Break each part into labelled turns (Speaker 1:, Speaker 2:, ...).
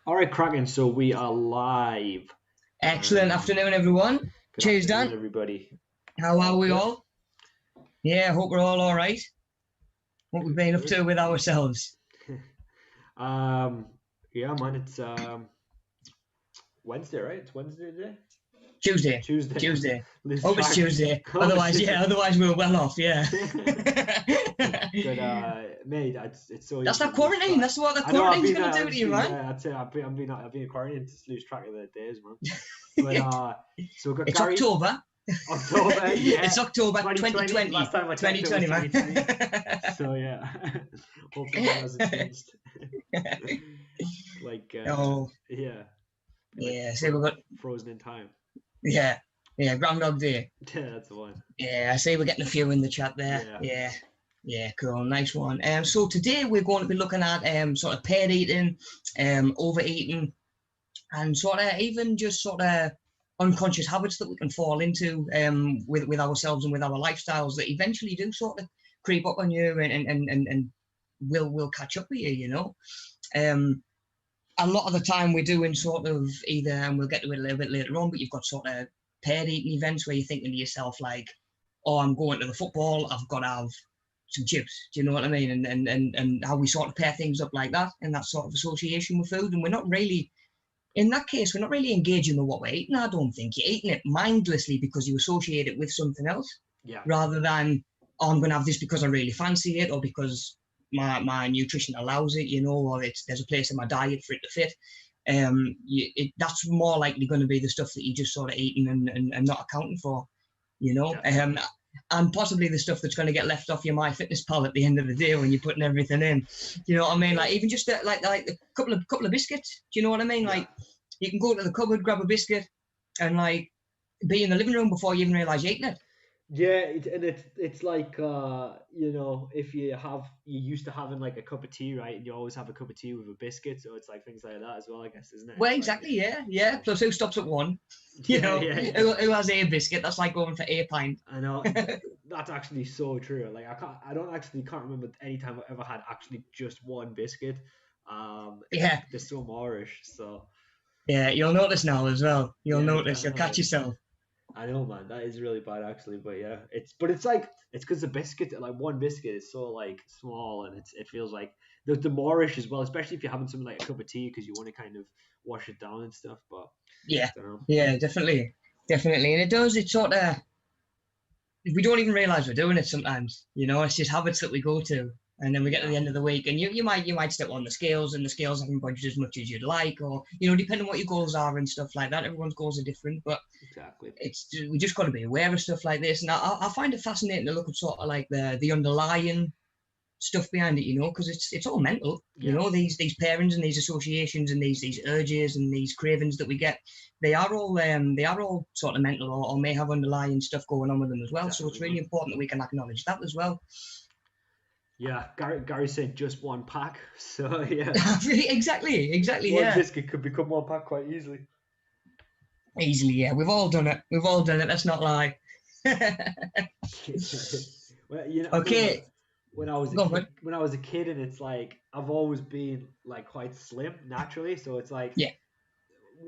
Speaker 1: All right, Kraken. So we are live.
Speaker 2: Excellent
Speaker 1: Um,
Speaker 2: afternoon, everyone.
Speaker 1: Good
Speaker 2: Cheers,
Speaker 1: afternoon,
Speaker 2: Dan.
Speaker 1: everybody.
Speaker 2: How are
Speaker 1: All
Speaker 2: we
Speaker 1: good.
Speaker 2: all? Yeah, hope we're all right. What we've
Speaker 1: Good.
Speaker 2: been up
Speaker 1: Good.
Speaker 2: to with ourselves.
Speaker 1: um, yeah, man. It's Wednesday, right? It's Wednesday today.
Speaker 2: Tuesday.
Speaker 1: Tuesday.
Speaker 2: Tuesday.
Speaker 1: Lose
Speaker 2: Hope it's
Speaker 1: track.
Speaker 2: Tuesday.
Speaker 1: Oh, it's
Speaker 2: Otherwise,
Speaker 1: Tuesday.
Speaker 2: yeah, otherwise we're well off, yeah.
Speaker 1: But mate, it's so
Speaker 2: That's
Speaker 1: easy
Speaker 2: that
Speaker 1: to lose
Speaker 2: quarantine.
Speaker 1: track.
Speaker 2: That's what the
Speaker 1: I know. I've
Speaker 2: quarantine's
Speaker 1: been
Speaker 2: going to do to you,
Speaker 1: honestly,
Speaker 2: man.
Speaker 1: yeah. I'd say I've been in quarantine to lose track of the days, man. But so we've got
Speaker 2: It's
Speaker 1: Gary.
Speaker 2: October.
Speaker 1: October,
Speaker 2: It's
Speaker 1: yeah.
Speaker 2: October
Speaker 1: 2020.
Speaker 2: 2020.
Speaker 1: Last time I checked, it was
Speaker 2: 2020, man.
Speaker 1: 2020. So yeah, hopefully that hasn't changed. Like
Speaker 2: Oh,
Speaker 1: yeah, like
Speaker 2: yeah. So we've got,
Speaker 1: frozen in time.
Speaker 2: yeah, yeah, Groundhog Day.
Speaker 1: Yeah, that's the one.
Speaker 2: Yeah, I see we're getting a few in the chat there.
Speaker 1: Yeah,
Speaker 2: Yeah, yeah, cool, nice one. So today we're going to be looking at sort of paired eating, overeating, and sort of even just sort of unconscious habits that we can fall into with ourselves and with our lifestyles that eventually do sort of creep up on you and will catch up with you, you know. Um, a lot of the time we're doing sort of either, and we'll get to it a little bit later on, but you've got sort of paired eating events where you're thinking to yourself like, oh, I'm going to the football, I've got to have some chips. Do you know what I mean? And how we sort of pair things up like that in that sort of association with food. And we're not really, in that case, we're not really engaging with what we're eating. I don't think you're eating it mindlessly because you associate it with something else
Speaker 1: yeah,
Speaker 2: rather than, oh, I'm going to have this because I really fancy it or because my nutrition allows it, you know, or there's a place in my diet for it to fit. That's more likely going to be the stuff that you just sort of eating and not accounting for, you know.
Speaker 1: definitely.
Speaker 2: And possibly the stuff that's going to get left off your MyFitnessPal at the end of the day when you're putting everything in. Do you know what I mean? Like even just like a couple of biscuits. Do you know what I mean?
Speaker 1: Yeah,
Speaker 2: Like you can go to the cupboard, grab a biscuit, and like be in the living room before you even realise you're eating it.
Speaker 1: yeah, and it's like if you used to having like a cup of tea, right, and you always have a cup of tea with a biscuit, so it's like things like that as well, I guess, isn't it?
Speaker 2: Well,
Speaker 1: It's like
Speaker 2: exactly, yeah, yeah. Plus, who stops at one? You
Speaker 1: yeah,
Speaker 2: know,
Speaker 1: yeah,
Speaker 2: who has a biscuit? That's like going for a pint.
Speaker 1: I know that's actually so true. Like I can't remember any time I've ever had actually just one biscuit.
Speaker 2: Yeah,
Speaker 1: They're so moreish. So
Speaker 2: yeah. You'll notice now as well. You'll
Speaker 1: yeah,
Speaker 2: notice. You'll catch
Speaker 1: definitely.
Speaker 2: yourself.
Speaker 1: I know, man. That is really bad, actually. But yeah, it's like it's because the biscuit, like one biscuit, is so like small, and it feels like the moreish as well, especially if you're having something like a cup of tea because you want to kind of wash it down and stuff. But
Speaker 2: Yeah,
Speaker 1: I don't know.
Speaker 2: yeah, definitely, definitely. And it does. It sort of we don't even realize we're doing it sometimes. You know, it's just habits that we go to, and then we get to
Speaker 1: Yeah,
Speaker 2: the end of the week, and you might step on the scales, and the scales haven't budged as much as you'd like, or depending on what your goals are and stuff like that. Everyone's goals are different, but
Speaker 1: exactly.
Speaker 2: we just got to be aware of stuff like this. And I find it fascinating to look at sort of like the underlying stuff behind it, because it's all mental.
Speaker 1: Yeah,
Speaker 2: These pairings and these associations and these urges and these cravings that we get, they are all sort of mental or may have underlying stuff going on with them as well. So it's
Speaker 1: definitely,
Speaker 2: really
Speaker 1: man.
Speaker 2: important that we can acknowledge that as well.
Speaker 1: Yeah, Gary said just one pack. So yeah,
Speaker 2: Exactly,
Speaker 1: one
Speaker 2: yeah.
Speaker 1: biscuit could become one pack quite easily.
Speaker 2: Easily, yeah. We've all done it. We've all done it. Let's not lie.
Speaker 1: Well, I remember
Speaker 2: Okay,
Speaker 1: when I was a
Speaker 2: go on,
Speaker 1: kid.
Speaker 2: bud.
Speaker 1: When I was a kid, and it's like I've always been like quite slim naturally. So it's like
Speaker 2: Yeah,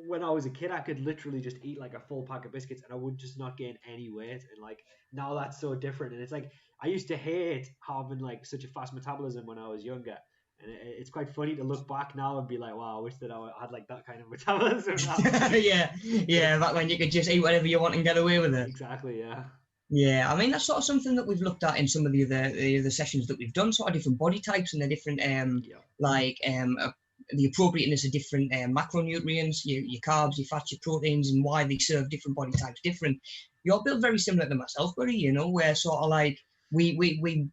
Speaker 1: when I was a kid, I could literally just eat like a full pack of biscuits, and I would just not gain any weight. And like now, that's so different. And it's like I used to hate having like such a fast metabolism when I was younger. And it's quite funny to look back now and be like, wow, I wish that I had like that kind of metabolism now.
Speaker 2: yeah, yeah. Back when you could just eat whatever you want and get away with it.
Speaker 1: Exactly, yeah.
Speaker 2: Yeah, I mean that's sort of something that we've looked at in some of the other sessions that we've done, sort of different body types and the different
Speaker 1: Yeah,
Speaker 2: like the appropriateness of different macronutrients, your carbs, your fats, your proteins, and why they serve different body types different. You're built very similar to myself, buddy. Where sort of like we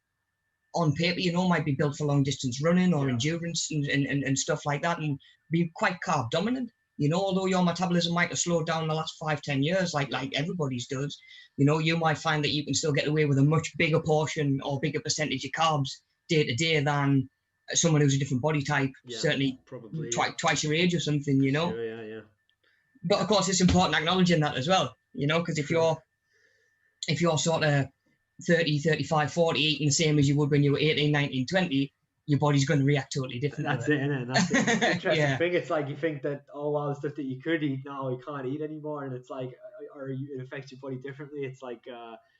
Speaker 2: on paper, might be built for long distance running or
Speaker 1: yeah,
Speaker 2: endurance and stuff like that, and be quite carb dominant. Although your metabolism might have slowed down the last 5-10 years,
Speaker 1: yeah,
Speaker 2: like everybody's does, you might find that you can still get away with a much bigger portion or bigger percentage of carbs day to day than someone who's a different body type,
Speaker 1: yeah.
Speaker 2: certainly
Speaker 1: Probably, yeah.
Speaker 2: twice your age or something.
Speaker 1: Sure, yeah, yeah.
Speaker 2: But of course, it's important acknowledging that as well, because
Speaker 1: True.
Speaker 2: if you're sort of 30, 35, 40, eating the same as you would when you were 18, 19, 20, your body's going to react totally different.
Speaker 1: That's it, innit? And that's the interesting
Speaker 2: Yeah.
Speaker 1: thing. It's like you think that, oh wow, the stuff that you could eat now you can't eat anymore, and it's like, it affects your body differently. It's like,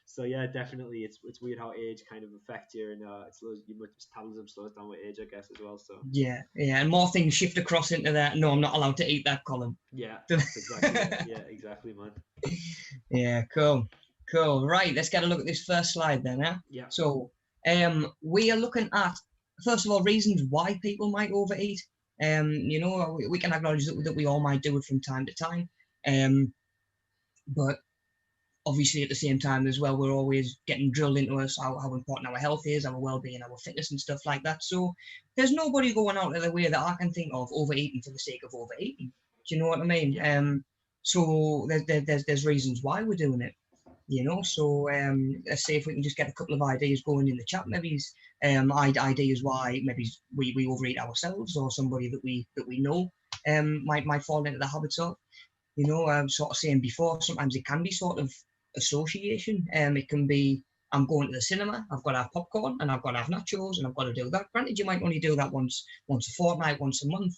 Speaker 1: so yeah, definitely, it's weird how age kind of affects you, and it slows your metabolism slows down with age, I guess, as well. So
Speaker 2: Yeah, and more things shift across into that. No, I'm not allowed to eat that column.
Speaker 1: yeah, that's exactly it. Yeah, exactly, man.
Speaker 2: Yeah, cool. Right, let's get a look at this first slide then.
Speaker 1: Yeah.
Speaker 2: So, we are looking at, first of all, reasons why people might overeat. You know, we can acknowledge that we all might do it from time to time. But obviously at the same time as well, we're always getting drilled into us how important our health is, our well-being, our fitness and stuff like that. So there's nobody going out of the way that I can think of overeating for the sake of overeating. Do you know what I mean?
Speaker 1: Yeah.
Speaker 2: So there's reasons why we're doing it. You know, so let's say if we can just get a couple of ideas going in the chat, maybe ideas why maybe we overeat ourselves, or somebody that we know might fall into the habits of. You know, sort of saying before, sometimes it can be sort of association. It can be, I'm going to the cinema, I've got to have popcorn, and I've got to have nachos, and I've got to do that. Granted, you might only do that once a fortnight, once a month,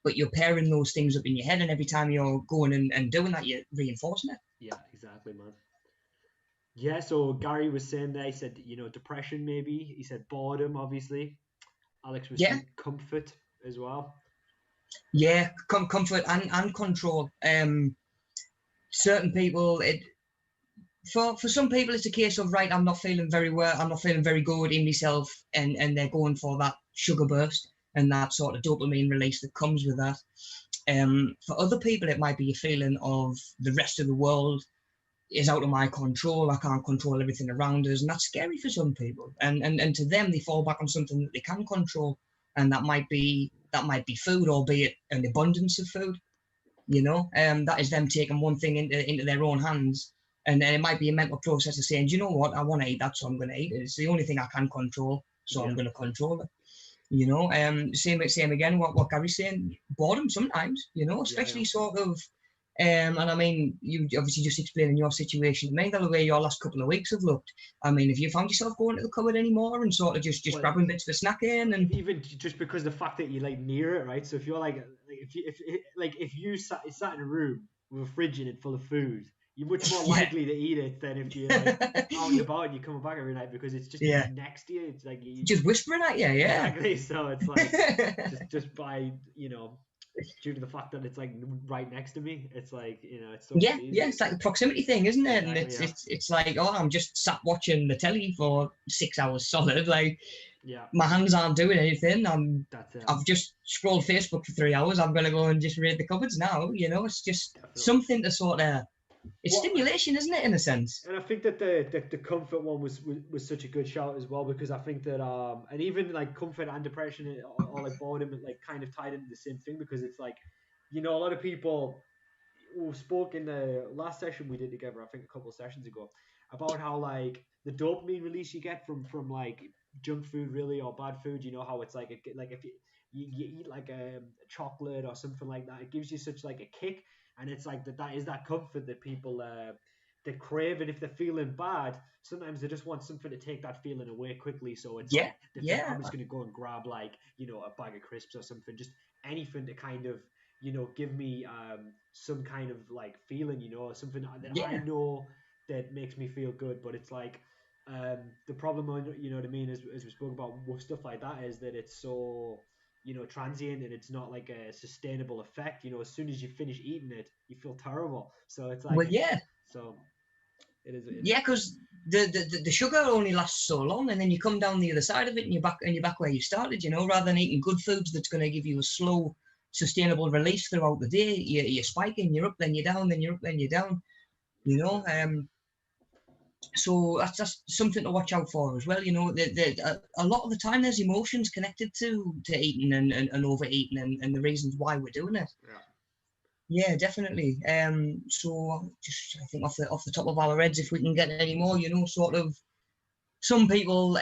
Speaker 2: but you're pairing those things up in your head, and every time you're going and doing that, you're reinforcing it.
Speaker 1: Yeah, exactly, man. Yeah, so Gary was saying there, he said, you know, depression maybe. He said boredom, obviously. Alex was saying comfort as well.
Speaker 2: Yeah, comfort and control. Certain people, for some people, it's a case of, right, I'm not feeling very well, I'm not feeling very good in myself, and they're going for that sugar burst and that sort of dopamine release that comes with that. For other people, it might be a feeling of the rest of the world is out of my control. I can't control everything around us, and that's scary for some people. And to them, they fall back on something that they can control, and that might be food, albeit an abundance of food. You know, that is them taking one thing into their own hands, and then it might be a mental process of saying, do you know what, I want to eat that, so I'm going to eat it. It's the only thing I can control, so I'm going to control it. You know, same again. What Gary's saying, boredom sometimes. You know, especially sort of. And I mean, you obviously just explaining your situation to me, the way your last couple of weeks have looked. I mean, have you found yourself going to the cupboard anymore and sort of just grabbing bits for snacking, and
Speaker 1: even just because the fact that you're like near it, right? So if you're if you sat in a room with a fridge in it full of food, you're much more likely to eat it than if you're like out and about and you're coming back every night, because it's just next to you. It's like you
Speaker 2: just whispering at you,
Speaker 1: exactly. So it's like just by, you know, due to the fact that it's like right next to me, it's like, you know, it's so easy.
Speaker 2: It's like a proximity thing, isn't it?
Speaker 1: Exactly,
Speaker 2: and it's like, oh, I'm just sat watching the telly for 6 hours solid, like my hands aren't doing anything. I've just scrolled Facebook for 3 hours. I'm gonna go and just raid the cupboards now. You know, it's just something to sort of, it's stimulation, isn't it, in a sense?
Speaker 1: And I think that the comfort one was such a good shout as well, because I think that and even like comfort and depression or like boredom, like kind of tied into the same thing, because it's like, you know, a lot of people who spoke in the last session we did together, I think a couple of sessions ago, about how like the dopamine release you get from like junk food, really, or bad food. You know how it's like if you eat like a chocolate or something like that, it gives you such like a kick. And it's like that is that comfort that people they crave. And if they're feeling bad, sometimes they just want something to take that feeling away quickly. So it's like I'm just going to go and grab, like, you know, a bag of crisps or something, just anything to kind of, you know, give me some kind of like feeling, you know, something that I know that makes me feel good. But it's like the problem, you know what I mean, as we spoke about with stuff like that, is that it's so, you know, transient, and it's not like a sustainable effect. You know, as soon as you finish eating it, you feel terrible. So it's like, so it is.
Speaker 2: Because the sugar only lasts so long, and then you come down the other side of it, and you're back where you started. You know, rather than eating good foods that's going to give you a slow, sustainable release throughout the day, you're spiking. You're up, then you're down, then you're up, then you're down. You know, so that's something to watch out for as well. You know, a lot of the time there's emotions connected to eating and overeating and the reasons why we're doing it. Yeah, definitely. So just I think off the top of our heads, if we can get any more, you know, sort of, some people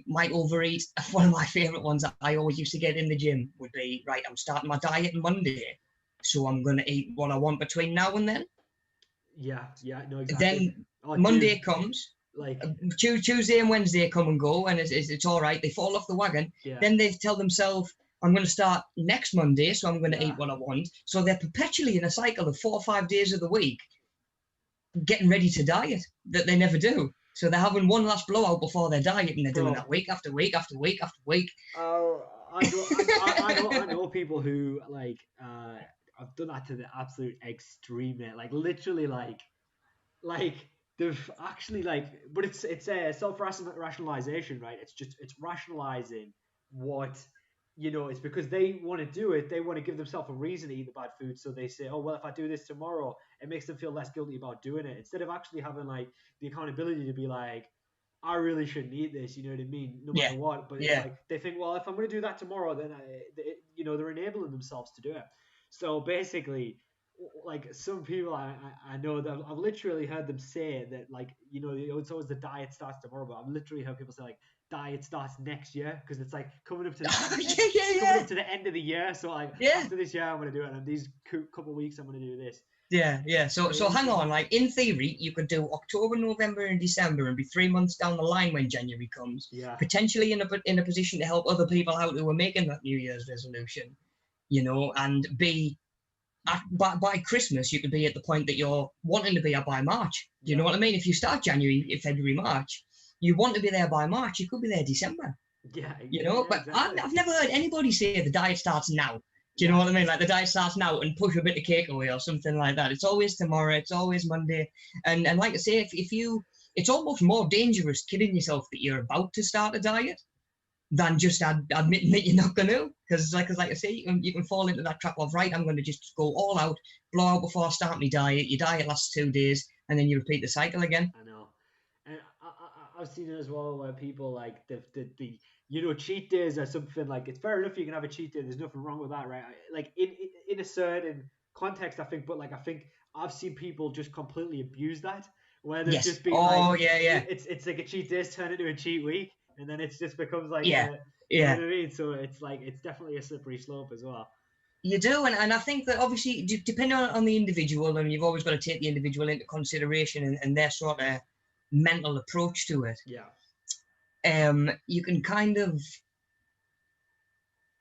Speaker 2: might overeat. One of my favourite ones that I always used to get in the gym would be, right, I'm starting my diet on Monday, so I'm going to eat what I want between now and then.
Speaker 1: Yeah, no, exactly.
Speaker 2: Then Monday comes,
Speaker 1: Like,
Speaker 2: Tuesday and Wednesday come and go, and it's all right. They fall off the wagon.
Speaker 1: yeah,
Speaker 2: Then they tell themselves, I'm going to start next Monday, so I'm going to
Speaker 1: yeah.
Speaker 2: eat what I want. So they're perpetually in a cycle of 4 or 5 days of the week getting ready to diet that they never do. So they're having one last blowout before their diet, and they're doing that week after week after week after week.
Speaker 1: I know people who like I've done that to the absolute extreme, mate. Like literally, like they've actually but it's a self rationalization, right? It's rationalizing what it's because they want to do it. They want to give themselves a reason to eat the bad food, so they say, oh well, if I do this tomorrow, it makes them feel less guilty about doing it, instead of actually having like the accountability to be like, I really shouldn't eat this, you know what I mean, no matter what. But it's like they think, well, if I'm going to do that tomorrow, then they're enabling themselves to do it. So basically, like some people I know that I've literally heard them say that, like, it's always the diet starts tomorrow, but I've literally heard people say like diet starts next year, because it's like coming up to the coming up to the end of the year. So like after this year I'm going to do it, and these couple of weeks I'm going to do this.
Speaker 2: Yeah. So hang on. Like in theory, you could do October, November, and December, and be 3 months down the line when January comes.
Speaker 1: Yeah.
Speaker 2: Potentially in a position to help other people out who are making that New Year's resolution, and be by Christmas you could be at the point that you're wanting to be at by March. Do you know what I mean? If you start January, February, March, you want to be there by March. You could be there December.
Speaker 1: Yeah.
Speaker 2: But
Speaker 1: exactly.
Speaker 2: I've never heard anybody say the diet starts now. Do you know what I mean? Like the diet starts now and push a bit of cake away or something like that. It's always tomorrow. It's always Monday. And like I say, if you, it's almost more dangerous kidding yourself that you're about to start a diet than just admitting that you're not going to. Because like I say, you can fall into that trap of, right, I'm going to just go all out, blow out before I start my diet. Your diet lasts 2 days and then you repeat the cycle again.
Speaker 1: I know. And I've seen it as well, where people like the cheat days are something like, it's fair enough you can have a cheat day, there's nothing wrong with that, right? Like in a certain context, I think, but like I think I've seen people just completely abuse that, where there's just been it's like a cheat day's turned into a cheat week, and then it just becomes like you know what I mean? So it's like, it's definitely a slippery slope as well.
Speaker 2: You do, and I think that obviously depending on the individual, and you've always got to take the individual into consideration and their sort of mental approach to it.
Speaker 1: Yeah.
Speaker 2: You can kind of,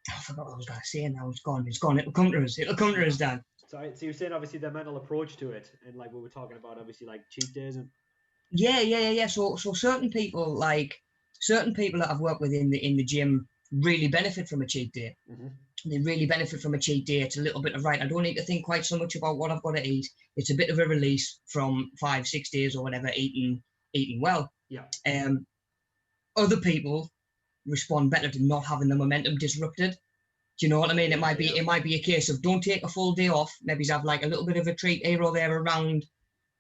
Speaker 2: I forgot what I was going to say now. It's gone. It'll come to us, Dan.
Speaker 1: So you're saying obviously the mental approach to it, and like what we're talking about, obviously like cheat days and.
Speaker 2: Yeah. So certain people that I've worked with in the gym really benefit from a cheat day.
Speaker 1: Mm-hmm.
Speaker 2: They really benefit from a cheat day. It's a little bit of, right, I don't need to think quite so much about what I've got to eat. It's a bit of a release from 5-6 days or whatever, eating well.
Speaker 1: Yeah.
Speaker 2: Other people respond better to not having the momentum disrupted. Do you know what I mean? It might be a case of, don't take a full day off. Maybe have like a little bit of a treat here or there around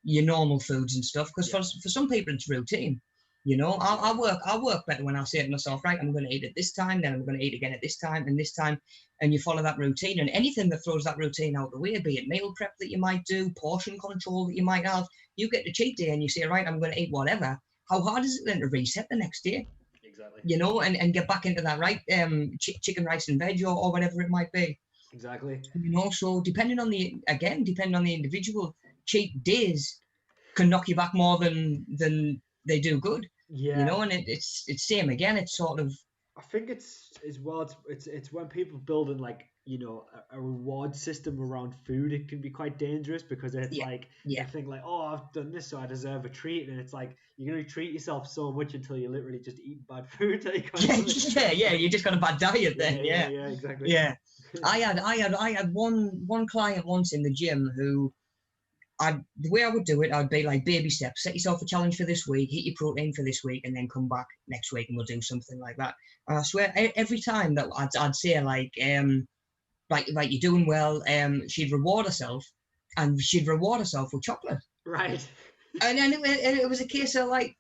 Speaker 2: your normal foods and stuff. Because for some people it's routine. I work better when I say to myself, right, I'm going to eat at this time, then I'm going to eat again at this time and this time, and you follow that routine. And anything that throws that routine out the way, be it meal prep that you might do, portion control that you might have, you get the cheat day and you say, right, I'm going to eat whatever. How hard is it then to reset the next day?
Speaker 1: Exactly.
Speaker 2: And get back into that, right? Chicken, rice, and veg, or whatever it might be.
Speaker 1: Exactly.
Speaker 2: So depending on the individual, cheat days can knock you back more than they do good.
Speaker 1: Yeah.
Speaker 2: And it's same again. It's sort of,
Speaker 1: I think it's when people build in like a reward system around food, it can be quite dangerous, because it's you think like, oh, I've done this, so I deserve a treat, and it's like you're gonna treat yourself so much until you literally just eat bad food.
Speaker 2: You just got a bad diet then.
Speaker 1: Yeah, exactly.
Speaker 2: Yeah. I had one client once in the gym who, the way I would do it, I'd be like, baby steps, set yourself a challenge for this week, hit your protein for this week, and then come back next week and we'll do something like that. And I swear, every time that I'd say like you're doing well, she'd reward herself, and she'd reward herself with chocolate.
Speaker 1: Right.
Speaker 2: And it was a case of like,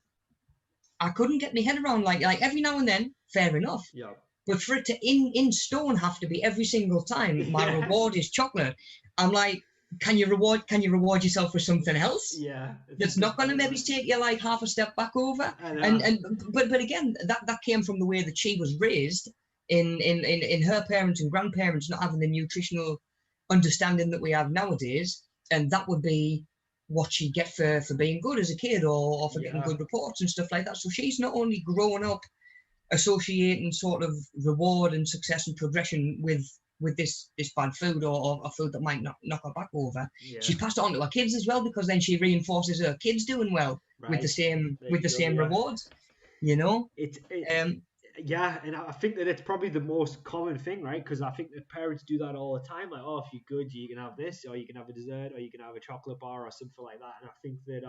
Speaker 2: I couldn't get my head around like every now and then, fair enough.
Speaker 1: Yeah.
Speaker 2: But for it to in stone have to be every single time my reward is chocolate, I'm like, can you reward yourself for something else?
Speaker 1: Yeah.
Speaker 2: That's not going to maybe take you like half a step back over. But again, that came from the way that she was raised in her parents and grandparents not having the nutritional understanding that we have nowadays, and that would be what she'd get for being good as a kid, or for getting
Speaker 1: Yeah.
Speaker 2: good reports and stuff like that. So she's not only growing up associating sort of reward and success and progression with this bad food, or food that might knock her back over.
Speaker 1: Yeah.
Speaker 2: She's passed it on to her kids as well, because then she reinforces her kids doing well with the
Speaker 1: Right.
Speaker 2: same
Speaker 1: There you go. Yeah.
Speaker 2: rewards. You know,
Speaker 1: It
Speaker 2: um,
Speaker 1: yeah, and I think that it's probably the most common thing, right? Because I think that parents do that all the time. Like, oh, if you're good, you can have this, or you can have a dessert, or you can have a chocolate bar, or something like that. And I think that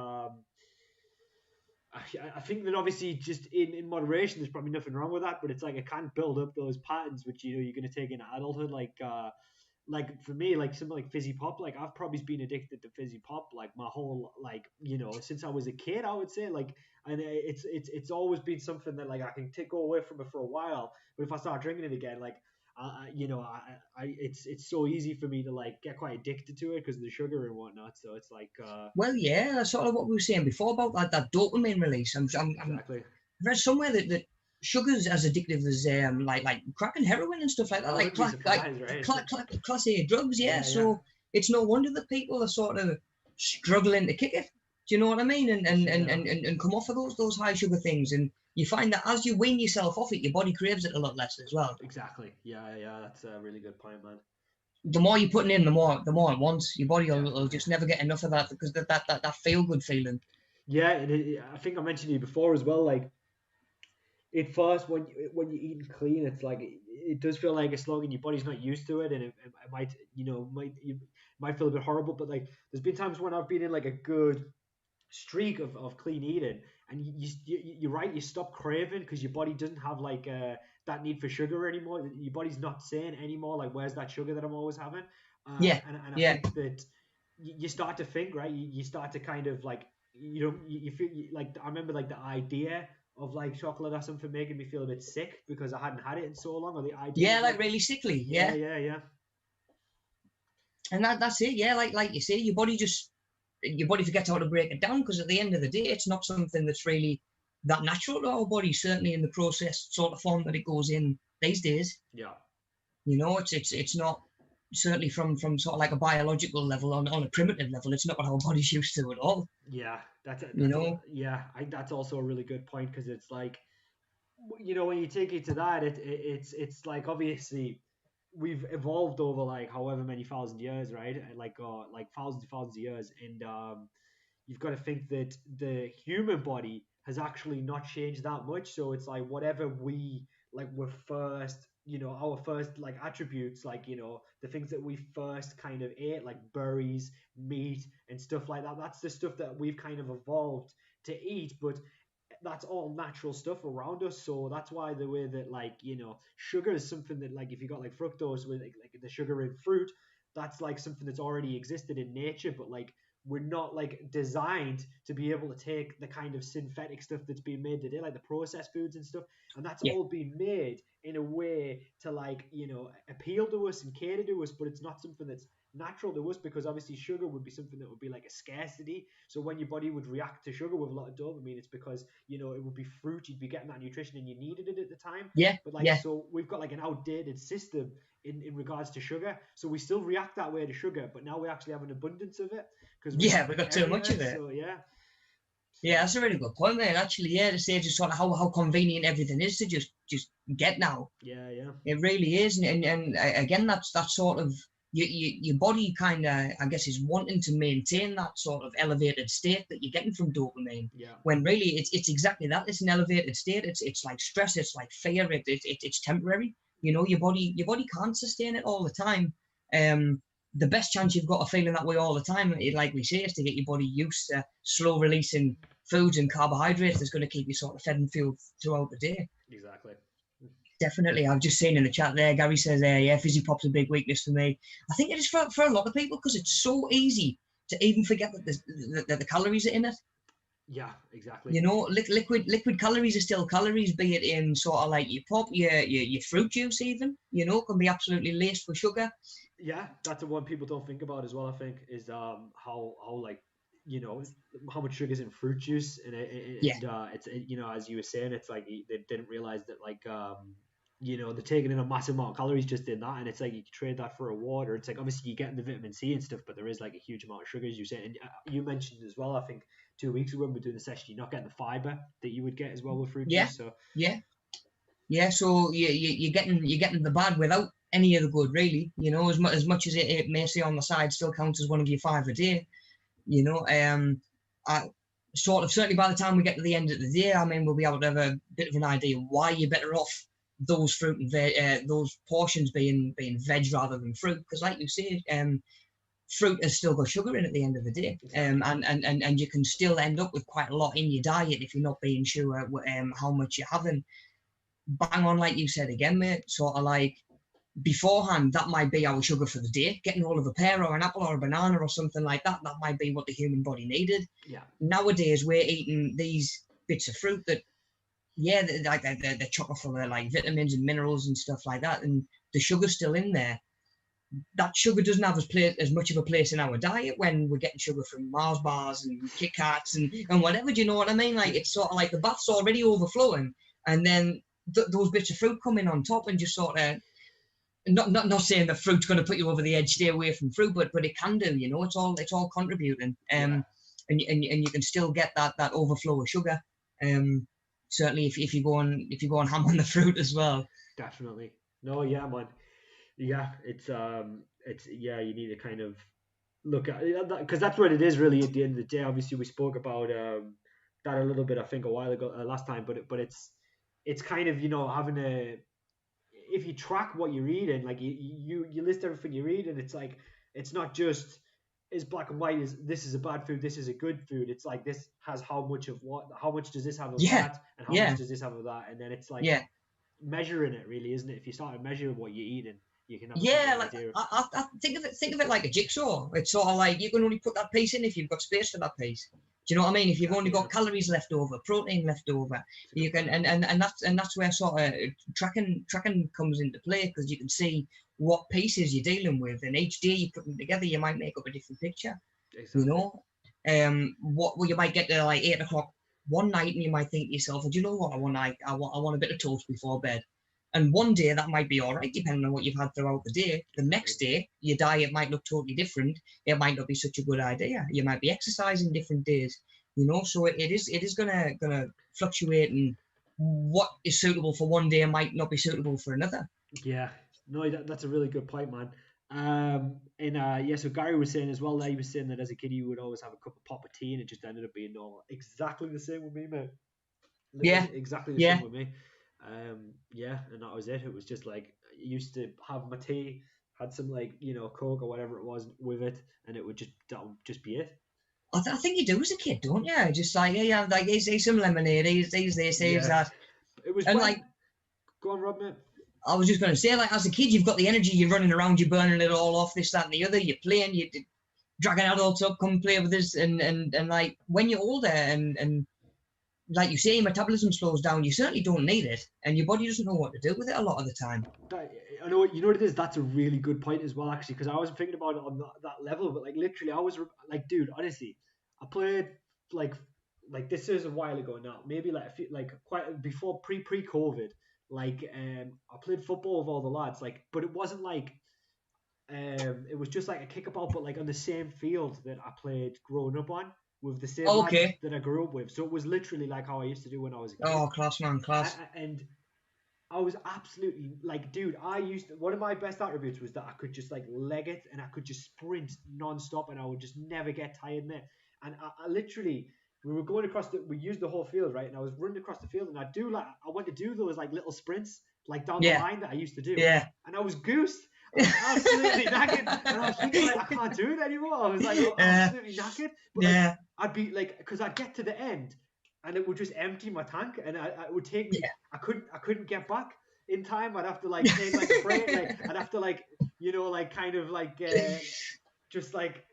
Speaker 1: I think that obviously just in moderation, there's probably nothing wrong with that. But it's like it can build up those patterns, which you're going to take into adulthood, like for me, like something like fizzy pop, like I've probably been addicted to fizzy pop like my whole, like, since I was a kid, I would say, like, and it's always been something that like I can go away from it for a while, but if I start drinking it again, like it's so easy for me to like get quite addicted to it because of the sugar and whatnot. So it's like
Speaker 2: well, yeah, that's sort of what we were saying before about that dopamine release. I'm
Speaker 1: exactly.
Speaker 2: read somewhere that sugar's as addictive as like crack and heroin and stuff like that,
Speaker 1: I
Speaker 2: like
Speaker 1: wouldn't be surprised, right?
Speaker 2: class A drugs. Yeah,
Speaker 1: Yeah, yeah,
Speaker 2: so it's no wonder that people are sort of struggling to kick it. Do you know what I mean? And come off of those high sugar things, and you find that as you wean yourself off it, your body craves it a lot less as well.
Speaker 1: exactly. Yeah, yeah, that's a really good point, man.
Speaker 2: The more you're putting in, the more it wants. Your body will
Speaker 1: Definitely.
Speaker 2: just never get enough of that, because that feel good feeling.
Speaker 1: Yeah, and I think I mentioned to you before as well. Like at first, when you're eating clean, it's like it does feel like a slog, and your body's not used to it, and it might you might feel a bit horrible. But like, there's been times when I've been in like a good streak of clean eating, and you're right, you stop craving because your body doesn't have like that need for sugar anymore. Your body's not saying anymore like, where's that sugar that I'm always having.
Speaker 2: Yeah,
Speaker 1: And I
Speaker 2: yeah.
Speaker 1: think that you start to think, right, you start to kind of like, you feel like, I remember like the idea of like chocolate or something making me feel a bit sick because I hadn't had it in so long, or the idea
Speaker 2: Yeah,
Speaker 1: of
Speaker 2: like
Speaker 1: like,
Speaker 2: really sickly.
Speaker 1: yeah,
Speaker 2: Yeah,
Speaker 1: yeah, yeah,
Speaker 2: and that's it. Yeah, like you say, your body forgets how to break it down, because at the end of the day, it's not something that's really that natural to our body. Certainly in the processed sort of form that it goes in these days.
Speaker 1: yeah.
Speaker 2: You know, it's not, certainly from sort of like a biological level, on a primitive level. It's not what our body's used to at all.
Speaker 1: Yeah,
Speaker 2: You know.
Speaker 1: yeah. That's also a really good point because it's like, when you take it to that, it's like obviously we've evolved over like however many thousand years, right? Like thousands of years, and you've got to think that the human body has actually not changed that much. So it's like whatever we like were first, our first like attributes, like the things that we first kind of ate, like berries, meat, and stuff like that. That's the stuff that we've kind of evolved to eat, but that's all natural stuff around us. So that's why the way that like sugar is something that, like, if you got like fructose with like the sugar in fruit, that's like something that's already existed in nature, but like we're not like designed to be able to take the kind of synthetic stuff that's being made today, like the processed foods and stuff, and that's
Speaker 2: Yeah,
Speaker 1: all being made in a way to like appeal to us and cater to us, but it's not something that's natural to us, because obviously sugar would be something that would be like a scarcity. So when your body would react to sugar with a lot of dopamine, it's because it would be fruit, you'd be getting that nutrition and you needed it at the time.
Speaker 2: yeah,
Speaker 1: But like,
Speaker 2: yeah,
Speaker 1: so we've got like an outdated system in regards to sugar, so we still react that way to sugar, but now we actually have an abundance of it because we
Speaker 2: yeah.
Speaker 1: have
Speaker 2: We
Speaker 1: it
Speaker 2: got too much
Speaker 1: everywhere.
Speaker 2: of it.
Speaker 1: So yeah.
Speaker 2: Yeah,
Speaker 1: So
Speaker 2: that's a really good point, man. Actually, yeah, to say just sort of how convenient everything is to just get now.
Speaker 1: yeah, yeah,
Speaker 2: It really is, and again, that's sort of your body kind of, I guess, is wanting to maintain that sort of elevated state that you're getting from dopamine.
Speaker 1: yeah,
Speaker 2: When really it's exactly that. It's an elevated state. It's like stress. It's like fear. It's temporary. You know, your body can't sustain it all the time. The best chance you've got of feeling that way all the time, like we say, is to get your body used to slow releasing foods and carbohydrates that's going to keep you sort of fed and fueled throughout the day.
Speaker 1: exactly.
Speaker 2: Definitely. I've just seen in the chat there, Gary says, yeah, fizzy pop's a big weakness for me. I think it is for a lot of people, because it's so easy to even forget that the calories are in it.
Speaker 1: Yeah, exactly.
Speaker 2: You know, liquid calories are still calories, be it in sort of like your pop, your fruit juice even, can be absolutely laced with sugar.
Speaker 1: Yeah, that's the one people don't think about as well, I think, is how like you know how much sugar's in fruit juice, and
Speaker 2: Yeah,
Speaker 1: it's as you were saying, it's like they didn't realize that like you know, they're taking in a massive amount of calories just in that, and it's like you can trade that for a water. It's like obviously you're getting the vitamin C and stuff, but there is like a huge amount of sugar, as you say. And you mentioned as well, I think 2 weeks ago when we were doing the session, you're not getting the fiber that you would get as well with fruit
Speaker 2: Yeah,
Speaker 1: juice. So
Speaker 2: yeah, yeah. So you're getting the bad without any of the good, really. You know, as much as it may say on the side, still counts as one of your 5 a day. You know, I sort of certainly by the time we get to the end of the day, I mean, we'll be able to have a bit of an idea why you're better off those fruit and those portions being veg rather than fruit, because like you say, fruit has still got sugar in at the end of the day,
Speaker 1: exactly.
Speaker 2: and you can still end up with quite a lot in your diet if you're not being sure how much you're having. Bang on, like you said again, mate. Sort of like beforehand, that might be our sugar for the day. Getting all of a pear or an apple or a banana or something like that, that might be what the human body needed.
Speaker 1: Yeah.
Speaker 2: Nowadays, we're eating these bits of fruit that, yeah, they're chock full of like vitamins and minerals and stuff like that, and the sugar's still in there. That sugar doesn't have as much of a place in our diet when we're getting sugar from Mars bars and Kit Kats and whatever. Do you know what I mean? Like, it's sort of like the bath's already overflowing, and then those bits of fruit come in on top and just sort of, not saying that fruit's going to put you over the edge, stay away from fruit, but it can do. You know, it's all contributing.
Speaker 1: Yeah.
Speaker 2: And you can still get that overflow of sugar. Certainly if you go on ham on the fruit as well.
Speaker 1: Definitely. No, yeah, man. Yeah, it's yeah, you need to kind of look at because that's what it is really at the end of the day. Obviously, we spoke about that a little bit, I think, a while ago last time, but it's kind of, you know, having a, if you track what you're eating, like you list everything you eat, and it's like it's not just is black and white, is this is a bad food, this is a good food. It's like this has how much of what, how much does this have of
Speaker 2: Yeah,
Speaker 1: that, and how much
Speaker 2: yeah,
Speaker 1: does this have of that, and then it's like
Speaker 2: yeah.
Speaker 1: measuring it really, isn't it? If you start to measure what you're eating, you can have a better
Speaker 2: Yeah, like
Speaker 1: idea of.
Speaker 2: I think of it like a jigsaw. It's sort of like you can only put that piece in if you've got space for that piece. Do you know what I mean? If you've only
Speaker 1: Exactly, yeah.
Speaker 2: got calories left over, protein left over,
Speaker 1: It's a
Speaker 2: you
Speaker 1: good
Speaker 2: can,
Speaker 1: point.
Speaker 2: and that's where sort of tracking comes into play, because you can see what pieces you're dealing with, and each day you put them together, you might make up a different picture. You
Speaker 1: Exactly.
Speaker 2: know, what well, you might get to like 8 o'clock one night, and you might think to yourself, "Do you know what? I want a bit of toast before bed." And one day that might be all right, depending on what you've had throughout the day. The
Speaker 1: Exactly.
Speaker 2: next day, your diet might look totally different. It might not be such a good idea. You might be exercising different days, so it is gonna fluctuate, and what is suitable for one day might not be suitable for another.
Speaker 1: Yeah, no, that's a really good point, man. And yeah, so Gary was saying as well that he was saying that as a kid he would always have a cup of pop of tea, and it just ended up being normal. Exactly the same with me, mate.
Speaker 2: Yeah,
Speaker 1: Exactly the same
Speaker 2: yeah.
Speaker 1: with me. Yeah, and that was it. It was just like I used to have my tea, had some like, you know, Coke or whatever it was with it, and it would just, that would just be it.
Speaker 2: I think you do as a kid, don't you? Just like, yeah, like here's some lemonade, here's this, here's
Speaker 1: Yeah,
Speaker 2: that,
Speaker 1: it was
Speaker 2: and
Speaker 1: when.
Speaker 2: like
Speaker 1: Go on, Rob, mate.
Speaker 2: I was just going to say, like, as a kid, you've got the energy, you're running around, you're burning it all off, this, that, and the other. You're playing, you're dragging adults up, come play with us, and like when you're older, and like you say, your metabolism slows down. You certainly don't need it, and your body doesn't know what to do with it a lot of the time.
Speaker 1: I know, you know what it is. That's a really good point as well, actually, because I wasn't thinking about it on that level. But like literally, I was like, dude, honestly, I played like this is a while ago now, maybe like a few, like quite before pre-COVID. Like I played football with all the lads, like, but it wasn't like it was just like a kickabout, but like on the same field that I played growing up on with the same lads
Speaker 2: Okay.
Speaker 1: that I grew up with. So it was literally like how I used to do when I was a kid.
Speaker 2: Oh, class, man, class.
Speaker 1: And I was absolutely like, dude, I used to, one of my best attributes was that I could just like leg it, and I could just sprint non-stop, and I would just never get tired in it. And I literally, we were going across we used the whole field, right? And I was running across the field, and I went to do those like little sprints like down the
Speaker 2: Yeah,
Speaker 1: line that I used to do.
Speaker 2: yeah.
Speaker 1: And I was goosed. I was absolutely knackered. And I was thinking like, I can't do it anymore. I was like, I'm absolutely knackered. But like,
Speaker 2: Yeah,
Speaker 1: I'd be like, because I'd get to the end, and it would just empty my tank, and it would take me.
Speaker 2: yeah.
Speaker 1: I couldn't get back in time. I'd have to like take like a break. Like I'd have to like, you know, like kind of like just like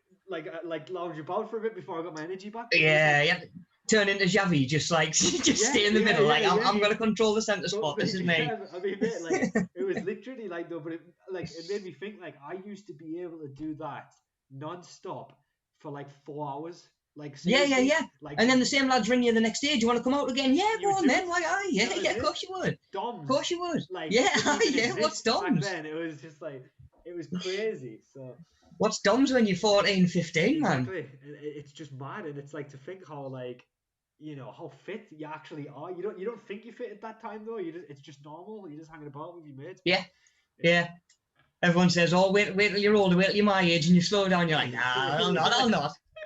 Speaker 1: lounge about for a bit before I got my energy back. But it was like,
Speaker 2: Yeah. Turn into Javi, just like just
Speaker 1: yeah,
Speaker 2: stay in the
Speaker 1: yeah,
Speaker 2: middle.
Speaker 1: yeah,
Speaker 2: Like
Speaker 1: yeah.
Speaker 2: I'm gonna control the center
Speaker 1: But,
Speaker 2: spot. This is me.
Speaker 1: yeah, I mean, mate, like it was literally like though, but it like it made me think like I used to be able to do that non-stop for like 4 hours. Like
Speaker 2: Yeah, yeah,
Speaker 1: seriously,
Speaker 2: yeah.
Speaker 1: like
Speaker 2: And then the same lads ring you the next day. Do you want to come out again? Yeah,
Speaker 1: you
Speaker 2: go
Speaker 1: would
Speaker 2: on
Speaker 1: do
Speaker 2: then.
Speaker 1: it.
Speaker 2: Like, aye, yeah,
Speaker 1: That
Speaker 2: yeah,
Speaker 1: was
Speaker 2: of
Speaker 1: it.
Speaker 2: course you would. Of
Speaker 1: DOMs
Speaker 2: course you would.
Speaker 1: like
Speaker 2: Yeah,
Speaker 1: didn't even
Speaker 2: yeah. What's
Speaker 1: exist back
Speaker 2: DOMs?
Speaker 1: then. It was just like it was crazy. So
Speaker 2: What's DOMs when you're 14, 15, man?
Speaker 1: exactly, it's just mad, and it's like to think how like how fit you actually are. You don't think you fit at that time though. It's just normal. You're just hanging about with your mates.
Speaker 2: Yeah,
Speaker 1: Yeah.
Speaker 2: yeah. Everyone says, "Oh, wait till you're older, wait till you're my age, and you slow down." You're like, "Nah,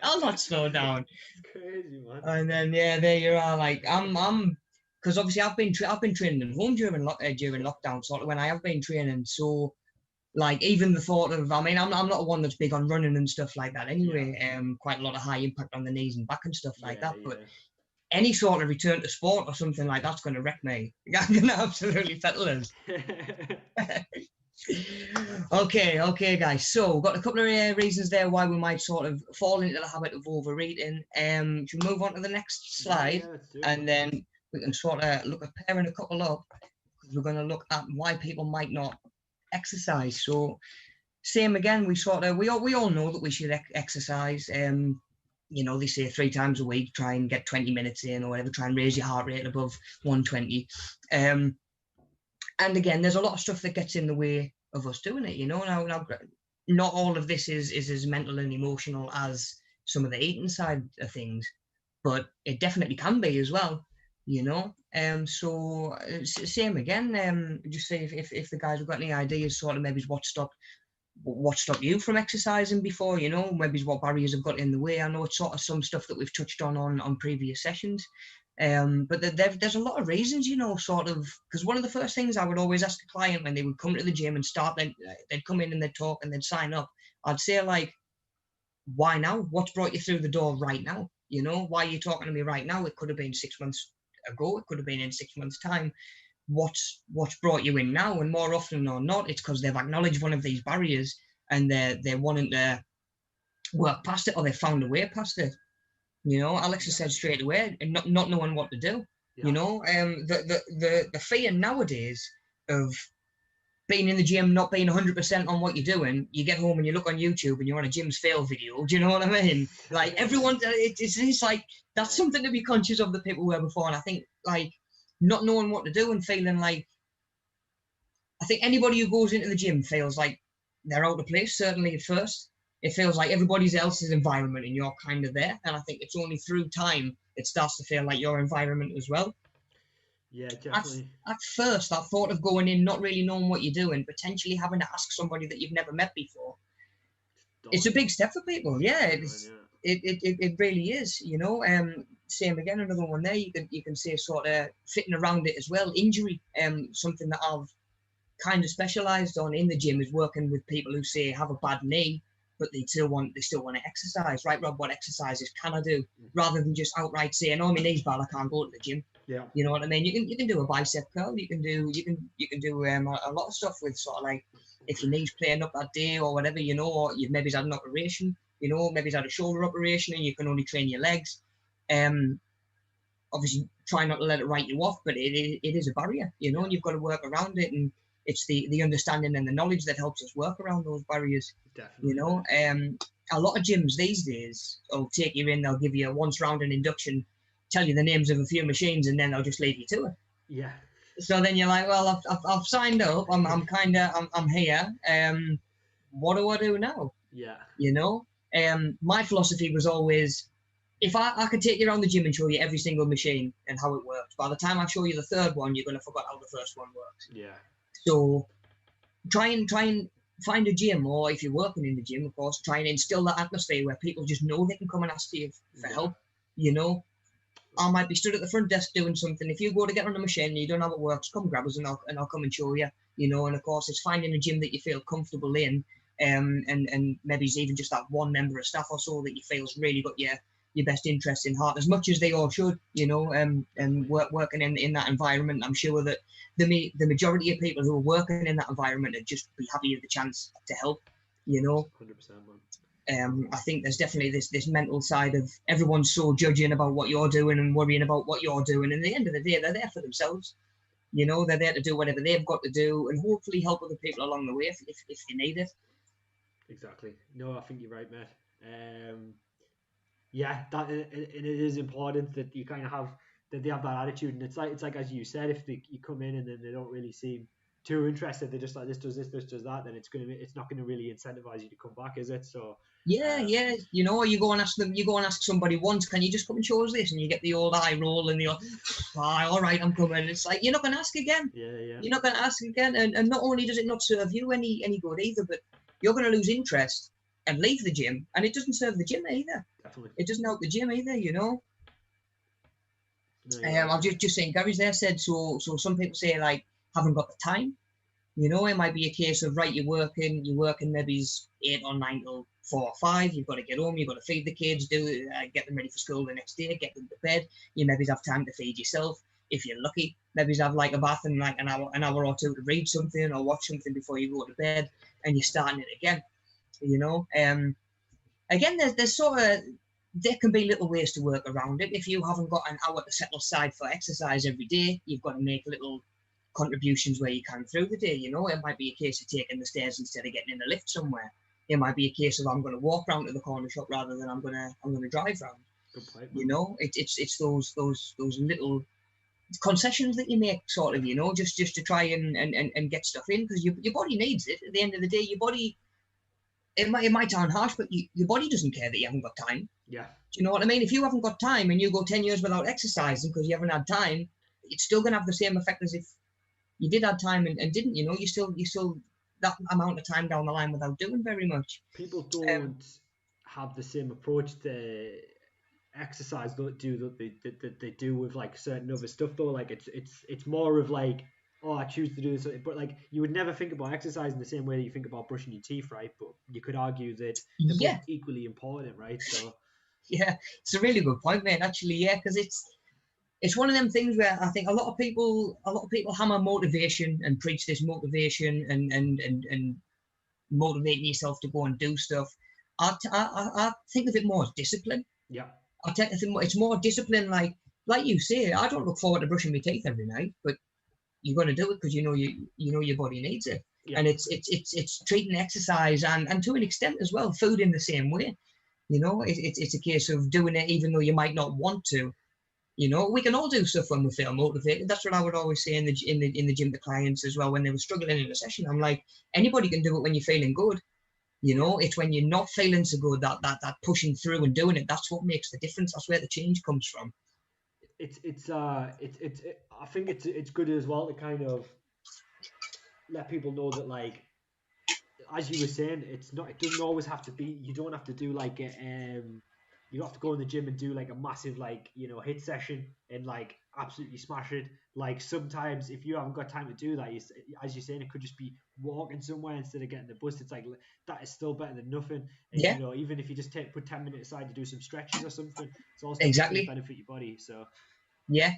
Speaker 2: I'll not slow down."
Speaker 1: It's crazy, man.
Speaker 2: And then yeah, there you are. Like because obviously I've been training at home during lockdown, sort of when I have been training. So like even the thought of, I mean, I'm not one that's big on running and stuff like that anyway. Quite a lot of high impact on the knees and back and stuff like
Speaker 1: Yeah,
Speaker 2: that. But any sort of return to sport or something like that's going to wreck me. I'm going to absolutely fettle us.
Speaker 1: yeah.
Speaker 2: Okay, guys. So we've got a couple of reasons there why we might sort of fall into the habit of overeating. Should we move on to the next slide,
Speaker 1: Let's do it,
Speaker 2: and
Speaker 1: man.
Speaker 2: then we can sort of look at pairing a couple up. We're going to look at why people might not exercise. So same again. We all know that we should exercise. They say 3 times a week, try and get 20 minutes in or whatever. Try and raise your heart rate above 120. And again, there's a lot of stuff that gets in the way of us doing it. Now not all of this is as mental and emotional as some of the eating side of things, but it definitely can be as well. So same again. Just say if the guys have got any ideas, sort of maybe what stopped you from exercising before. Maybe what barriers have got in the way. I know it's sort of some stuff that we've touched on previous sessions. But there's a lot of reasons, sort of, because one of the first things I would always ask a client when they would come to the gym and start, they'd come in and they'd talk and they'd sign up. I'd say, like, why now? What's brought you through the door right now? Why are you talking to me right now? It could have been 6 months ago. It could have been in 6 months' time. What's brought you in now? And more often or not, it's because they've acknowledged one of these barriers and they're wanting to work past it, or they found a way past it. Alex has said straight away, and not knowing what to do.
Speaker 1: Yeah.
Speaker 2: The fear nowadays of being in the gym, not being 100% on what you're doing. You get home and you look on YouTube and you're on a gym's fail video. Do you know what I mean? Like everyone, it's like that's something to be conscious of that people were before. And I think like not knowing what to do and feeling like, I think anybody who goes into the gym feels like they're out of place. Certainly at first. It feels like everybody else's environment and you're kind of there. And I think it's only through time it starts to feel like your environment as well.
Speaker 1: Yeah, definitely.
Speaker 2: At first, that thought of going in, not really knowing what you're doing, potentially having to ask somebody that you've never met before, it's a big step for people. Yeah, it really is. Same again, another one there. You can say sort of fitting around it as well. Injury, something that I've kind of specialised on in the gym is working with people who say have a bad knee, but they still want to exercise. Right, Rob? What exercises can I do? Rather than just outright saying, "Oh, my knee's bad, I can't go to the gym."
Speaker 1: Yeah.
Speaker 2: You know what I mean? You can do a bicep curl. You can do a lot of stuff with sort of like if your knee's playing up that day or whatever. Or you've maybe had an operation. Maybe had a shoulder operation and you can only train your legs. Obviously, try not to let it write you off, but it is a barrier. And you've got to work around it. And it's the understanding and the knowledge that helps us work around those barriers.
Speaker 1: Definitely.
Speaker 2: A lot of gyms these days will take you in. They'll give you a once round an induction, tell you the names of a few machines, and then they'll just leave you to it.
Speaker 1: Yeah.
Speaker 2: So then you're like, well, I've signed up. I'm here. What do I do now?
Speaker 1: Yeah.
Speaker 2: My philosophy was always, if I could take you around the gym and show you every single machine and how it works, by the time I show you the third one, you're going to forget how the first one works.
Speaker 1: Yeah.
Speaker 2: So try and find a gym, or if you're working in the gym, of course, try and instill that atmosphere where people just know they can come and ask you for help. I might be stood at the front desk doing something. If you go to get on a machine and you don't know how it works, come grab us and I'll come and show you. And of course, it's finding a gym that you feel comfortable in, and maybe it's even just that one member of staff or so that you feel's really got your best interest in heart, as much as they all should. And working in that environment, I'm sure that the majority of people who are working in that environment would just be happy with the chance to help.
Speaker 1: 100%, man.
Speaker 2: I think there's definitely this mental side of everyone's so judging about what you're doing and worrying about what you're doing. And at the end of the day, they're there for themselves. They're there to do whatever they've got to do and hopefully help other people along the way if you need it.
Speaker 1: Exactly. No, I think you're right, Matt. Yeah, that and it is important that you kind of have that they have that attitude, and it's like as you said, if you come in and then they don't really seem too interested, they're just like this does that, then it's not gonna really incentivize you to come back, is it? So,
Speaker 2: Yeah,
Speaker 1: um,
Speaker 2: yeah. You know, you go and ask them. You go and ask somebody once, can you just come and show us this? And you get the old eye roll, and you're, ah, all right, I'm coming. It's like you're not going to ask again.
Speaker 1: yeah, yeah,
Speaker 2: You're not going to ask again, and not only does it not serve you any good either, but you're going to lose interest and leave the gym, and it doesn't serve the gym either.
Speaker 1: definitely.
Speaker 2: It doesn't help the gym either. You know.
Speaker 1: No, you're right.
Speaker 2: I've just saying, Gary's there said so. Some people say like haven't got the time. You know, it might be a case of right, you're working maybe 8 or 9 till 4 or 5. You've got to get home, you've got to feed the kids, get them ready for school the next day, get them to bed. You maybe have time to feed yourself if you're lucky. Maybe have like a bath and like an hour or two to read something or watch something before you go to bed, and you're starting it again. You know, again, there's sort of there can be little ways to work around it. If you haven't got an hour to set aside for exercise every day, you've got to make little contributions where you can through the day. You know, it might be a case of taking the stairs instead of getting in a lift somewhere. It might be a case of I'm going to walk round to the corner shop rather than I'm going to drive round.
Speaker 1: Good point, man.
Speaker 2: You know, it's those little concessions that you make, sort of. You know, just to try and get stuff in, because your body needs it. At the end of the day, your body. It might sound harsh, but your body doesn't care that you haven't got time.
Speaker 1: Yeah.
Speaker 2: Do you know what I mean? If you haven't got time and you go 10 years without exercising because you haven't had time, it's still going to have the same effect as if you did have time and didn't. You know, you still that amount of time down the line without doing very much.
Speaker 1: People don't have the same approach to exercise that they do with like certain other stuff though. Like it's more of like, oh, I choose to do this, but like you would never think about exercise in the same way that you think about brushing your teeth, right? But you could argue that they're both
Speaker 2: Yeah,
Speaker 1: equally important, right? So
Speaker 2: yeah, it's a really good point, mate. Actually, yeah, because it's one of them things where I think a lot of people hammer motivation and preach this motivation and motivating yourself to go and do stuff. I think of it more as discipline.
Speaker 1: yeah,
Speaker 2: I think it's more discipline, like you say. I don't look forward to brushing my teeth every night, but you're going to do it because you know your body needs it,
Speaker 1: yeah,
Speaker 2: and it's treating exercise and to an extent as well food in the same way. You know, it's a case of doing it even though you might not want to. You know, we can all do stuff when we feel motivated. That's what I would always say in the gym to clients as well when they were struggling in a session. I'm like, anybody can do it when you're feeling good. You know, it's when you're not feeling so good that pushing through and doing it, that's what makes the difference. That's where the change comes from.
Speaker 1: I think it's good as well to kind of let people know that, like, as you were saying, it doesn't always have to be, you don't have to do like you don't have to go in the gym and do like a massive, like, hit session and like absolutely smash it. Like sometimes if you haven't got time to do that, as you're saying, it could just be walking somewhere instead of getting the bus. It's like that is still better than nothing. And
Speaker 2: Yeah,
Speaker 1: even if you just put 10 minutes aside to do some stretches or something, it's all stuff that's going to
Speaker 2: exactly.
Speaker 1: benefit your body. So
Speaker 2: Yeah.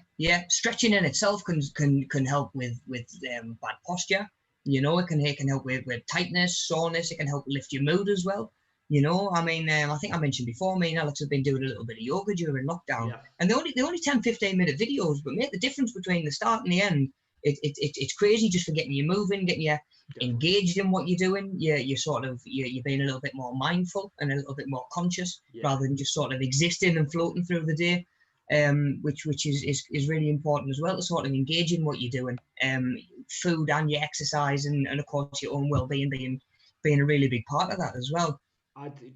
Speaker 2: Stretching in itself can help with bad posture. You know, it can help with tightness, soreness. It can help lift your mood as well. You know, I mean, I think I mentioned before, me and Alex have been doing a little bit of yoga during lockdown,
Speaker 1: yeah,
Speaker 2: and they're only 10-15 minute videos, but make the difference between the start and the end. It's crazy just for getting you moving, getting you
Speaker 1: definitely.
Speaker 2: engaged in what you're doing. You're sort of you're being a little bit more mindful and a little bit more conscious
Speaker 1: Yeah.
Speaker 2: rather than just sort of existing and floating through the day. Which is really important as well to sort of engage in what you're doing. Food and your exercise and of course your own well-being being a really big part of that as well.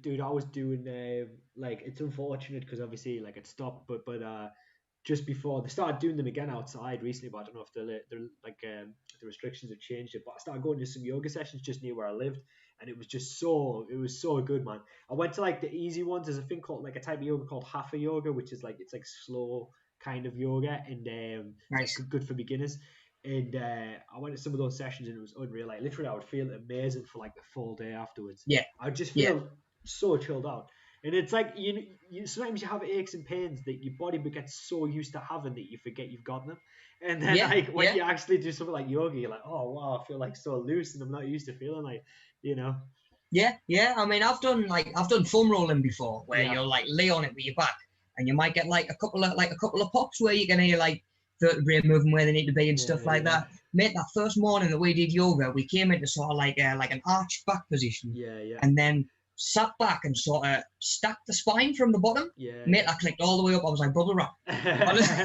Speaker 1: Dude, I was doing like, it's unfortunate because obviously like it stopped, but just before they started doing them again outside recently, but I don't know if they're like the restrictions have changed it. But I started going to some yoga sessions just near where I lived, and it was so good, man. I went to like the easy ones. There's a thing called like a type of yoga called hatha yoga, which is like it's like slow kind of yoga, and it's like
Speaker 2: Nice.
Speaker 1: good for beginners. And I went to some of those sessions and it was unreal. Like literally, I would feel amazing for like the full day afterwards.
Speaker 2: Yeah.
Speaker 1: I would just
Speaker 2: Yeah.
Speaker 1: feel so chilled out. And it's like you sometimes you have aches and pains that your body gets so used to having that you forget you've got them. And then
Speaker 2: Yeah.
Speaker 1: like when
Speaker 2: Yeah.
Speaker 1: you actually do something like yoga, you're like, oh wow, I feel like so loose and I'm not used to feeling like, you know.
Speaker 2: Yeah. I mean, I've done foam rolling before, where
Speaker 1: Yeah.
Speaker 2: you'll like lay on it with your back, and you might get like a couple of pops where you can hear like vertebrae moving where they need to be and
Speaker 1: Yeah,
Speaker 2: stuff like
Speaker 1: yeah.
Speaker 2: that. Mate, that first morning that we did yoga, we came into sort of like an arched back position,
Speaker 1: Yeah, yeah.
Speaker 2: and then sat back and sort of stacked the spine from the bottom.
Speaker 1: Yeah.
Speaker 2: Mate, I clicked all the way up. I was like bubble wrap.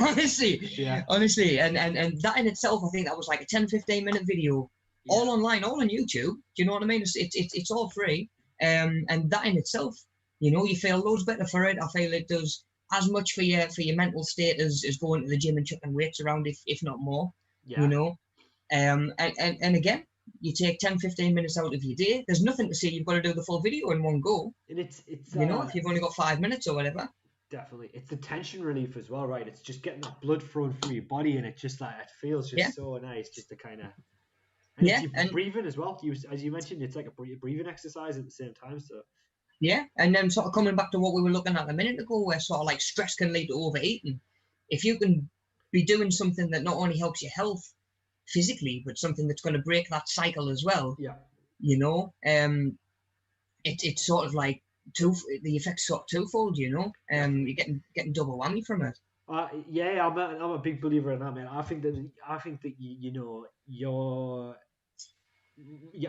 Speaker 2: Honestly,
Speaker 1: Yeah.
Speaker 2: honestly. And that in itself, I think that was like a 10-15 minute video, all online, all on YouTube. Do you know what I mean? It's all free. And that in itself, you know, you feel loads better for it. I feel it does as much for your mental state as going to the gym and chucking weights around, if not more.
Speaker 1: Yeah.
Speaker 2: You know, and again, you take 10-15 minutes out of your day. There's nothing to say you've got to do the full video in one go.
Speaker 1: And it's
Speaker 2: you know, if you've only got 5 minutes or whatever.
Speaker 1: Definitely, it's the tension relief as well, right? It's just getting that blood flowing through your body, and it just like it feels just so nice, just to kind of. And breathing as well. As you mentioned, it's like a breathing exercise at the same time. So.
Speaker 2: Yeah, and then sort of coming back to what we were looking at a minute ago, where sort of like stress can lead to overeating. If you can be doing something that not only helps your health physically, but something that's going to break that cycle as well.
Speaker 1: Yeah.
Speaker 2: You know, it's sort of like the effect's sort of twofold. You know, you're getting double whammy from it.
Speaker 1: Yeah, I'm a big believer in that, man. I think that you know your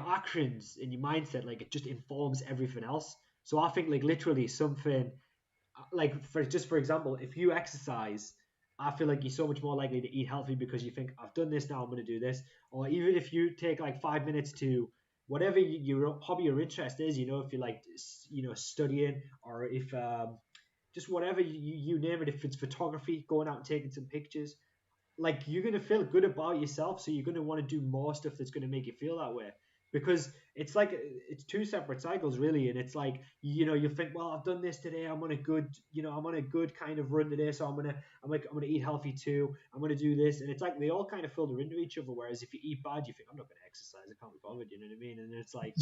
Speaker 1: actions and your mindset, like, it just informs everything else. So I think, like, literally something like, for example, if you exercise, I feel like you're so much more likely to eat healthy because you think, I've done this, now I'm going to do this. Or even if you take like 5 minutes to whatever your hobby or interest is, you know, if you like, you know, studying, or if just whatever you name it, if it's photography, going out and taking some pictures, like, you're going to feel good about yourself. So you're going to want to do more stuff that's going to make you feel that way. Because it's like, it's two separate cycles really, and it's like, you know, you think, well, I've done this today, I'm on a good kind of run today, so I'm gonna eat healthy too, I'm gonna do this, and it's like they all kind of filter into each other. Whereas if you eat bad, you think, I'm not gonna exercise, I can't be bothered, you know what I mean? And it's like,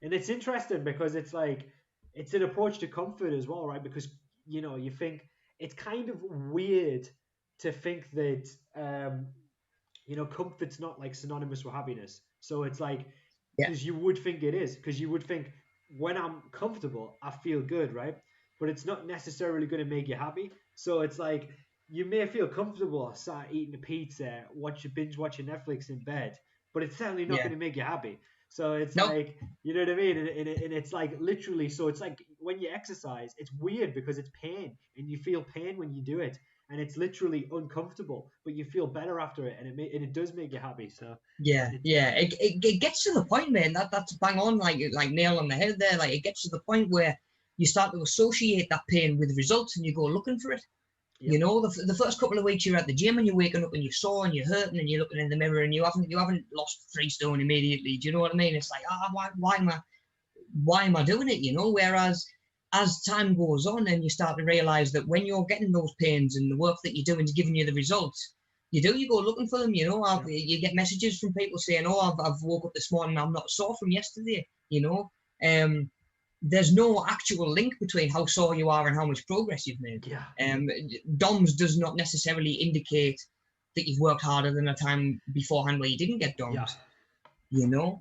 Speaker 1: it's interesting because it's like, it's an approach to comfort as well, right? Because, you know, you think it's kind of weird to think that you know, comfort's not like synonymous with happiness. So it's like, because you would think it is, because you would think, when I'm comfortable, I feel good, right? But it's not necessarily going to make you happy. So it's like, you may feel comfortable sat eating a pizza, binge watching Netflix in bed, but it's certainly not going to make you happy. So it's like, you know what I mean? And it's like, literally, so it's like, when you exercise, it's weird because it's pain, and you feel pain when you do it. And it's literally uncomfortable, but you feel better after it, and it does make you happy. So
Speaker 2: it gets to the point, man. That's bang on, like nail on the head there. Like, it gets to the point where you start to associate that pain with results, and you go looking for it. Yep. You know, the first couple of weeks you're at the gym and you're waking up and you're sore and you're hurting and you're looking in the mirror and you haven't lost 3 stone immediately. Do you know what I mean? It's like, why am I doing it? You know, whereas as time goes on and you start to realize that when you're getting those pains and the work that you're doing is giving you the results, you go looking for them. You know, you get messages from people saying, "Oh, I've woke up this morning, I'm not sore from yesterday." You know, there's no actual link between how sore you are and how much progress you've made. DOMS does not necessarily indicate that you've worked harder than a time beforehand where you didn't get DOMS. You know.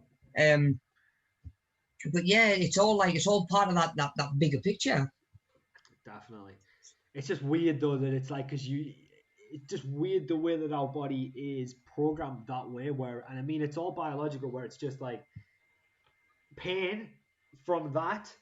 Speaker 2: But yeah, it's all part of that bigger picture.
Speaker 1: Definitely. It's just weird though that it's like, it's just weird the way that our body is programmed that way, and I mean, it's all biological, where it's just like, pain from that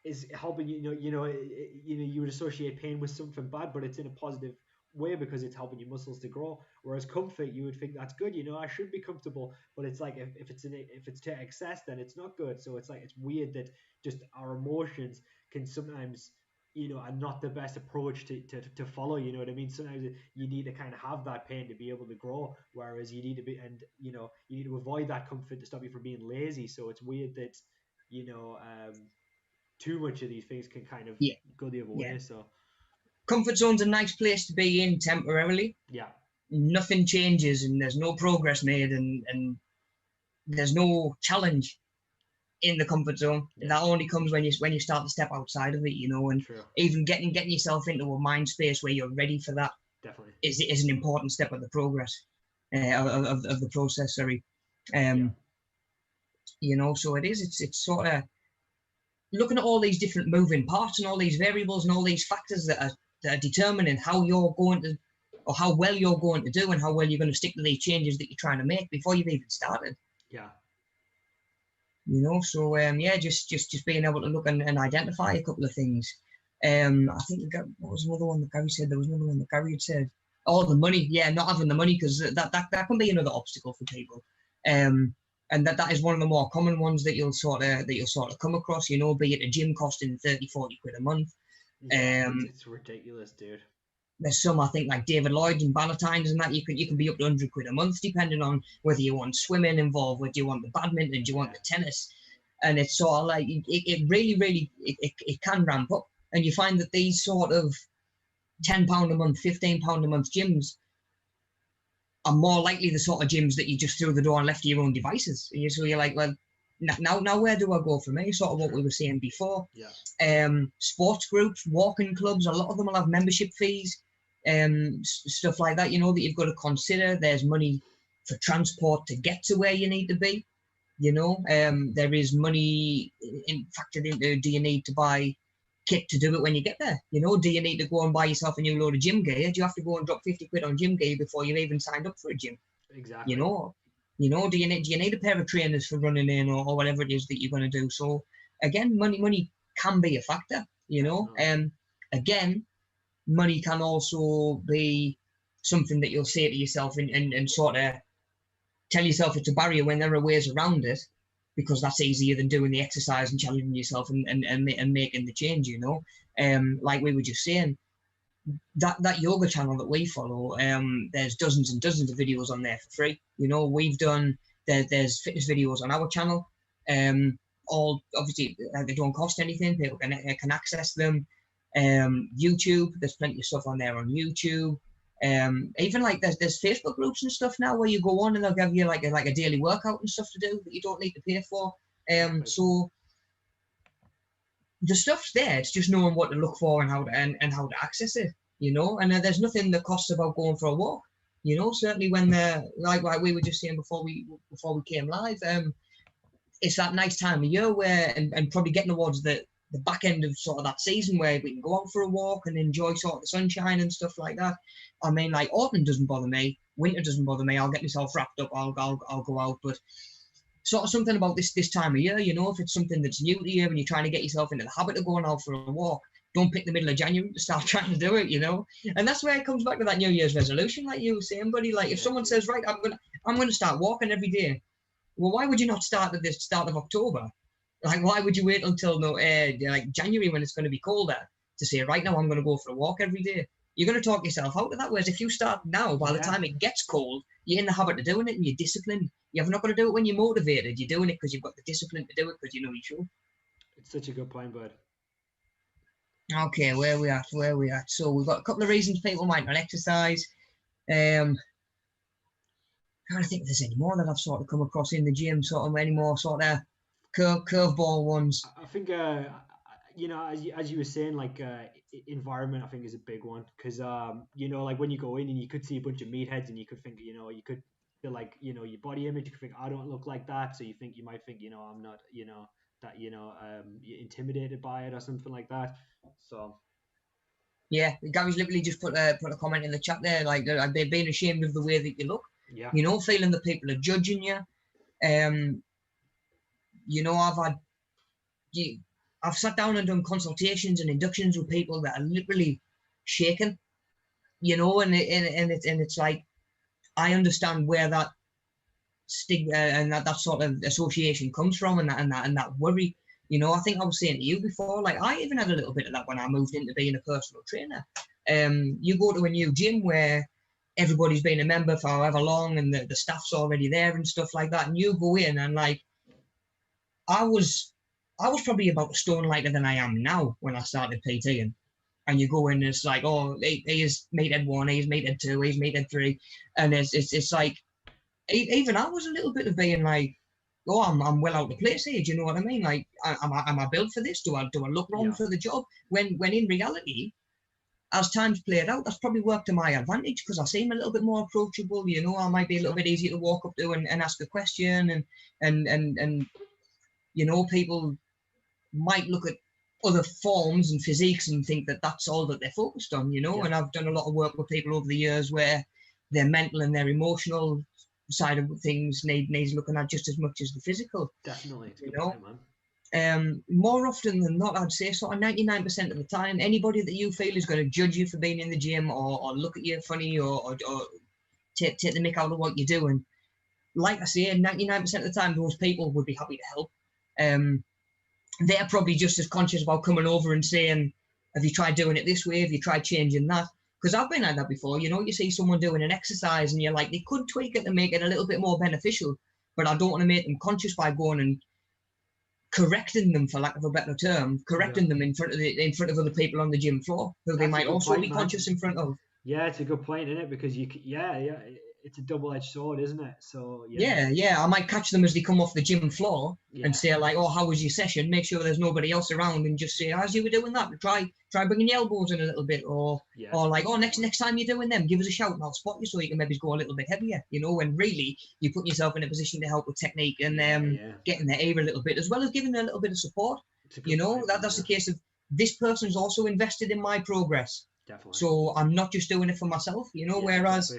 Speaker 1: is helping you. You would associate pain with something bad, but it's in a positive way because it's helping your muscles to grow. Whereas comfort, you would think that's good. You know, I should be comfortable, but it's like, if it's to excess, then it's not good. So it's like, it's weird that just our emotions can sometimes, you know, are not the best approach to follow. You know what I mean? Sometimes you need to kind of have that pain to be able to grow, whereas you need to be, and you know, you need to avoid that comfort to stop you from being lazy. So it's weird that, you know, too much of these things can kind of go the other way. So
Speaker 2: comfort zone's a nice place to be in temporarily. Nothing changes and there's no progress made, and there's no challenge in the comfort zone. That only comes when you start to step outside of it, you know, and even getting yourself into a mind space where you're ready for that is an important step of the progress of the process. Sorry. You know, so it's sort of looking at all these different moving parts and all these variables and all these factors that are determining how you're going to, or how well you're going to do, and how well you're going to stick to these changes that you're trying to make before you've even started. you know. So yeah, just being able to look and identify a couple of things. I think what was another one that Gary said? There was another one that Gary had said. Oh, the money. Yeah, not having the money, because that can be another obstacle for people. And that is one of the more common ones that you'll sort of come across, you know, be it a gym costing 30-40 quid a month.
Speaker 1: Yeah, it's ridiculous, dude.
Speaker 2: There's some, I think, like David Lloyd's and Ballantyne's and that you can be up to 100 quid a month, depending on whether you want swimming involved, whether you want the badminton, do you want the tennis. And it's sort of like, it really, it can ramp up. And you find that these sort of £10 a month, £15 a month gyms are more likely the sort of gyms that you just threw the door and left to your own devices. So you're like, well, now where do I go from here? Sort of what we were saying before.
Speaker 1: Yeah.
Speaker 2: Sports groups, walking clubs, a lot of them will have membership fees, stuff like that, you know, that you've got to consider. There's money for transport to get to where you need to be, you know. There is money factored into, do you need to buy kit to do it when you get there? You know, do you need to go and buy yourself a new load of gym gear? Do you have to go and drop 50 quid on gym gear before you've even signed up for a gym?
Speaker 1: Exactly.
Speaker 2: You know, do you need a pair of trainers for running in or whatever it is that you're going to do? So again, money can be a factor, you know. Again, money can also be something that you'll say to yourself and sort of tell yourself it's a barrier when there are ways around it, because that's easier than doing the exercise and challenging yourself and making the change, you know. Like we were just saying, that yoga channel that we follow, there's dozens and dozens of videos on there for free. You know, there's fitness videos on our channel. All obviously they don't cost anything. People can access them. YouTube, there's plenty of stuff on there on YouTube. Even like there's Facebook groups and stuff now where you go on and they'll give you like a daily workout and stuff to do that you don't need to pay for. So the stuff's there. It's just knowing what to look for and how to access it, you know. And there's nothing that costs about going for a walk, you know. Certainly when like we were just saying before we came live, it's that nice time of year where and probably getting towards the back end of sort of that season where we can go out for a walk and enjoy sort of the sunshine and stuff like that. I mean, like autumn doesn't bother me, winter doesn't bother me. I'll get myself wrapped up. I'll go out, but sort of something about this time of year, you know, if it's something that's new to you and you're trying to get yourself into the habit of going out for a walk, don't pick the middle of January to start trying to do it, you know. And that's where it comes back to that New Year's resolution, like you were saying, buddy. Like if someone says, right, I'm gonna start walking every day, well, why would you not start at the start of October? Like, why would you wait until like January when it's going to be colder to say, right now I'm going to go for a walk every day? You're going to talk yourself out of that. Whereas if you start now, by the time it gets cold, you're in the habit of doing it and you're disciplined. You're not going to do it when you're motivated. You're doing it because you've got the discipline to do it because you know you should.
Speaker 1: It's such a good point, bud.
Speaker 2: Okay, where we at? So we've got a couple of reasons people might not exercise. Can't think if there's any more that I've sort of come across in the gym, sort of any more sort of curveball ones.
Speaker 1: I think you know, as you were saying, like environment, I think is a big one, because you know, like when you go in and you could see a bunch of meatheads and you could think, you know, you could feel like, you know, your body image, you could think, I don't look like that, so you might think, you know, I'm not, you know, that, you know, you're intimidated by it or something like that. So
Speaker 2: yeah, Gary's literally just put a comment in the chat there, like they're being ashamed of the way that you look.
Speaker 1: Yeah,
Speaker 2: you know, feeling that people are judging you. You know, I've sat down and done consultations and inductions with people that are literally shaken, you know, and it's like, I understand where that stigma and that sort of association comes from, and that worry. You know, I think I was saying to you before, like I even had a little bit of that when I moved into being a personal trainer. You go to a new gym where everybody's been a member for however long and the staff's already there and stuff like that, and you go in and like, I was probably about a stone lighter than I am now when I started PTing. And you go in and it's like, oh, he is meathead 1, he's meathead 2, he's meathead 3. And it's like, even I was a little bit of being like, oh, I'm well out of place here. Do you know what I mean? Like, am I built for this? Do I look wrong for the job? When in reality, as time's played out, that's probably worked to my advantage because I seem a little bit more approachable. You know, I might be a little bit easier to walk up to and ask a question, and you know, people might look at other forms and physiques and think that that's all that they're focused on, you know. And I've done a lot of work with people over the years where their mental and their emotional side of things needs looking at just as much as the physical.
Speaker 1: Definitely. It's a
Speaker 2: You
Speaker 1: good
Speaker 2: know,
Speaker 1: point, man.
Speaker 2: more often than not, I'd say sort of 99% of the time, anybody that you feel is going to judge you for being in the gym or look at you funny or take the mick out of what you're doing, like I say, 99% of the time, those people would be happy to help. They're probably just as conscious about coming over and saying, have you tried doing it this way? Have you tried changing that? Because I've been like that before. You know, you see someone doing an exercise and you're like, they could tweak it to make it a little bit more beneficial, but I don't want to make them conscious by going and correcting them, for lack of a better term, correcting them in front of other people on the gym floor who they might also be conscious in front of.
Speaker 1: Yeah, it's a good point, isn't it? Because it's a double-edged sword, isn't it? So
Speaker 2: yeah, I might catch them as they come off the gym floor and say like, "Oh, how was your session?" Make sure there's nobody else around, and just say, "As you were doing that, try bringing your elbows in a little bit," or like, "Oh, next time you're doing them, give us a shout and I'll spot you so you can maybe go a little bit heavier." You know, when really you're putting yourself in a position to help with technique and getting their ear a little bit, as well as giving them a little bit of support. You know, that's the case of this person's also invested in my progress.
Speaker 1: Definitely.
Speaker 2: So I'm not just doing it for myself, you know, whereas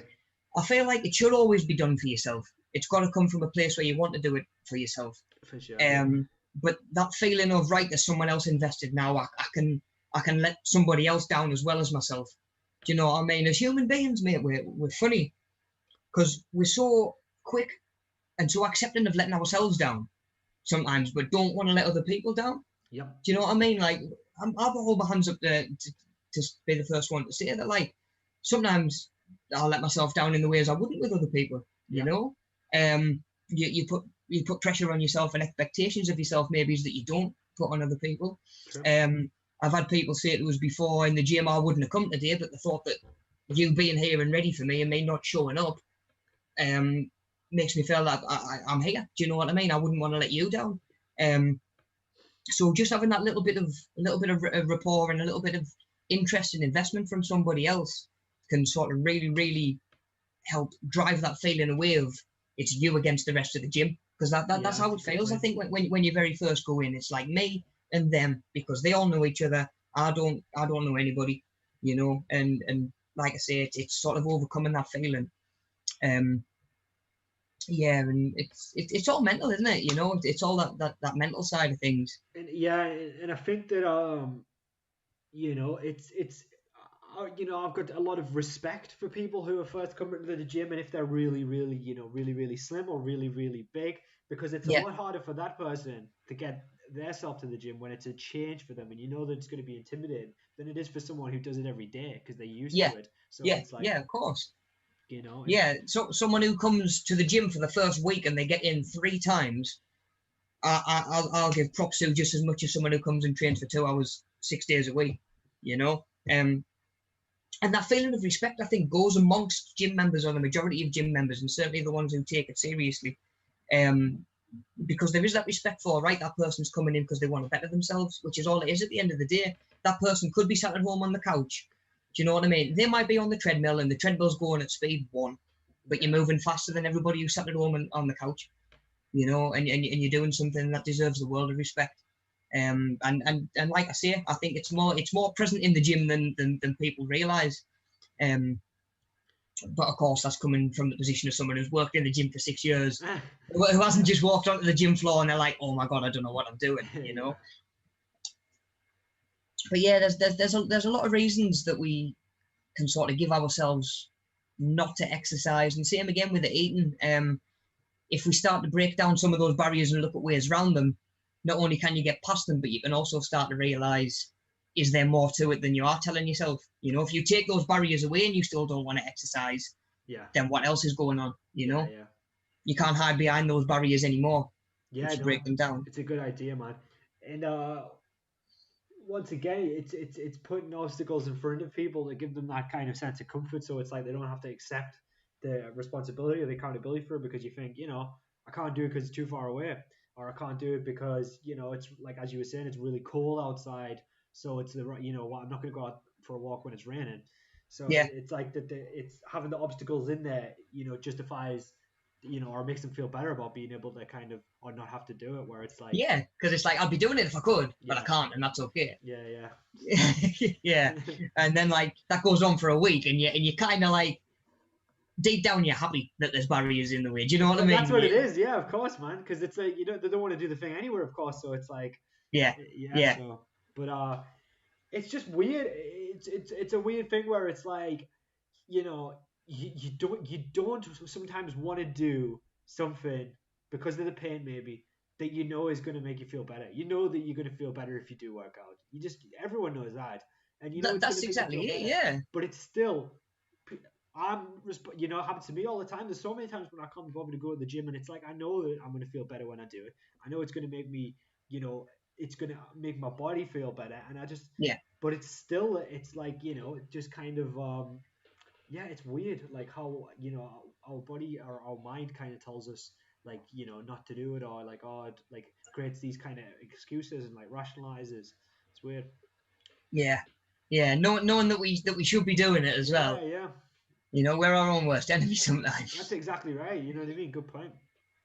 Speaker 2: I feel like it should always be done for yourself. It's got to come from a place where you want to do it for yourself.
Speaker 1: For sure.
Speaker 2: But that feeling of, right, there's someone else invested now, I can let somebody else down as well as myself. Do you know what I mean? As human beings, mate, we're funny because we're so quick and so accepting of letting ourselves down sometimes, but don't want to let other people down.
Speaker 1: Yep.
Speaker 2: Do you know what I mean? Like, I'll hold my hands up there to be the first one to say that, like, sometimes I'll let myself down in the ways I wouldn't with other people. You know, you put pressure on yourself and expectations of yourself maybe that you don't put on other people. Sure. I've had people say to us before in the gym, I wouldn't have come today, but the thought that you being here and ready for me and me not showing up makes me feel that I'm here. Do you know what I mean? I wouldn't want to let you down. So just having that little bit of rapport and a little bit of interest and investment from somebody else can sort of really, really help drive that feeling away of it's you against the rest of the gym, because that's how it feels. I think when you very first go in, it's like me and them, because they all know each other. I don't know anybody, you know, and like I say, it's sort of overcoming that feeling. Yeah, and it's all mental, isn't it? You know, it's all that mental side of things.
Speaker 1: And and I think that you know, it's you know, I've got a lot of respect for people who are first coming to the gym, and if they're really, really, you know, really, really slim or really, really big, because it's a lot harder for that person to get themselves to the gym when it's a change for them, and you know that it's going to be intimidating, than it is for someone who does it every day because they're used to it. So it's like,
Speaker 2: of course.
Speaker 1: You know.
Speaker 2: So someone who comes to the gym for the first week and they get in 3 times, I'll give props to just as much as someone who comes and trains for 2 hours 6 days a week. You know, and that feeling of respect, I think, goes amongst gym members, or the majority of gym members, and certainly the ones who take it seriously, because there is that respect for, right, that person's coming in because they want to better themselves, which is all it is at the end of the day. That person could be sat at home on the couch. Do you know what I mean? They might be on the treadmill and the treadmill's going at speed 1, but you're moving faster than everybody who's sat at home on the couch, you know, and you're doing something that deserves the world of respect. And like I say, I think it's more present in the gym than people realise. But of course, that's coming from the position of someone who's worked in the gym for 6 years, who hasn't just walked onto the gym floor and they're like, "Oh my god, I don't know what I'm doing," you know. But yeah, there's a lot of reasons that we can sort of give ourselves not to exercise, and same again with the eating. If we start to break down some of those barriers and look at ways around them, not only can you get past them, but you can also start to realise, is there more to it than you are telling yourself? You know, if you take those barriers away and you still don't want to exercise, then what else is going on? You know, you can't hide behind those barriers anymore.
Speaker 1: Yeah,
Speaker 2: break them down.
Speaker 1: It's a good idea, man. And once again, it's putting obstacles in front of people to give them that kind of sense of comfort. So it's like they don't have to accept the responsibility or the accountability for it, because you think, you know, I can't do it because it's too far away, or I can't do it because, you know, it's like, as you were saying, it's really cold outside. So it's you know what, I'm not going to go out for a walk when it's raining. So it's like that. It's having the obstacles in there, you know, justifies, you know, or makes them feel better about being able to kind of, or not have to do it, where it's like,
Speaker 2: because it's like, I'd be doing it if I could, but I can't, and that's okay. And then like that goes on for a week, and you kind of like, deep down you're happy that there's barriers in the way. Do you know what I mean?
Speaker 1: That's what it is. Yeah, of course, man. Because it's like they don't want to do the thing anywhere, of course. So it's like,
Speaker 2: Yeah,
Speaker 1: yeah.
Speaker 2: yeah,
Speaker 1: So, but it's just weird. It's a weird thing where it's like, you don't sometimes want to do something because of the pain maybe that is going to make you feel better. You know that you're going to feel better if you do work out. Everyone knows that, and it's going
Speaker 2: that's
Speaker 1: to make you
Speaker 2: exactly
Speaker 1: feel
Speaker 2: it.
Speaker 1: better.
Speaker 2: Yeah,
Speaker 1: But it's still, it happens to me all the time. There's so many times when I can't bother to go to the gym, and it's like I know that I'm going to feel better when I do it. I know it's going to make me, it's going to make my body feel better, and I just,
Speaker 2: yeah.
Speaker 1: but it's like just kind of yeah, it's weird like how our body or our mind kind of tells us like not to do it, or like it like creates these kind of excuses and like rationalizes. It's weird.
Speaker 2: Yeah, yeah. Knowing that we should be doing it as
Speaker 1: Yeah,
Speaker 2: well.
Speaker 1: yeah,
Speaker 2: We're our own worst enemy
Speaker 1: that's
Speaker 2: sometimes.
Speaker 1: exactly right. You know what I mean? Good point.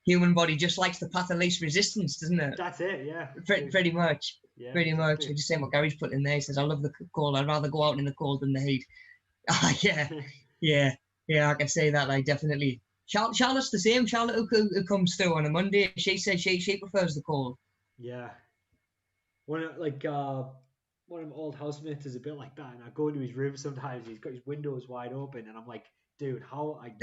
Speaker 2: Human body just likes the path of least resistance, doesn't it?
Speaker 1: That's it. Yeah.
Speaker 2: Pretty much.
Speaker 1: Yeah,
Speaker 2: Pretty much.
Speaker 1: exactly.
Speaker 2: We're just saying what Gary's put in there. He says, "I love the cold. I'd rather go out in the cold than the heat." Ah, yeah, yeah, yeah. I can say that. Like definitely. Charlotte's the same. Charlotte who comes through on a Monday. She says she prefers the cold.
Speaker 1: Yeah. One of my old housemates is a bit like that, and I go into his room sometimes. He's got his windows wide open, and I'm like, dude, how are you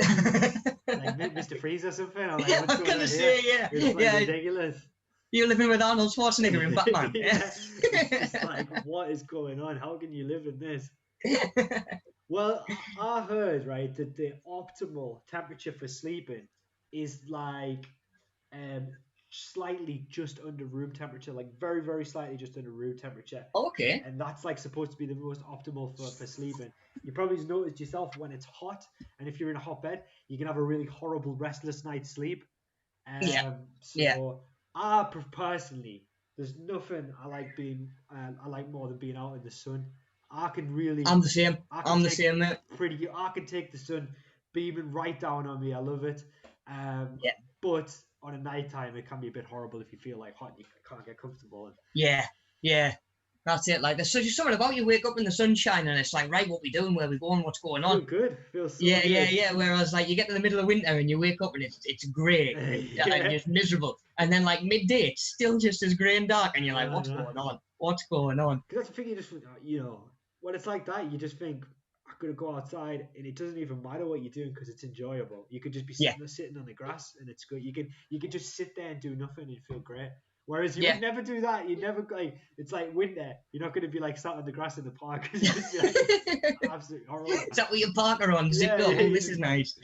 Speaker 1: like Mr. Freeze or something? I'm like,
Speaker 2: Yeah,
Speaker 1: what's
Speaker 2: I'm
Speaker 1: going
Speaker 2: gonna
Speaker 1: on
Speaker 2: say
Speaker 1: here?
Speaker 2: yeah,
Speaker 1: It's like
Speaker 2: yeah.
Speaker 1: ridiculous.
Speaker 2: You're living with Arnold Schwarzenegger in Batman.
Speaker 1: Yeah, it's just like, what is going on? How can you live in this? Well, I heard right that the optimal temperature for sleeping is like um slightly just under room temperature, like very very slightly just under room temperature,
Speaker 2: Okay.
Speaker 1: and that's like supposed to be the most optimal for sleeping. You probably noticed yourself when it's hot, and if you're in a hot bed, you can have a really horrible restless night's sleep.
Speaker 2: Yeah. Yeah.
Speaker 1: So personally, there's nothing I like more than being out in the sun. I can really,
Speaker 2: I'm the same.
Speaker 1: I can
Speaker 2: I'm the
Speaker 1: take
Speaker 2: same, mate.
Speaker 1: I can take the sun beaming right down on me. I love it. Um,
Speaker 2: Yeah.
Speaker 1: but on a night time, it can be a bit horrible if you feel like hot and you can't get comfortable.
Speaker 2: Yeah. Yeah. That's it. Like there's just something about you wake up in the sunshine and it's like, right, what we doing, where we going, what's going on.
Speaker 1: Feel good. Feels so
Speaker 2: Yeah, yeah,
Speaker 1: good.
Speaker 2: yeah. Whereas like you get to the middle of winter and you wake up and it's grey and
Speaker 1: Yeah.
Speaker 2: just miserable. And then like midday it's still just as grey and dark and you're like, what's
Speaker 1: No.
Speaker 2: going on? What's going on?
Speaker 1: Because that's the thing, you just, when it's like that, you just think, I'm going to go outside, and it doesn't even matter what you're doing because it's enjoyable. You could just be
Speaker 2: Yeah.
Speaker 1: sitting on the grass, and it's good. You can just sit there and do nothing and feel great. Whereas you
Speaker 2: Yeah.
Speaker 1: would never do that. You never like. It's like winter. You're not going to be like sat on the grass in the park. It's just be like absolutely horrible.
Speaker 2: Is that what your parker on? Zipped up. Oh, this is nice.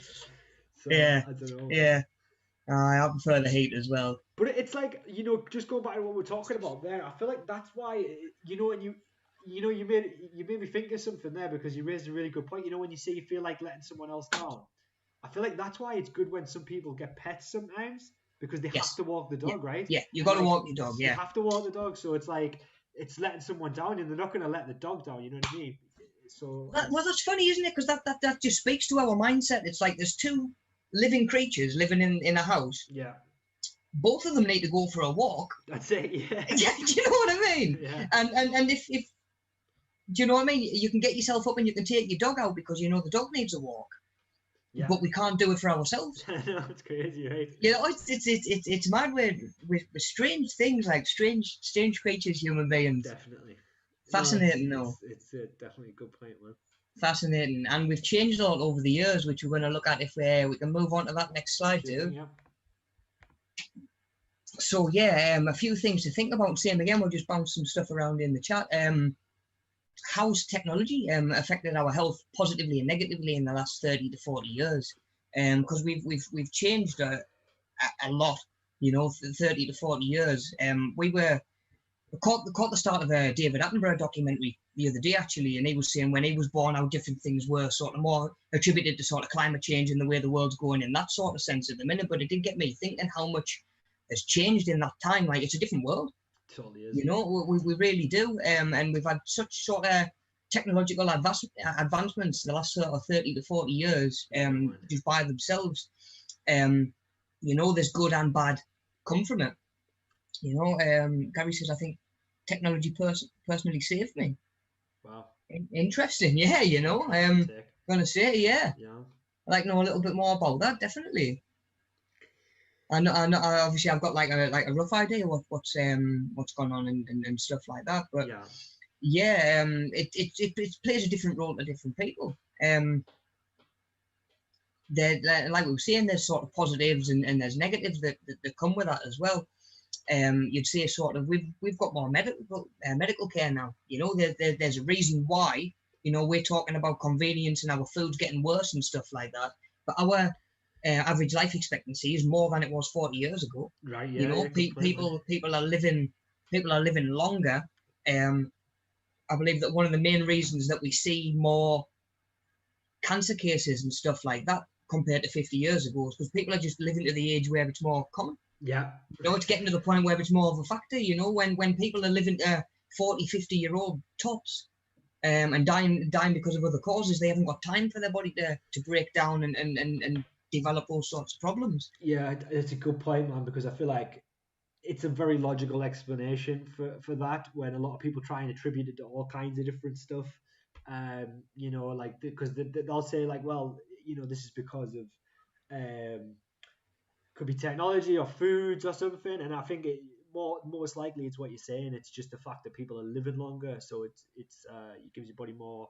Speaker 1: So,
Speaker 2: Yeah.
Speaker 1: I don't know.
Speaker 2: Yeah. I prefer the heat as well.
Speaker 1: But it's like, just going back to what we're talking about there, I feel like that's why, and you made me think of something there because you raised a really good point. When you say you feel like letting someone else down, I feel like that's why it's good when some people get pets sometimes because they have to walk the dog, right?
Speaker 2: Yeah, you got to walk your dog. Yeah,
Speaker 1: you have to walk the dog, so it's like it's letting someone down, and they're not going to let the dog down. You know what I mean? So
Speaker 2: well, that's funny, isn't it? Because that just speaks to our mindset. It's like there's two living creatures living in a house.
Speaker 1: Yeah.
Speaker 2: Both of them need to go for a walk.
Speaker 1: That's it. Yeah.
Speaker 2: Yeah, do you know what I mean?
Speaker 1: Yeah.
Speaker 2: And if do you know what I mean? You can get yourself up and you can take your dog out because the dog needs a walk. Yeah. But we can't do it for ourselves.
Speaker 1: No, it's crazy, right?
Speaker 2: It's mad with strange things, like strange creatures, human beings.
Speaker 1: Definitely.
Speaker 2: Fascinating,
Speaker 1: It's definitely a good point, man.
Speaker 2: Fascinating, and we've changed a lot over the years, which we're going to look at if we can move on to that next slide, too.
Speaker 1: Yeah.
Speaker 2: So yeah, a few things to think about. Same again, we'll just bounce some stuff around in the chat. How's technology affected our health positively and negatively in the last 30 to 40 years? Because we've changed a lot, 30 to 40 years. We caught the start of a David Attenborough documentary the other day, actually, and he was saying when he was born how different things were sort of more attributed to sort of climate change and the way the world's going in that sort of sense at the minute. But it did get me thinking how much has changed in that time. Like, it's a different world.
Speaker 1: Totally is.
Speaker 2: We really do. And we've had such sort of technological advancements the last sort of 30 to 40 years just by themselves. There's good and bad come from it. Gary says, I think technology personally saved me.
Speaker 1: Wow.
Speaker 2: Interesting. Yeah, I'm going to say, yeah. I'd like to know a little bit more about that, definitely. Obviously I've got like a rough idea what's gone on and stuff like that, but
Speaker 1: Yeah.
Speaker 2: yeah, it plays a different role to different people. Like we were saying, there's sort of positives and there's negatives that come with that as well. You'd say sort of we've got more medical care now. You know, there's a reason why. You know, we're talking about convenience and our food's getting worse and stuff like that. But our average life expectancy is more than it was 40 years ago.
Speaker 1: Right.
Speaker 2: You
Speaker 1: Yeah.
Speaker 2: know,
Speaker 1: Yeah. Good point, man.
Speaker 2: people are living longer. I believe that one of the main reasons that we see more cancer cases and stuff like that compared to 50 years ago is because people are just living to the age where it's more common.
Speaker 1: Yeah.
Speaker 2: You know, it's getting to the point where it's more of a factor, you know, when people are living to 40, 50-year-old tops and dying because of other causes, they haven't got time for their body to break down and develop all sorts of problems.
Speaker 1: Yeah, it's a good point, man, because I feel like it's a very logical explanation for that when a lot of people try and attribute it to all kinds of different stuff. You know, like because they'll say like, well, you know, this is because of could be technology or foods or something, and I think most likely it's what you're saying. It's just the fact that people are living longer, so it gives your body more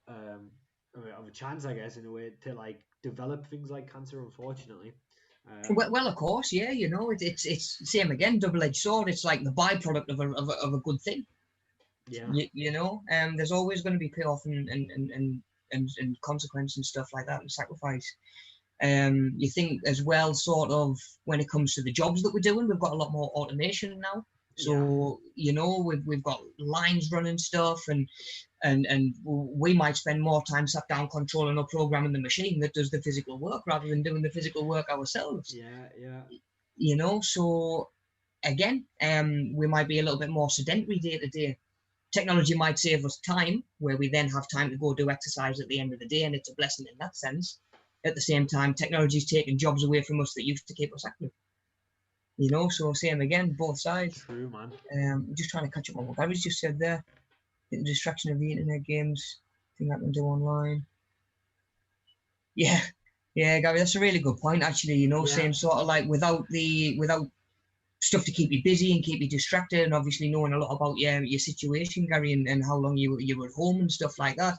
Speaker 1: um, of a chance, I guess, in a way to like develop things like cancer. Unfortunately,
Speaker 2: Well, of course, yeah, you know, it's same again, double-edged sword. It's like the byproduct of a good thing.
Speaker 1: yeah,
Speaker 2: You know, there's always going to be payoff and consequence and stuff like that and sacrifice. You think as well, sort of, when it comes to the jobs that we're doing, we've got a lot more automation now.
Speaker 1: yeah,
Speaker 2: So, you know, we've got lines running stuff and we might spend more time sat down controlling or programming the machine that does the physical work rather than doing the physical work ourselves.
Speaker 1: yeah.
Speaker 2: You know, so again, we might be a little bit more sedentary day to day. Technology might save us time, where we then have time to go do exercise at the end of the day, and it's a blessing in that sense. At the same time, technology's taking jobs away from us that used to keep us active. You know, so same again, both sides.
Speaker 1: True, man.
Speaker 2: I'm just trying to catch up on what Gary's just said there. The distraction of the internet games, thing I can do online. Yeah, yeah, Gary, that's a really good point. Actually, you know,
Speaker 1: Yeah,
Speaker 2: saying sort of like without stuff to keep you busy and keep you distracted, and obviously knowing a lot about your situation, Gary, and how long you were at home and stuff like that.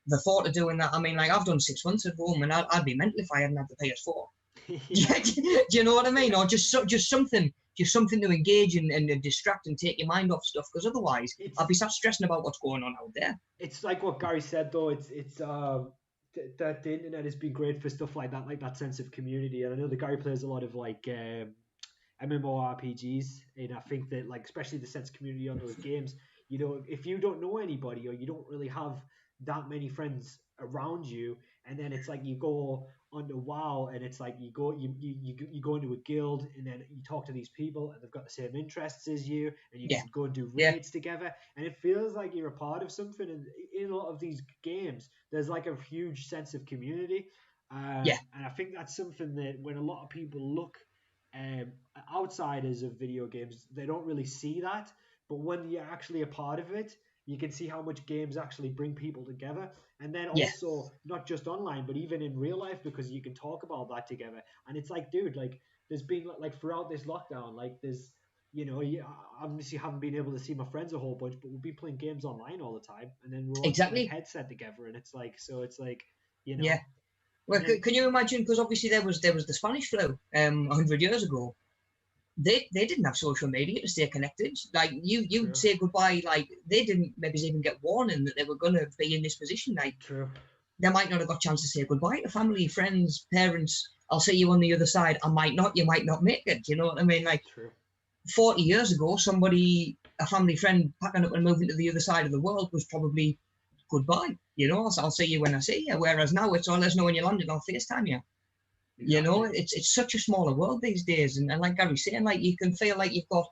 Speaker 2: The thought of doing that, I mean, like I've done 6 months at home, and I'd be mental if I hadn't had the PS4.
Speaker 1: yeah.
Speaker 2: Do you know what I mean? Or just something to engage and distract and take your mind off stuff, because otherwise I'll be sat stressing about what's going on out there.
Speaker 1: It's like what Gary said though. That the internet has been great for stuff like that sense of community. And I know that Gary plays a lot of like MMORPGs, and I think that like especially the sense of community on those games. You know, if you don't know anybody or you don't really have that many friends around you, and then it's like you go onto WoW and it's like you go into a guild and then you talk to these people and they've got the same interests as you and you
Speaker 2: Yeah,
Speaker 1: can go and do
Speaker 2: yeah,
Speaker 1: raids together and it feels like you're a part of something. And in a lot of these games, there's like a huge sense of community,
Speaker 2: yeah,
Speaker 1: and I think that's something that when a lot of people look um, outsiders of video games, they don't really see that. But when you're actually a part of it, you can see how much games actually bring people together. And then
Speaker 2: yeah,
Speaker 1: also, not just online, but even in real life, because you can talk about that together. And it's like, dude, like, there's been, like, throughout this lockdown, like, there's, you know, I obviously haven't been able to see my friends a whole bunch, but we'll be playing games online all the time. And then we're on, like,
Speaker 2: exactly.
Speaker 1: headset together. And it's like, so it's like, you
Speaker 2: Yeah.
Speaker 1: know,
Speaker 2: Well,
Speaker 1: and then,
Speaker 2: can you imagine? Because obviously there was the Spanish flu 100 years ago. They didn't have social media to stay connected. Like you'd
Speaker 1: true,
Speaker 2: say goodbye. Like they didn't maybe even get warning that they were going to be in this position. Like
Speaker 1: true.
Speaker 2: they might not have got a chance to say goodbye to family, friends, parents. I'll see you on the other side. I might not. You might not make it. Do you know what I mean? Like
Speaker 1: True.
Speaker 2: 40 years ago, a family friend packing up and moving to the other side of the world was probably goodbye. You know, I'll see you when I see you. Whereas now it's all, let's know when you're landing, I'll FaceTime you. You know,
Speaker 1: Exactly.
Speaker 2: it's such a smaller world these days. And like Gary's saying, like you can feel like you've got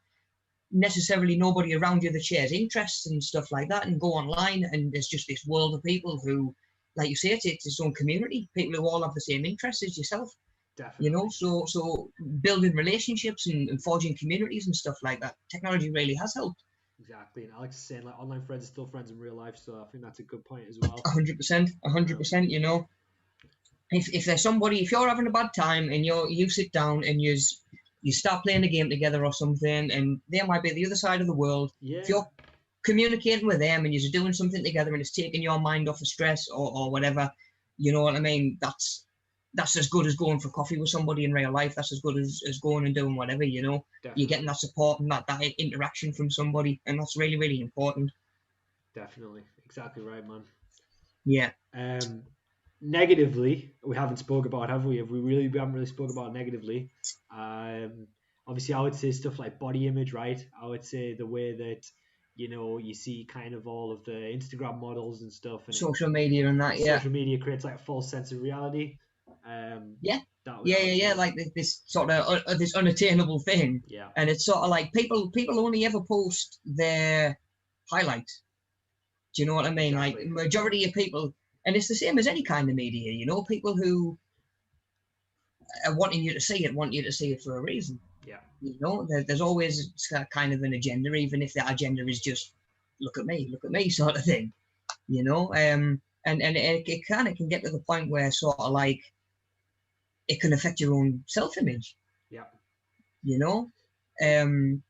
Speaker 2: necessarily nobody around you that shares interests and stuff like that, and go online and there's just this world of people who, like you say, it's its own community, people who all have the same interests as yourself. You know,
Speaker 1: Definitely.
Speaker 2: so building relationships and forging communities and stuff like that, technology really has helped.
Speaker 1: Exactly. And Alex is saying like online friends are still friends in real life, so I think that's a good point as well.
Speaker 2: 100%,
Speaker 1: Um,
Speaker 2: 100%. You know, if there's somebody, if you're having a bad time and you sit down and you start playing a game together or something, and they might be the other side of the world. If
Speaker 1: Yeah,
Speaker 2: you're communicating with them and you're doing something together and it's taking your mind off of stress or whatever, you know what I mean? That's as good as going for coffee with somebody in real life. That's as good as going and doing whatever, you know. You're getting
Speaker 1: definitely,
Speaker 2: that support and that interaction from somebody, and that's really, really important.
Speaker 1: definitely, exactly right, man.
Speaker 2: Yeah.
Speaker 1: Um, Negatively, we haven't spoke about, have we? We haven't really spoke about negatively. Um, Obviously, I would say stuff like body image, right? I would say the way that you see kind of all of the Instagram models and stuff, and
Speaker 2: Social media and that, yeah.
Speaker 1: social media creates like a false sense of reality.
Speaker 2: Yeah,
Speaker 1: That way,
Speaker 2: yeah,
Speaker 1: I
Speaker 2: yeah,
Speaker 1: would
Speaker 2: yeah.
Speaker 1: say,
Speaker 2: Like this sort of this unattainable thing,
Speaker 1: yeah,
Speaker 2: and it's sort of like people only ever post their highlights. Do you know what I mean? Like
Speaker 1: exactly,
Speaker 2: majority of people, and it's the same as any kind of media. You know, people who are wanting you to see it want you to see it for a reason.
Speaker 1: yeah,
Speaker 2: You know, there's always kind of an agenda, even if that agenda is just look at me, sort of thing. You know, and it kind of can get to the point where sort of like it can affect your own self-image.
Speaker 1: yeah,
Speaker 2: You know, um,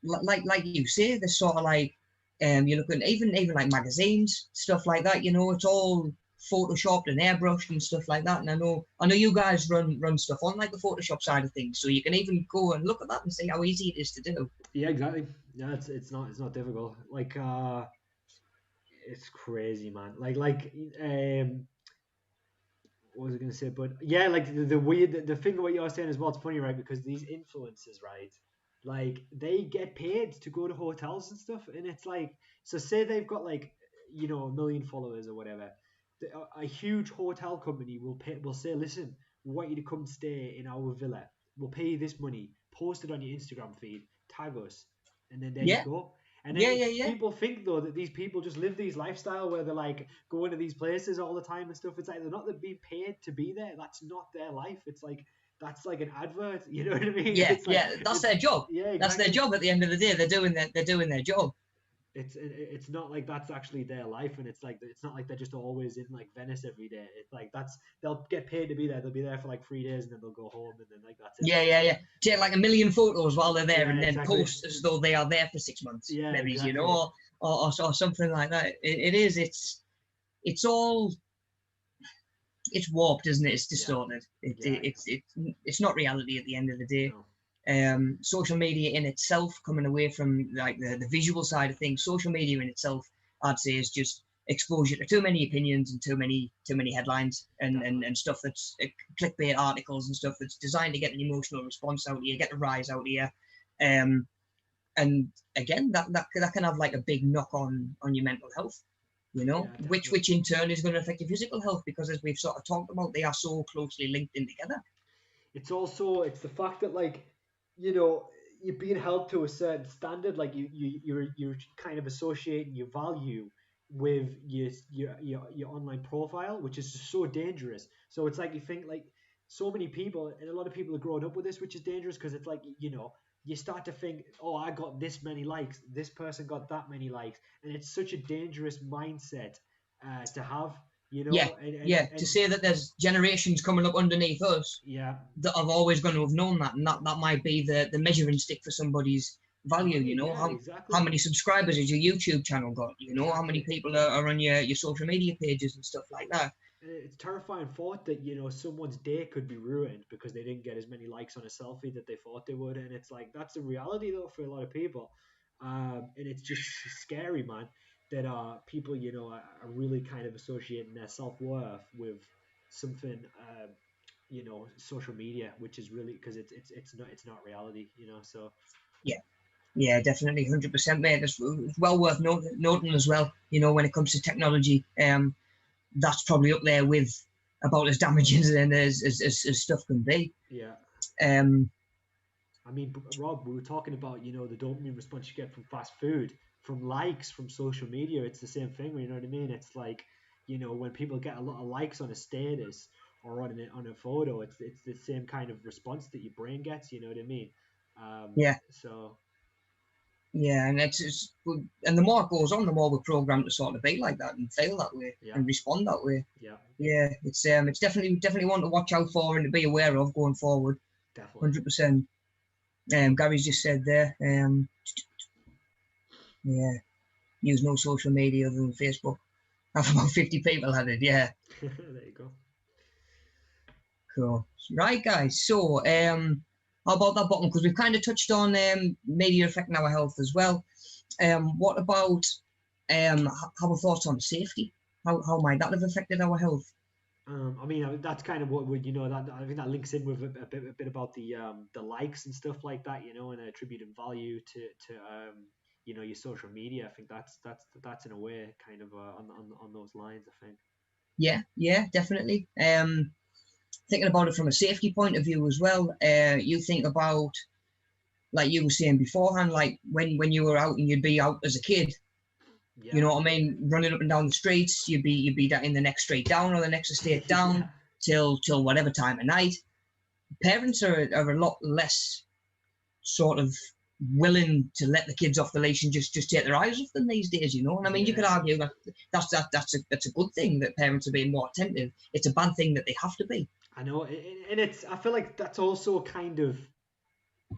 Speaker 2: like you say, there's sort of like you look at even like magazines, stuff like that. You know, it's all photoshopped and airbrushed and stuff like that. And I know you guys run stuff on like the Photoshop side of things, so you can even go and look at that and see how easy it is to do.
Speaker 1: yeah, exactly. Yeah, it's not difficult. Like, it's crazy, man. Um, what was I going to say? But yeah, like the weird the thing about what you're saying as well. It's funny, right? Because these influencers, right? Like they get paid to go to hotels and stuff, and it's like, so say they've got like a million followers or whatever. A huge hotel company will say, listen, we want you to come stay in our villa. We'll pay you this money. Post it on your Instagram feed. Tag us, and then there you
Speaker 2: Yeah,
Speaker 1: go. And
Speaker 2: yeah,
Speaker 1: then
Speaker 2: yeah, yeah.
Speaker 1: people think though that these people just live these lifestyle where they're like going to these places all the time and stuff. It's like they're not being paid to be there. That's not their life. It's like that's like an advert. You know what I mean?
Speaker 2: Yeah,
Speaker 1: It's like
Speaker 2: yeah. That's
Speaker 1: it's
Speaker 2: their job.
Speaker 1: yeah,
Speaker 2: That's their
Speaker 1: exactly.
Speaker 2: job. At the end of the day, they're doing their job.
Speaker 1: It's not like that's actually their life, and it's not like they're just always in like Venice every day. It's like they'll get paid to be there. They'll be there for like 3 days, and then they'll go home, and then like that's it.
Speaker 2: Yeah, yeah, yeah. Take like a million photos while they're there,
Speaker 1: Yeah,
Speaker 2: and then
Speaker 1: exactly.
Speaker 2: post as though they are there for 6 months,
Speaker 1: Yeah,
Speaker 2: maybe, you know,
Speaker 1: exactly.
Speaker 2: or something like that. It is. It's all it's warped, isn't it? It's
Speaker 1: Yeah,
Speaker 2: distorted.
Speaker 1: yeah,
Speaker 2: It's not reality at the end of the day.
Speaker 1: no,
Speaker 2: Social media in itself, coming away from like the visual side of things, social media in itself, I'd say, is just exposure to too many opinions and too many headlines
Speaker 1: definitely.
Speaker 2: and stuff that's clickbait articles and stuff that's designed to get an emotional response out of you, get a rise out of you. Um, and again, that can have like a big knock on your mental health, you know,
Speaker 1: Yeah,
Speaker 2: which
Speaker 1: definitely.
Speaker 2: which in turn is going to affect your physical health because as we've sort of talked about, they are so closely linked in together.
Speaker 1: It's the fact that like you know you're being held to a certain standard, like you're kind of associating your value with your online profile, which is just so dangerous. So it's like you think like so many people, and a lot of people are growing up with this, which is dangerous because it's like you start to think, oh, I got this many likes, this person got that many likes, and it's such a dangerous mindset to have,
Speaker 2: Yeah,
Speaker 1: and
Speaker 2: yeah. To say that there's generations coming up underneath us
Speaker 1: yeah,
Speaker 2: that have always going to have known that, and that might be the measuring stick for somebody's value.
Speaker 1: value,
Speaker 2: You know,
Speaker 1: yeah,
Speaker 2: how
Speaker 1: exactly.
Speaker 2: many subscribers has your YouTube channel got? You know, how many
Speaker 1: Exactly.
Speaker 2: people are on your social media pages and stuff like that.
Speaker 1: And it's terrifying thought that, someone's day could be ruined because they didn't get as many likes on a selfie that they thought they would. And it's like, that's a reality though for a lot of people. And it's just scary, man, that people, are really kind of associating their self worth with something, social media, which is really because it's not reality, so
Speaker 2: Yeah, yeah, definitely, 100%, mate. It's well worth noting as well. You know, when it comes to technology, that's probably up there with about as damaging as stuff can be.
Speaker 1: yeah.
Speaker 2: Um,
Speaker 1: I mean, Rob, we were talking about, the dopamine response you get from fast food, from likes, from social media. It's the same thing, you know what I mean? It's like, when people get a lot of likes on a status or on a photo, it's the same kind of response that your brain gets, you know what I mean?
Speaker 2: yeah,
Speaker 1: So
Speaker 2: Yeah, and it's and the more it goes on, the more we're programmed to sort of be like that and feel that way
Speaker 1: Yeah.
Speaker 2: and respond that way.
Speaker 1: Yeah.
Speaker 2: Yeah, it's definitely one to watch out for and to be aware of going forward.
Speaker 1: Definitely.
Speaker 2: 100%. Gary's just said there. Yeah, use no social media other than Facebook. Have about 50 people had it. Yeah,
Speaker 1: There you go.
Speaker 2: cool. Right, guys. So, how about that bottom? Because we've kind of touched on media affecting our health as well. What about our thoughts on safety? How might that have affected our health?
Speaker 1: I mean, that's kind of what would that I think that links in with a bit about the likes and stuff like that, and attributing value to your social media. I think that's in a way kind of on those lines. I think.
Speaker 2: Yeah, definitely. Thinking about it from a safety point of view as well. You think about, like you were saying beforehand, like when you were out and you'd be out as a kid.
Speaker 1: Yeah.
Speaker 2: You know what I mean? Running up and down the streets, you'd be that in the next street down or the next estate down till whatever time of night. Parents are a lot less sort of willing to let the kids off the leash and just take their eyes off them these days, And I mean, you could argue that that's a good thing that parents are being more attentive. It's a bad thing that they have to be.
Speaker 1: I know, and I feel like that's also kind of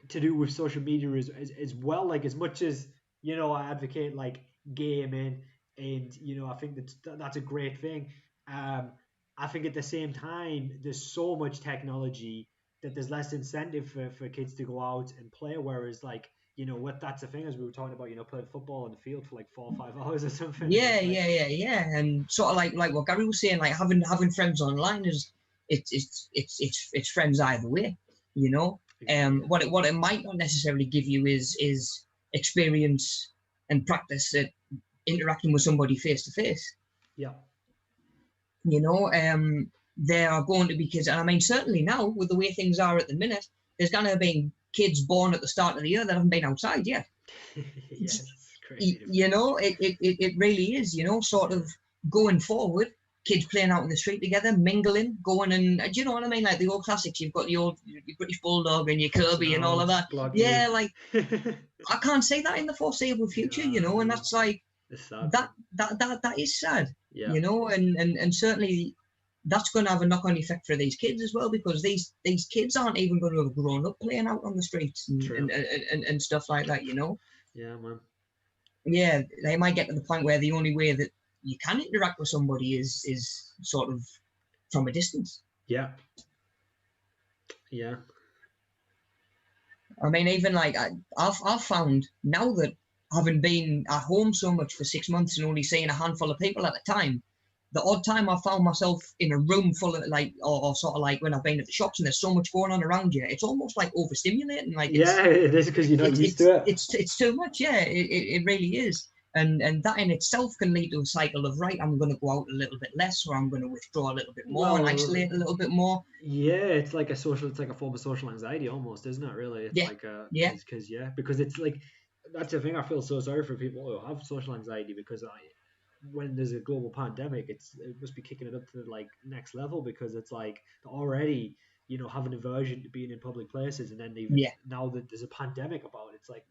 Speaker 1: to do with social media as well. Like as much as I advocate like gaming, and I think that's a great thing. I think at the same time, there's so much technology that there's less incentive for kids to go out and play. Whereas like what that's the thing, as we were talking about, playing football on the field for like 4 or 5 hours or something.
Speaker 2: Yeah,
Speaker 1: like,
Speaker 2: yeah. And sort of like what Gary was saying, like having friends online is it's friends either way, What it might not necessarily give you is experience and practice at interacting with somebody face to face.
Speaker 1: Yeah.
Speaker 2: There are going to be kids, and I mean certainly now with the way things are at the minute, there's going to have been kids born at the start of the year that haven't been outside yet.
Speaker 1: Yes, crazy.
Speaker 2: It really is, sort of going forward, kids playing out in the street together, mingling, going and do you know what I mean? Like the old classics, you've got your British Bulldog and your Kirby and all of that. Yeah, like I can't say that in the foreseeable future, and that's like that is sad, and certainly that's going to have a knock-on effect for these kids as well, because these kids aren't even going to have grown up playing out on the streets and stuff like that,
Speaker 1: Yeah, man.
Speaker 2: Yeah, they might get to the point where the only way that you can interact with somebody is sort of from a distance.
Speaker 1: Yeah.
Speaker 2: I mean, even like I've found now that having been at home so much for 6 months and only seeing a handful of people at a time, the odd time I found myself in a room full of like, or sort of like when I've been at the shops and there's so much going on around you, it's almost like overstimulating. Like
Speaker 1: it is, because you're not used to it.
Speaker 2: It's too much. Yeah, it really is. And that in itself can lead to a cycle of, right, I'm going to go out a little bit less, or I'm going to withdraw a little bit more and isolate a little bit more.
Speaker 1: Yeah, it's like a form of social anxiety almost, isn't it? Really, it's because it's like, that's the thing. I feel so sorry for people who have social anxiety, because when there's a global pandemic, it must be kicking it up to the like next level, because it's like already have an aversion to being in public places, and then now that there's a pandemic about it, it's like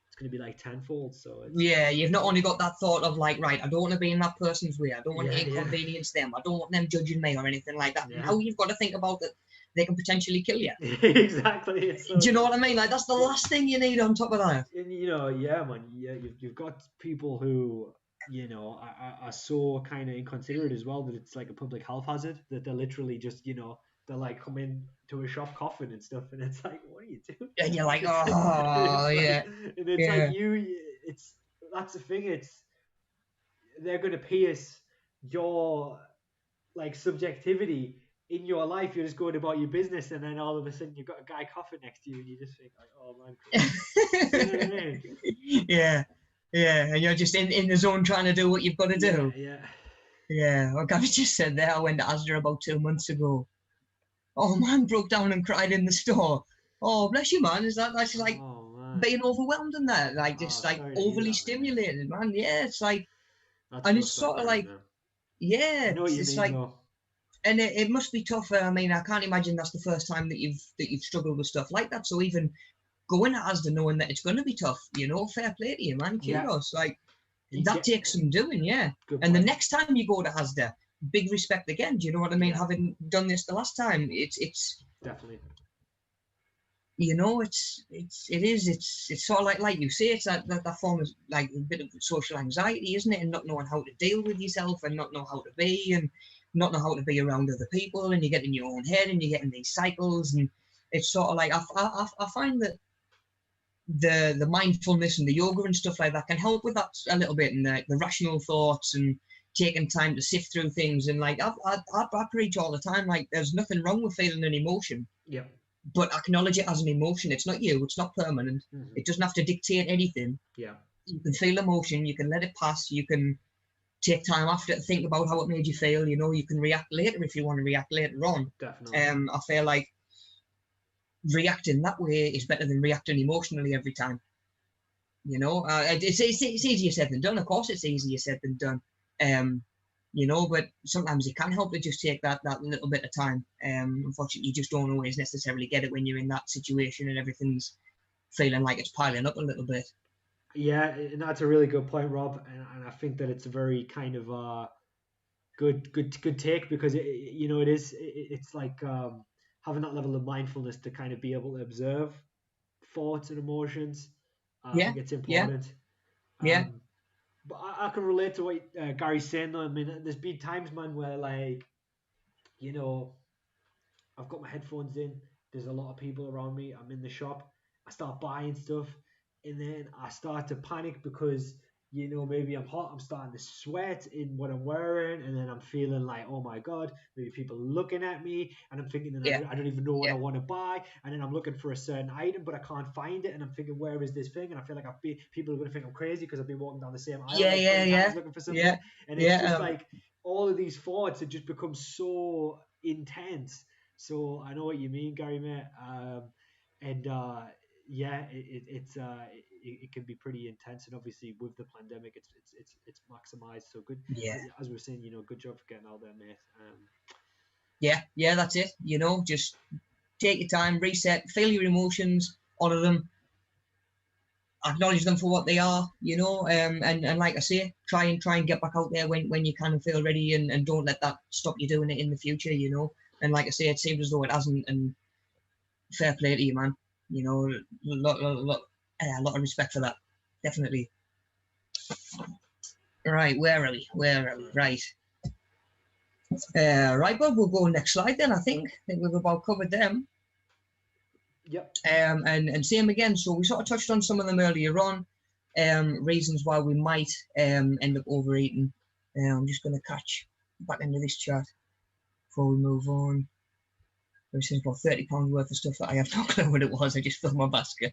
Speaker 1: it's going to be like tenfold. So
Speaker 2: you've not only got that thought of like, right, I don't want to be in that person's way, I don't want to inconvenience them, I don't want them judging me or anything like that. Now you've got to think about that they can potentially kill you.
Speaker 1: Exactly.
Speaker 2: Do you know what I mean? Like that's the last thing you need on top of that.
Speaker 1: And man, you've got people who are so kind of inconsiderate as well, that it's like a public health hazard, that they're literally just they're like come in to a shop coughing and stuff, and it's like, what are you doing?
Speaker 2: And you're like, oh yeah.
Speaker 1: And it's like that's the thing. It's they're gonna pierce your like subjectivity in your life. You're just going about your business, and then all of a sudden you've got a guy coughing next to you, and you just think like, oh man. You know what I mean?
Speaker 2: Yeah, and you're just in the zone trying to do what you've got to do.
Speaker 1: Yeah.
Speaker 2: Well, Gabby just said there, I went to Asda about 2 months ago. Oh man, broke down and cried in the store. Oh, bless you, man. That's like being overwhelmed in that, like just like overly stimulated, man. Yeah, it's like, and it's sort of like, yeah, it's like, and it must be tough. I mean, I can't imagine that's the first time that you've struggled with stuff like that. So even go in as the knowing that it's going to be tough. Fair play to you, man. Kudos. Like that takes some doing, yeah. And the next time you go to Asda, big respect again. Do you know what I mean? Having done this the last time, it's
Speaker 1: definitely.
Speaker 2: It's sort of like you say, it's that form of like a bit of social anxiety, isn't it? And not knowing how to deal with yourself and not know how to be and not know how to be around other people, and you get in your own head and you get in these cycles, and it's sort of like I find that the mindfulness and the yoga and stuff like that can help with that a little bit, and the rational thoughts and taking time to sift through things. And like I preach all the time, like there's nothing wrong with feeling an emotion.
Speaker 1: Yeah.
Speaker 2: But acknowledge it as an emotion. It's not you. It's not permanent.
Speaker 1: Mm-hmm.
Speaker 2: It doesn't have to dictate anything.
Speaker 1: Yeah.
Speaker 2: You can feel emotion. You can let it pass. You can take time after to think about how it made you feel. You can react later if you want to react later on.
Speaker 1: Definitely.
Speaker 2: I feel like reacting that way is better than reacting emotionally every time. It's easier said than done. Of course, it's easier said than done. But sometimes it can help to just take that little bit of time. Unfortunately, you just don't always necessarily get it when you're in that situation and everything's feeling like it's piling up a little bit.
Speaker 1: Yeah, and that's a really good point, Rob. And I think that it's a very kind of good take, because it's like having that level of mindfulness to kind of be able to observe thoughts and emotions. I think it's important.
Speaker 2: Yeah.
Speaker 1: But I can relate to what Gary's saying, though. I mean, there's been times, man, where like, I've got my headphones in. There's a lot of people around me. I'm in the shop. I start buying stuff, and then I start to panic because maybe I'm hot. I'm starting to sweat in what I'm wearing, and then I'm feeling like, oh my god, maybe people are looking at me, and I'm thinking that I don't even know what I want to buy, and then I'm looking for a certain item, but I can't find it, and I'm thinking, where is this thing? And I feel like people are going to think I'm crazy because I've been walking down the same aisle 20 times looking for something, and it's just like all of these thoughts have just become so intense. So I know what you mean, Gary, mate. It can be pretty intense, and obviously with the pandemic, it's maximized. So good.
Speaker 2: Yeah.
Speaker 1: As we were saying, good job for getting out there, mate.
Speaker 2: That's it. Just take your time, reset, feel your emotions, honor them, acknowledge them for what they are, and like I say, try and get back out there when you kind of feel ready, and don't let that stop you doing it in the future, And like I say, it seems as though it hasn't, and fair play to you, man. A lot of respect for that, definitely. Right, where are we? Right. Right, Bob, we'll go next slide then. I think we've about covered them.
Speaker 1: Yep.
Speaker 2: And same again. So we sort of touched on some of them earlier on. Reasons why we might end up overeating. I'm just going to catch back into this chart before we move on. There's about £30 worth of stuff that I have no clue what it was. I just filled my basket.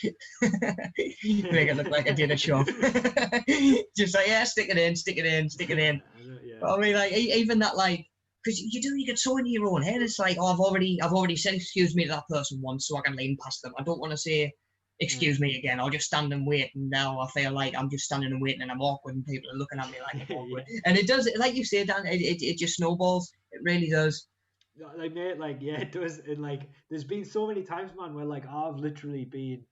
Speaker 2: Make it look like I did a shop. Just like, stick it in.
Speaker 1: Yeah.
Speaker 2: But I mean, like, even that, like, because you get so into your own head. It's like, oh, I've already said excuse me to that person once, so I can lean past them. I don't want to say excuse me again. I'll just stand and wait. And now I feel like I'm just standing and waiting, and I'm awkward, and people are looking at me like I'm awkward. And it does, like you say, Dan, it just snowballs. It really does.
Speaker 1: Like, mate, like, yeah, it does. And like, there's been so many times, man, where like I've literally been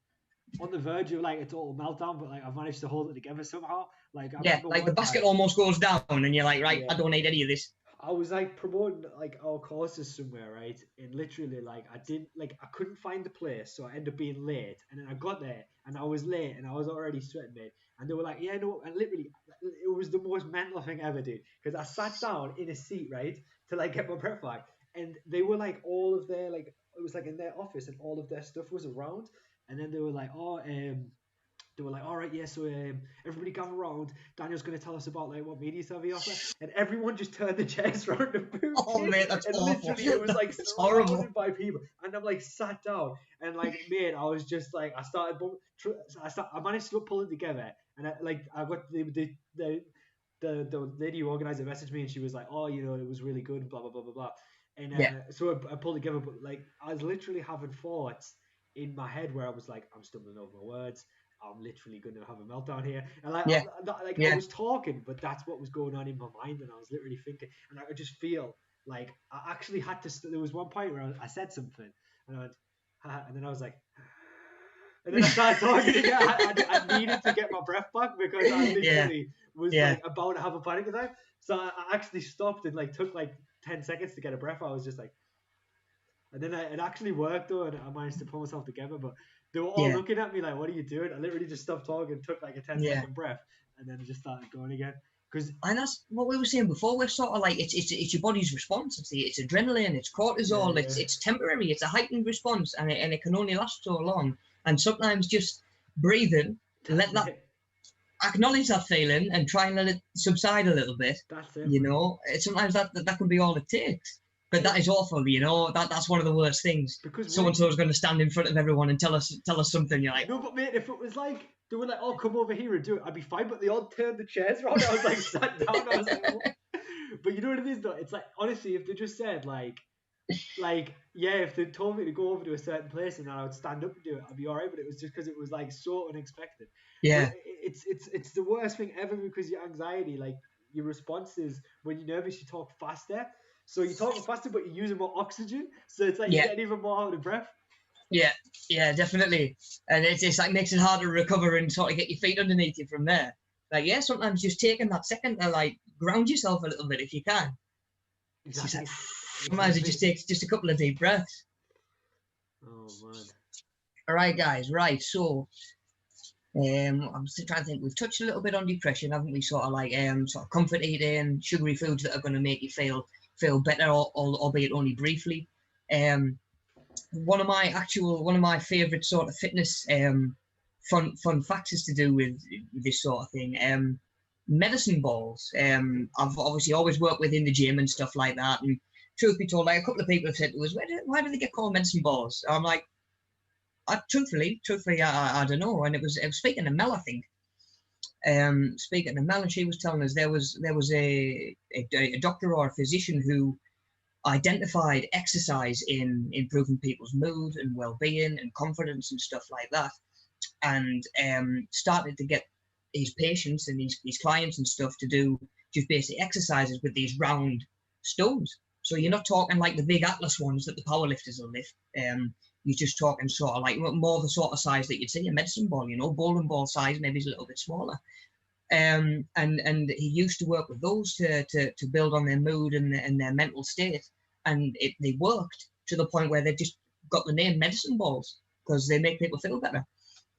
Speaker 1: on the verge of like a total meltdown, but like I've managed to hold it together somehow. Like,
Speaker 2: like the basket almost goes down, and you're like, right, I don't need any of this.
Speaker 1: I was like promoting like our courses somewhere, right? And literally, like, I couldn't find the place, so I ended up being late. And then I got there, and I was late, and I was already sweating, mate. And they were like, yeah, no, and literally, it was the most mental thing ever, dude. Because I sat down in a seat, right, to like get my prep bag, and they were like, all of their like, it was like in their office, and all of their stuff was around. And then they were like, they were like, all right, yeah, so everybody gather around. Daniel's going to tell us about like what media stuff he offers, and everyone just turned the chairs around the booth.
Speaker 2: Oh, mate, that's
Speaker 1: and
Speaker 2: awful.
Speaker 1: Literally, it was like surrounded horrible. By people, and I'm like sat down, and like, mate, I was just like, I managed to put it together, and I got the lady who organized it messaged me, and she was like, oh, it was really good, blah blah blah blah blah, and so I pulled it together, but like I was literally having thoughts in my head where I was like, I'm stumbling over my words. I'm literally going to have a meltdown here. And I was talking, but that's what was going on in my mind. And I was literally thinking, and I just feel like I actually had to, there was one point where I said something and I went, and then I was like, And then I started talking again. I needed to get my breath back because I literally was like about to have a panic attack. So I actually stopped and like took like 10 seconds to get a breath. I was just like, and then it actually worked though, and I managed to pull myself together. But they were all looking at me like, "What are you doing?" I literally just stopped talking, took like a 10-second breath, and then just started going again.
Speaker 2: And that's what we were saying before. We're sort of like it's your body's response. It's adrenaline, it's cortisol, it's temporary, it's a heightened response, and it can only last so long. And sometimes just breathing, acknowledge that feeling, and try and let it subside a little bit.
Speaker 1: That's it.
Speaker 2: You know, sometimes that can be all it takes. But that is awful, you know. That's one of the worst things. Because so and so is going to stand in front of everyone and tell us something. You're like,
Speaker 1: no, but mate, if it was like they were like, "Oh, come over here and do it," I'd be fine. But they all turned the chairs around. I was like, sat down. I was like, what? But you know what it is though? It's like honestly, if they just said like, if they told me to go over to a certain place and then I would stand up and do it, I'd be alright. But it was just because it was like so unexpected.
Speaker 2: Yeah.
Speaker 1: But it's the worst thing ever because your anxiety, like your responses when you're nervous, you talk faster. So you're talking faster, but you're using more oxygen. So it's like you're getting even more out of breath.
Speaker 2: Yeah, definitely. And it's like makes it harder to recover and sort of get your feet underneath you from there. Like, sometimes just taking that second to like ground yourself a little bit if you can.
Speaker 1: Exactly.
Speaker 2: Like, sometimes it just takes just a couple of deep breaths.
Speaker 1: Oh man.
Speaker 2: All right, guys. Right. So, I'm still trying to think. We've touched a little bit on depression, haven't we? Sort of like sort of comfort eating, sugary foods that are going to make you feel better, albeit only briefly. One of my favorite sort of fitness fun facts is to do with this sort of thing. Medicine balls. I've obviously always worked within the gym and stuff like that. And truth be told, like a couple of people have said to us, why do they get called medicine balls? I'm like, truthfully, I don't know. And it was speaking to Mel, I think. Speaking to Mel, and she was telling us there was a doctor or a physician who identified exercise in improving people's mood and well-being and confidence and stuff like that, and started to get his patients and his clients and stuff to do just basic exercises with these round stones. So you're not talking like the big Atlas ones that the powerlifters will lift. You're just talking sort of like more the sort of size that you'd see a medicine ball, you know, bowling ball size, maybe it's a little bit smaller. And he used to work with those to build on their mood and their mental state, and they worked to the point where they just got the name medicine balls because they make people feel better.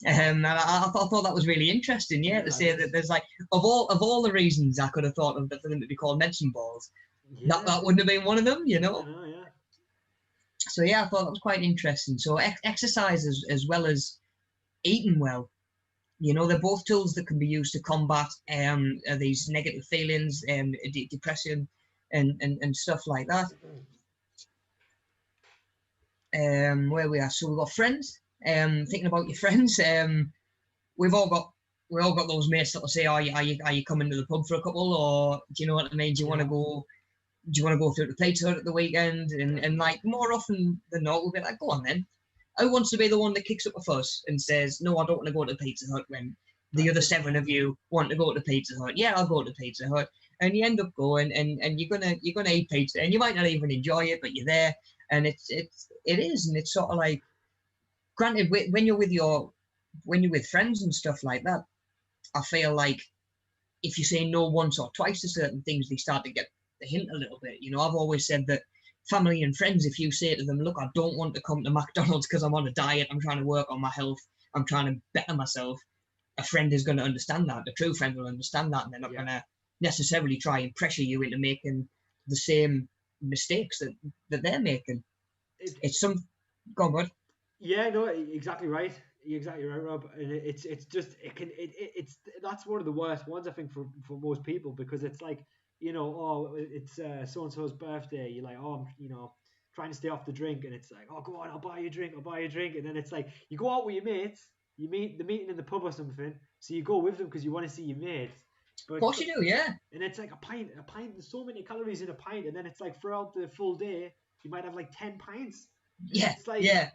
Speaker 2: And I thought that was really interesting, to say that there's like of all the reasons I could have thought of for them to be called medicine balls, that wouldn't have been one of them, you know. So I thought that was quite interesting. So exercise as well as eating well. You know, they're both tools that can be used to combat these negative feelings, depression, and stuff like that. Where we are, so we've got friends. Thinking about your friends, we all got those mates that will say, "Are you coming to the pub for a couple?" Or do you know what I mean? Do you want to go? Do you want to go through the Pizza Hut at the weekend? And like more often than not, we'll be like, "Go on then." Who wants to be the one that kicks up a fuss and says, "No, I don't want to go to Pizza Hut," when the other 7 of you want to go to Pizza Hut? Yeah, I'll go to Pizza Hut. And you end up going and you're gonna eat pizza and you might not even enjoy it, but you're there, and it is, and it's sort of like, granted, when you're with friends and stuff like that, I feel like if you say no once or twice to certain things, they start to get the hint a little bit. You know, I've always said that family and friends, if you say to them, "Look, I don't want to come to McDonald's because I'm on a diet, I'm trying to work on my health, I'm trying to better myself," a friend is going to understand that. The true friend will understand that, and they're not going to necessarily try and pressure you into making the same mistakes that they're making. It's some... Go on, bud.
Speaker 1: Yeah, no, exactly right. You're exactly right, Rob. And it's that's one of the worst ones, I think, for most people, because it's like, you know, oh, it's so and so's birthday. You're like, oh, I'm, trying to stay off the drink, and it's like, oh, go on, I'll buy you a drink, and then it's like you go out with your mates, you meet the meeting in the pub or something, so you go with them because you want to see your mates. But
Speaker 2: of course you do, yeah.
Speaker 1: And it's like a pint. There's so many calories in a pint, and then it's like throughout the full day, you might have like 10 pints.
Speaker 2: It's like, yeah.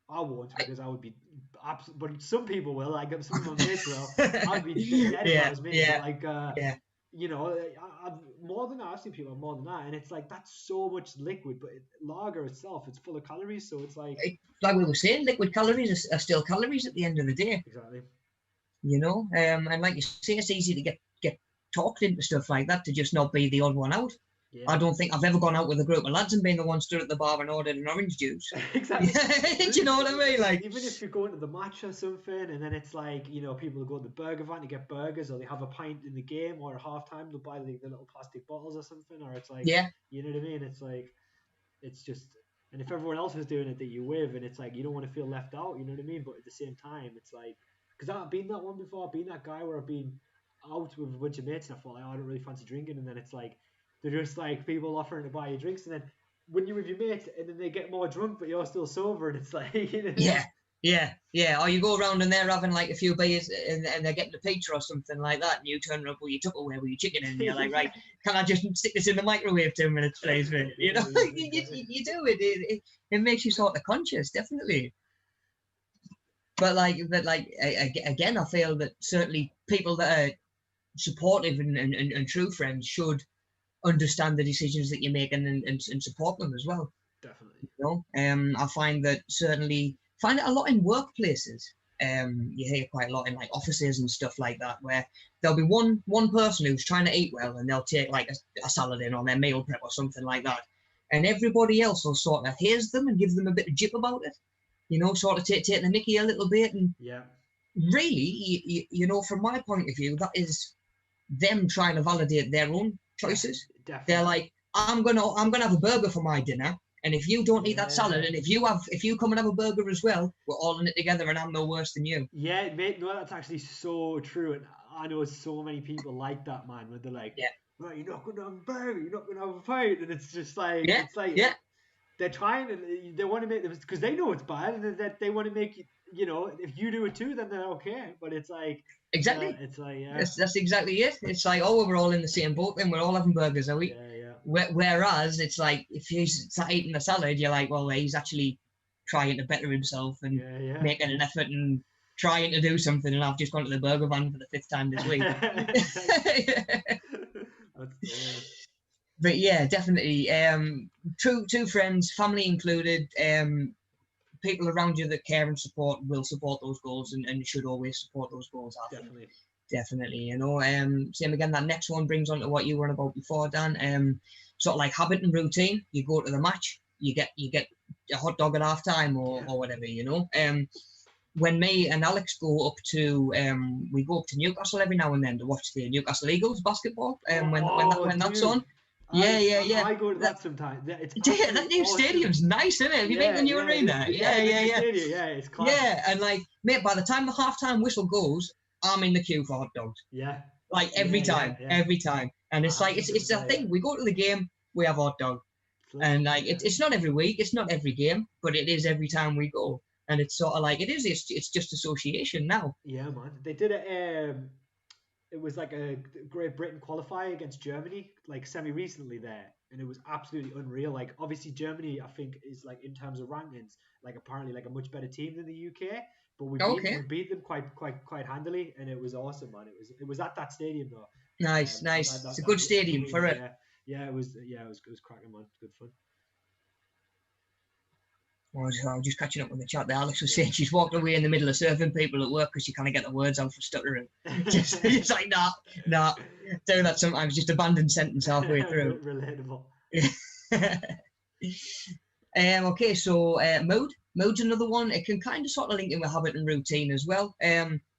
Speaker 1: I won't, because I would be absolutely, but some people will. Like some of my mates will. I'd be dead if I was me.
Speaker 2: Yeah.
Speaker 1: Like,
Speaker 2: yeah.
Speaker 1: you know, I've more than that, I've seen people have more than that, and it's like that's so much liquid, but lager itself, it's full of calories, so it's like
Speaker 2: Like we were saying, liquid calories are still calories at the end of the day.
Speaker 1: exactly.
Speaker 2: You know, and like you say, it's easy to get talked into stuff like that, to just not be the odd one out.
Speaker 1: Yeah,
Speaker 2: I don't think I've ever gone out with a group of lads and been the one stood at the bar and ordered an orange juice.
Speaker 1: exactly.
Speaker 2: Do you know what I mean? Like,
Speaker 1: Even if you're going to the match or something, and then it's like, you know, people go to the burger van to get burgers, or they have a pint in the game, or at halftime they'll buy the little plastic bottles or something, or it's like,
Speaker 2: yeah,
Speaker 1: you know what I mean? It's like, it's just, and if everyone else is doing it that you with, and it's like you don't want to feel left out, you know what I mean? But at the same time, it's like, because I've been that one before, I've been that guy where I've been out with a bunch of mates, and I thought, like, oh, I don't really fancy drinking, and then it's like they're just like people offering to buy you drinks, and then when you're with your mates, and then they get more drunk, but you're still sober, and it's like, you know,
Speaker 2: yeah. Or you go around and they're having like a few beers and they're getting a pizza or something like that, and you turn up with your Tupperware with your chicken in, and you're like, right, can I just stick this in the microwave 2 minutes, please, mate? You know, you do it. It makes you sort of conscious, definitely. But again, I feel that certainly people that are supportive and true friends should understand the decisions that you're making and support them as well.
Speaker 1: definitely.
Speaker 2: You know, I find that certainly find it a lot in workplaces. You hear quite a lot in like offices and stuff like that, where there'll be one person who's trying to eat well, and they'll take like a salad in on their meal prep or something like that, and everybody else will sort of haze them and give them a bit of jip about it. You know, sort of take the mickey a little bit, and
Speaker 1: Yeah,
Speaker 2: really, you know, from my point of view, that is them trying to validate their own choices.
Speaker 1: definitely.
Speaker 2: They're like, I'm gonna have a burger for my dinner, and if you don't eat that salad,
Speaker 1: Yeah.
Speaker 2: and if you come and have a burger as well, we're all in it together, and I'm no worse than you.
Speaker 1: Yeah, mate, no, that's actually so true, and I know so many people like that, man. Where they're like,
Speaker 2: Yeah,
Speaker 1: "Well, you're not gonna have a burger, you're not gonna have a pint," and it's just like,
Speaker 2: yeah,
Speaker 1: it's like
Speaker 2: yeah,
Speaker 1: they're trying, and they want to make them because they know it's bad, and that they want to make you, you know, if you do it too, then they're okay. But
Speaker 2: exactly.
Speaker 1: it's like, yeah,
Speaker 2: That's exactly it. It's like, oh, we're all in the same boat, and we're all having burgers, are we?
Speaker 1: yeah,
Speaker 2: Whereas it's like, if he's eating a salad, you're like, well, he's actually trying to better himself and
Speaker 1: yeah.
Speaker 2: making an effort and trying to do something, and I've just gone to the burger van for the 5th time this week.
Speaker 1: That's
Speaker 2: But yeah, definitely. True friends, family included, people around you that care and support will support those goals, and should always support those goals, I think.
Speaker 1: definitely.
Speaker 2: Definitely, you know. Same again, that next one brings on to what you were on about before, Dan. Sort of like habit and routine. You go to the match, you get a hot dog at half time, or whatever, you know. When me and Alex go up to we go up to Newcastle every now and then to watch the Newcastle Eagles basketball. When that's
Speaker 1: Dude,
Speaker 2: on. Yeah.
Speaker 1: I go to that sometimes. It's
Speaker 2: Yeah, that new
Speaker 1: awesome.
Speaker 2: stadium's nice, isn't it? Have you been to the new arena?
Speaker 1: Yeah, it's class.
Speaker 2: Yeah, and like, mate, by the time the halftime whistle goes, I'm in the queue for hot dogs.
Speaker 1: Yeah.
Speaker 2: Like every time. And it's like it's a thing. We go to the game, we have hot dog, and like it's not every week, it's not every game, but it is every time we go. And it's sort of like it's just association now.
Speaker 1: Yeah, man. They did it. It was like a Great Britain qualifier against Germany, like semi recently there, and it was absolutely unreal. Like obviously Germany, I think, is like in terms of rankings, like apparently like a much better team than the UK. But we beat them quite handily, and it was awesome, man. It was at that stadium though.
Speaker 2: Nice. It's a good stadium for it.
Speaker 1: Yeah, it was cracking, man. Good fun.
Speaker 2: I was just catching up with the chat there. Alex was saying she's walked away in the middle of serving people at work because she can't get the words out for stuttering. It's like, nah. Do that sometimes. Just abandon sentence halfway through.
Speaker 1: Relatable.
Speaker 2: Okay, so mood. Mood's another one. It can kind of sort of link in with habit and routine as well.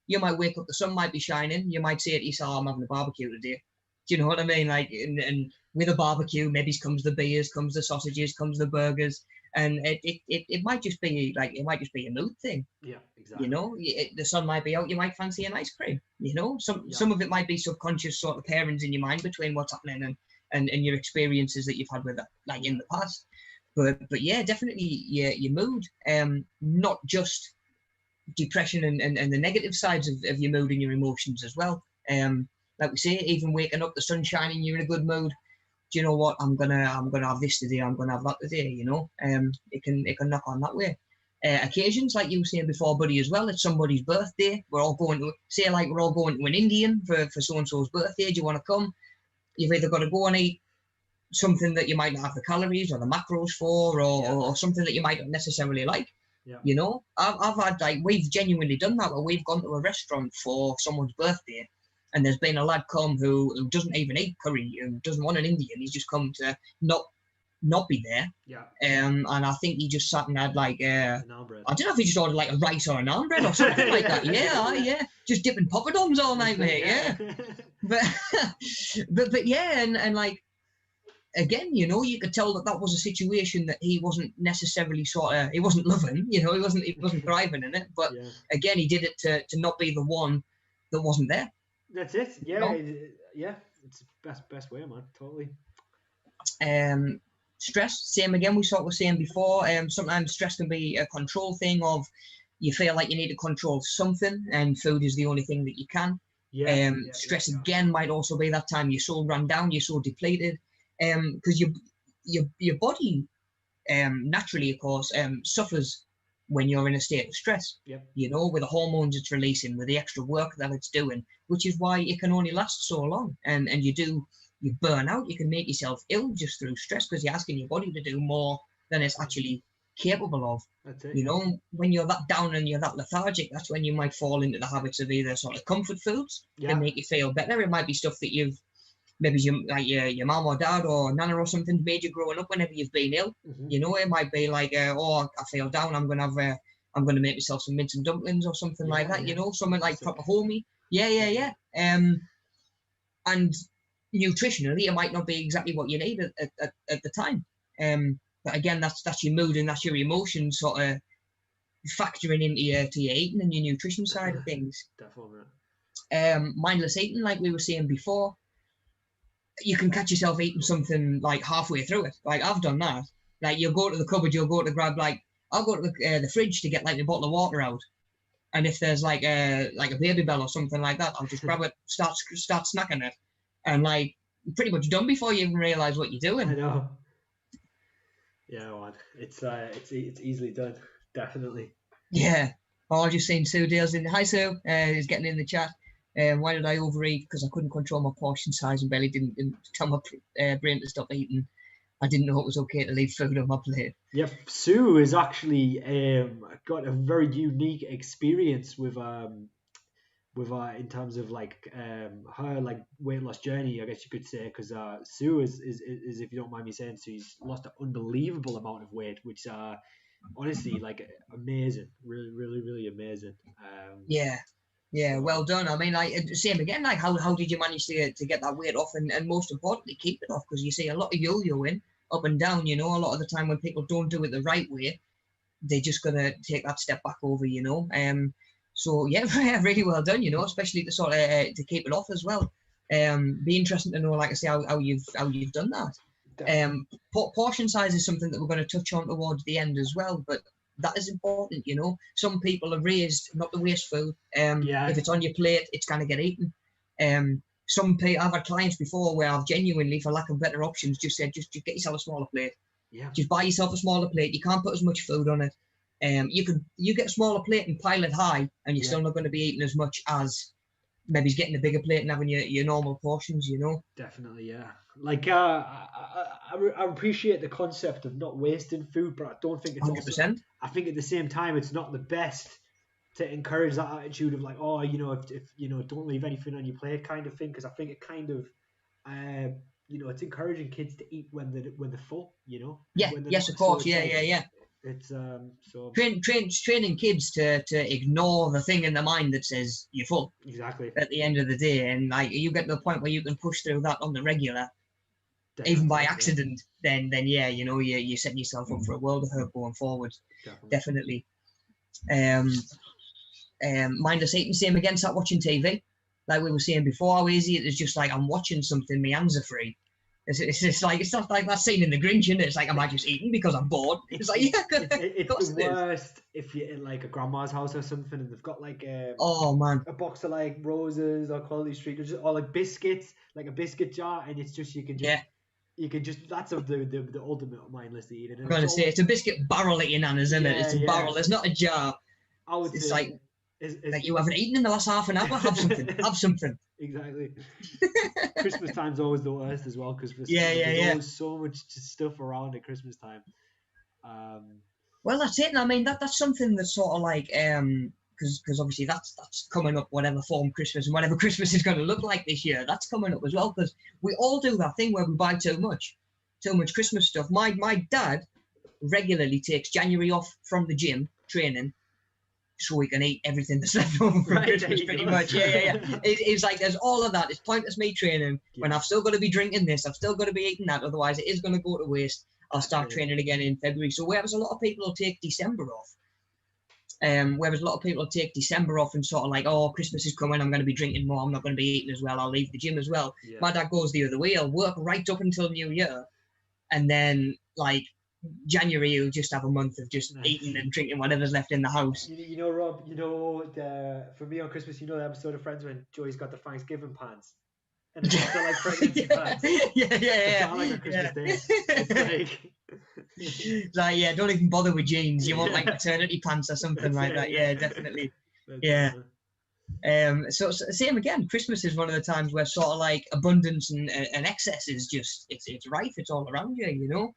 Speaker 2: You might wake up, the sun might be shining. You might say to yourself, I'm having a barbecue today. Do you know what I mean? Like, and with a barbecue, maybe comes the beers, comes the sausages, comes the burgers. And it might just be like, it might just be a mood thing.
Speaker 1: Yeah, exactly.
Speaker 2: You know, the sun might be out, you might fancy an ice cream. You know, some of it might be subconscious sort of pairings in your mind between what's happening and your experiences that you've had with it, like in the past. But yeah, definitely your mood, not just depression and the negative sides of your mood and your emotions as well. Like we say, even waking up, the sun shining, you're in a good mood. Do you know what? I'm gonna have this today. I'm gonna have that today. You know, it can knock on that way. occasions, like you were saying before, buddy, as well. It's somebody's birthday. We're all going to, say, like we're all going to an Indian for so-and-so's birthday. Do you want to come? You've either got to go and eat something that you might not have the calories or the macros for, or something that you might not necessarily like.
Speaker 1: Yeah.
Speaker 2: You know, I've had, like, we've genuinely done that where we've gone to a restaurant for someone's birthday, and there's been a lad come who doesn't even eat curry, who doesn't want an Indian. He's just come to not be there.
Speaker 1: Yeah.
Speaker 2: And I think he just sat and had like
Speaker 1: Naan bread.
Speaker 2: I don't know if he just ordered like a rice or a naan bread or something like that. Yeah, just dipping poppadoms all night, mate. Yeah. but yeah, and like, again, you know, you could tell that was a situation that he wasn't necessarily he wasn't loving, you know, he wasn't thriving in it. But again, he did it to not be the one that wasn't there.
Speaker 1: That's it. Yeah, you know? Yeah. It's best way, man. Totally.
Speaker 2: Stress, same again. We sort of were saying before. Sometimes stress can be a control thing of you feel like you need to control something, and food is the only thing that you can. Stress again might also be that time you're so run down, you're so depleted. Because your body naturally, of course, suffers when you're in a state of stress. You know, with the hormones it's releasing, with the extra work that it's doing, which is why it can only last so long. And you burn out, you can make yourself ill just through stress because you're asking your body to do more than it's actually capable of.
Speaker 1: That's it.
Speaker 2: You know, when you're that down and you're that lethargic, that's when you might fall into the habits of either sort of comfort foods that make you feel better. It might be stuff that you've maybe your mom or dad or nana or something made you growing up whenever you've been ill. You know, it might be like, I feel down, I'm gonna make myself some mince and dumplings or something like that. You know, something like proper homey. And nutritionally, it might not be exactly what you need at the time. But again, that's your mood and that's your emotions sort of factoring into your eating and your nutrition side of things.
Speaker 1: Definitely.
Speaker 2: Mindless eating, like we were saying before. You can catch yourself eating something like halfway through it. Like I've done that. Like you'll go to the cupboard, you'll go to grab I'll go to the fridge to get like a bottle of water out, and if there's like a Baby Bell or something like that, I'll just grab it, start snacking it, and like you're pretty much done before you even realise what you're doing.
Speaker 1: I know. Yeah, man. It's easily done. Definitely.
Speaker 2: Yeah. Oh, I've just seen Sue Dale's in. Hi Sue. He's getting in the chat. Why did I overeat? Because I couldn't control my portion size and belly didn't tell my brain to stop eating. I didn't know it was okay to leave food on my plate.
Speaker 1: Yep, Sue has actually got a very unique experience with in terms of like her like weight loss journey, I guess you could say, because Sue is if you don't mind me saying, she's lost an unbelievable amount of weight, which honestly like amazing, really amazing.
Speaker 2: Yeah, well done. I mean, like same again. Like, how did you manage to get that weight off, and most importantly, keep it off? Because you see a lot of yo-yoing up and down. You know, a lot of the time when people don't do it the right way, they're just gonna take that step back over. You know, so yeah, really well done. You know, especially to sort of to keep it off as well. Be interesting to know, like I say, how you've done that. Portion size is something that we're going to touch on towards the end as well, but that is important, you know. Some people are raised not to waste food. If it's on your plate, it's going to get eaten. Some people, I've had clients before where I've genuinely, for lack of better options, just said, just get yourself a smaller plate.
Speaker 1: Yeah.
Speaker 2: Just buy yourself a smaller plate. You can't put as much food on it. You get a smaller plate and pile it high, and you're still not going to be eating as much as maybe getting a bigger plate and having your normal portions, you know.
Speaker 1: Definitely, yeah. Like I appreciate the concept of not wasting food, but I don't think it's
Speaker 2: 100%.
Speaker 1: also, I think at the same time it's not the best to encourage that attitude of like, oh, you know, if you know, don't leave anything on your plate kind of thing, because I think it kind of you know, it's encouraging kids to eat when they're full, you know.
Speaker 2: Yes, of course. So yeah.
Speaker 1: It's so
Speaker 2: training kids to ignore the thing in their mind that says you're full.
Speaker 1: Exactly.
Speaker 2: At the end of the day, and like you get to the point where you can push through that on the regular, even by accident, then yeah, you know, you're setting yourself up for a world of hurt going forward. Definitely. Mindless eating, same again. Start watching TV, like we were saying before. How easy it is, just like I'm watching something, my hands are free. It's not like that scene in The Grinch, isn't it? It's like, am I just eating because I'm bored? It's like, yeah,
Speaker 1: it's the worst if you're in like a grandma's house or something and they've got like a box of like roses or Quality Street or like biscuits, like a biscuit jar, and it's just you can just you can just, that's the ultimate mindless eating.
Speaker 2: I'm going to say it's a biscuit barrel at your nana's, isn't it? It's a barrel. It's not a jar.
Speaker 1: I would
Speaker 2: It's
Speaker 1: say
Speaker 2: like you haven't eaten in the last half an hour. Have something. Have something.
Speaker 1: Exactly. Christmas time's always the worst as well, because
Speaker 2: there's
Speaker 1: always so much stuff around at Christmas time.
Speaker 2: Well, that's it. And I mean, that's something that's sort of like because obviously that's coming up, whatever form Christmas and whatever Christmas is going to look like this year. That's coming up as well, because we all do that thing where we buy too much Christmas stuff. My dad regularly takes January off from the gym training, so we can eat everything that's left over from Christmas, pretty much. Yeah. It's like there's all of that. It's pointless me training when I've still got to be drinking this. I've still got to be eating that. Otherwise, it is going to go to waste. I'll start training again in February. So whereas a lot of people will take December off, whereas a lot of people will take December off and sort of like, oh, Christmas is coming, I'm going to be drinking more, I'm not going to be eating as well, I'll leave the gym as well. Yeah. My dad goes the other way. He'll work right up until New Year, and then like January he'll just have a month of just eating and drinking whatever's left in the house.
Speaker 1: You know, Rob, for me on Christmas, the episode of Friends when Joey's got the Thanksgiving pants. And it's like pregnancy pants.
Speaker 2: Yeah.
Speaker 1: It's not like a Christmas day.
Speaker 2: It's like, don't even bother with jeans. You want like maternity pants or something like that. Yeah, definitely. Yeah. So same again. Christmas is one of the times where sort of like abundance and excess is just it's rife. It's all around you.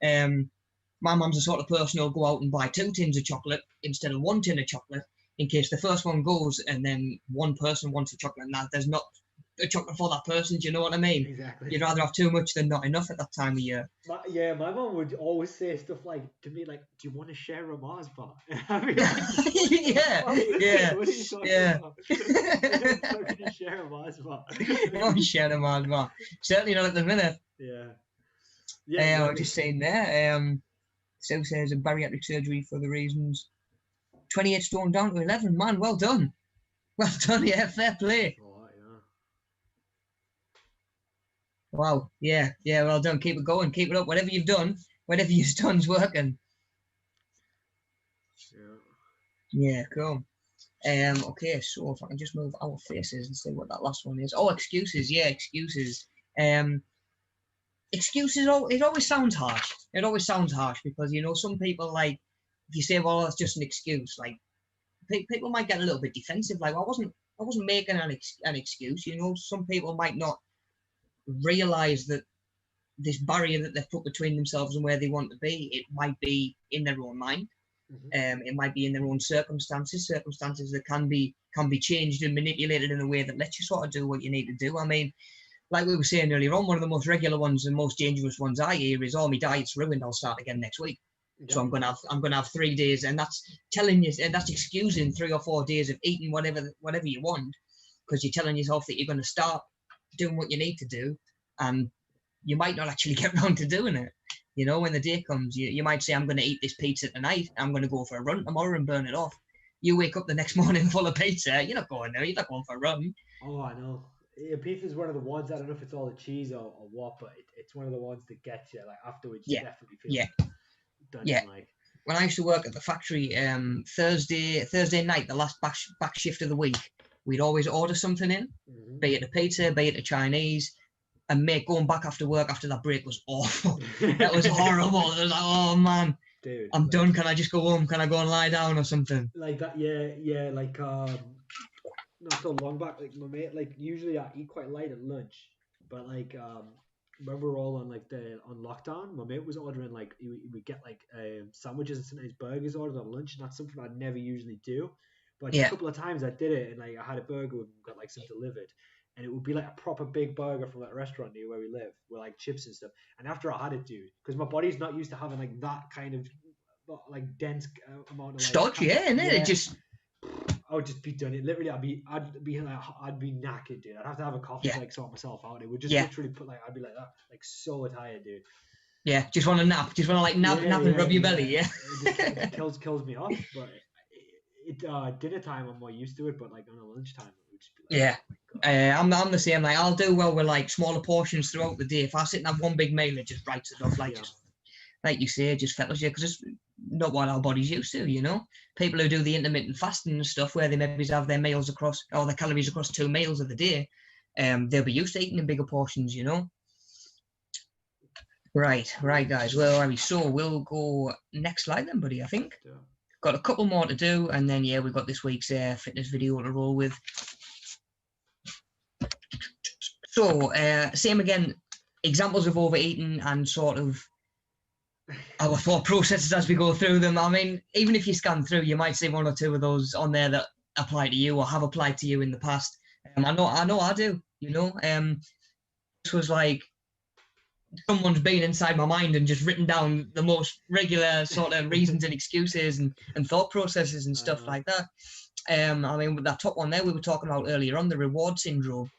Speaker 2: My mum's the sort of person who'll go out and buy 2 tins of chocolate instead of 1 tin of chocolate, in case the first one goes and then one person wants a chocolate and there's not a chocolate for that person. Do you know what I mean?
Speaker 1: Exactly.
Speaker 2: You'd rather have too much than not enough at that time of year.
Speaker 1: My mum would always say stuff like to me, like, "Do you want to share a Mars bar?"
Speaker 2: Yeah.
Speaker 1: What are you talking about? How can you share a Mars bar?
Speaker 2: Don't share a Mars bar. Certainly not at the minute.
Speaker 1: Yeah.
Speaker 2: I was just saying there. Sue says a bariatric surgery for the reasons. 28 stone down to 11. Man, well done. Well done. Yeah, fair play. Wow, yeah, well done. Keep it going, keep it up. Whatever you've done's working. Yeah, cool. Okay, so if I can just move our faces and see what that last one is. Oh, excuses. Yeah, excuses. Excuses. It always sounds harsh. It always sounds harsh because some people, like, if you say, well, that's just an excuse, like people might get a little bit defensive. Like, I wasn't making an excuse. Some people might not realize that this barrier that they've put between themselves and where they want to be, it might be in their own mind. It might be in their own circumstances that can be changed and manipulated in a way that lets you sort of do what you need to do. I mean, like we were saying earlier on, one of the most regular ones and most dangerous ones I hear is, "Oh, my diet's ruined, I'll start again next week." So I'm gonna have 3 days, and that's telling you, and that's excusing 3 or 4 days of eating whatever you want, because you're telling yourself that you're going to start doing what you need to do, and you might not actually get around to doing it. When the day comes, you might say, "I'm going to eat this pizza tonight. I'm going to go for a run tomorrow and burn it off." You wake up the next morning full of pizza. You're not going there. You're not going for a run.
Speaker 1: Oh, I know. Yeah, pizza is one of the ones. I don't know if it's all the cheese or what, but it's one of the ones that gets you. Like, afterwards, you definitely feel done. Yeah. Like,
Speaker 2: when I used to work at the factory, Thursday night, the last back shift of the week, we'd always order something in, be it a pizza, be it a Chinese. And mate, going back after work after that break was awful. That was horrible. It was like, oh man, dude, I'm done. Can I just go home? Can I go and lie down or something?
Speaker 1: Like that, yeah. Like not so long back, like my mate, like usually I eat quite light at lunch, but like when we were all on lockdown, my mate was ordering like we get like sandwiches and sometimes burgers ordered on lunch, and that's something I'd never usually do. But a couple of times I did it, and like I had a burger and got like some delivered. And it would be like a proper big burger from that restaurant near where we live, with like chips and stuff. And after I had it, dude, because my body's not used to having like that kind of like dense amount of
Speaker 2: starch, innit? It just,
Speaker 1: I would just be done. It literally, I'd be knackered, dude. I'd have to have a coffee to like sort myself out. It would just literally put like, I'd be like that, like so tired, dude.
Speaker 2: Yeah, just want to nap. Just want to like nap and rub your belly. Yeah,
Speaker 1: it kills me off. But dinner time, I'm more used to it. But like on a lunchtime, it would just be like,
Speaker 2: I'm the same. Like, I'll do well with like smaller portions throughout the day. If I sit and have one big meal, it just writes it off. Like, just, like you say, it just fettles you, because it's not what our body's used to. People who do the intermittent fasting and stuff, where they maybe have their meals across, or their calories across 2 meals of the day, they'll be used to eating in bigger portions. Right, guys. Well, so we'll go next slide then, buddy. I think
Speaker 1: Yeah.
Speaker 2: got a couple more to do, and then yeah, we've got this week's fitness video to roll with. So same again, examples of overeating and sort of our thought processes as we go through them. I mean, even if you scan through, you might see one or two of those on there that apply to you or have applied to you in the past. I know I do. This was like someone's been inside my mind and just written down the most regular sort of reasons and excuses and thought processes and stuff like that. I mean, with that top one there we were talking about earlier on, the reward syndrome.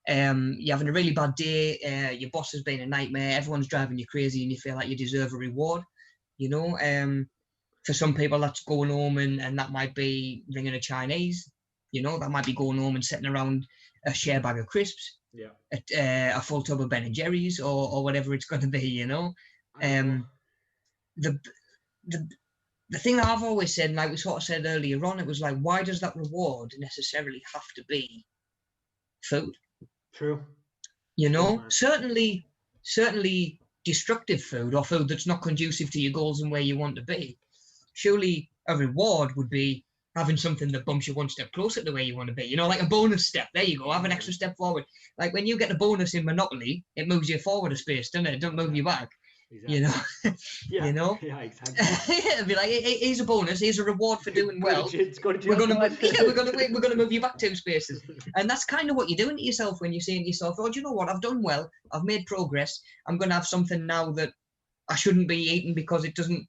Speaker 2: You're having a really bad day, your boss has been a nightmare, everyone's driving you crazy, and you feel like you deserve a reward. For some people that's going home and that might be ringing a Chinese. That might be going home and sitting around a share bag of crisps.
Speaker 1: Yeah.
Speaker 2: A full tub of Ben and Jerry's or whatever it's going to be. The thing that I've always said, and like we sort of said earlier on, it was like, why does that reward necessarily have to be food?
Speaker 1: True.
Speaker 2: Certainly destructive food or food that's not conducive to your goals and where you want to be. Surely a reward would be having something that bumps you one step closer to where you want to be. Like a bonus step. There you go. Have an extra step forward. Like when you get a bonus in Monopoly, it moves you forward a space, doesn't it? It don't move you back.
Speaker 1: Exactly. Yeah.
Speaker 2: Yeah,
Speaker 1: Exactly.
Speaker 2: It'd be like, here's a bonus, here's a reward for doing well. We're gonna move you back 2 spaces. And that's kind of what you're doing to yourself when you're saying to yourself, oh, do you know what? I've done well, I've made progress. I'm gonna have something now that I shouldn't be eating because it doesn't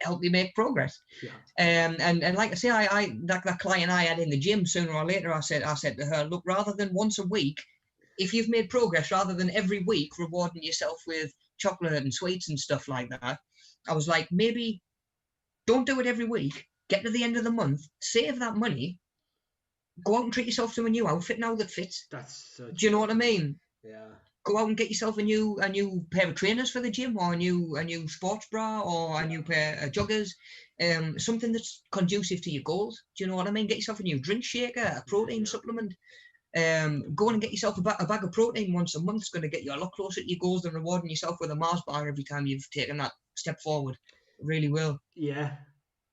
Speaker 2: help me make progress.
Speaker 1: Yeah.
Speaker 2: And like I say, that client I had in the gym, sooner or later I said to her, look, rather than once a week, if you've made progress, rather than every week rewarding yourself with chocolate and sweets and stuff like that, I was like, maybe don't do it every week. Get to the end of the month, save that money, go out and treat yourself to a new outfit now that fits. Do you know what I mean?
Speaker 1: Yeah.
Speaker 2: Go out and get yourself a new pair of trainers for the gym, or a new sports bra, or a new pair of joggers, something that's conducive to your goals. Do you know what I mean? Get yourself a new drink shaker, a protein supplement. Go and get yourself a bag of protein once a month is going to get you a lot closer to your goals than rewarding yourself with a Mars bar every time you've taken that step forward. It really will.
Speaker 1: Yeah.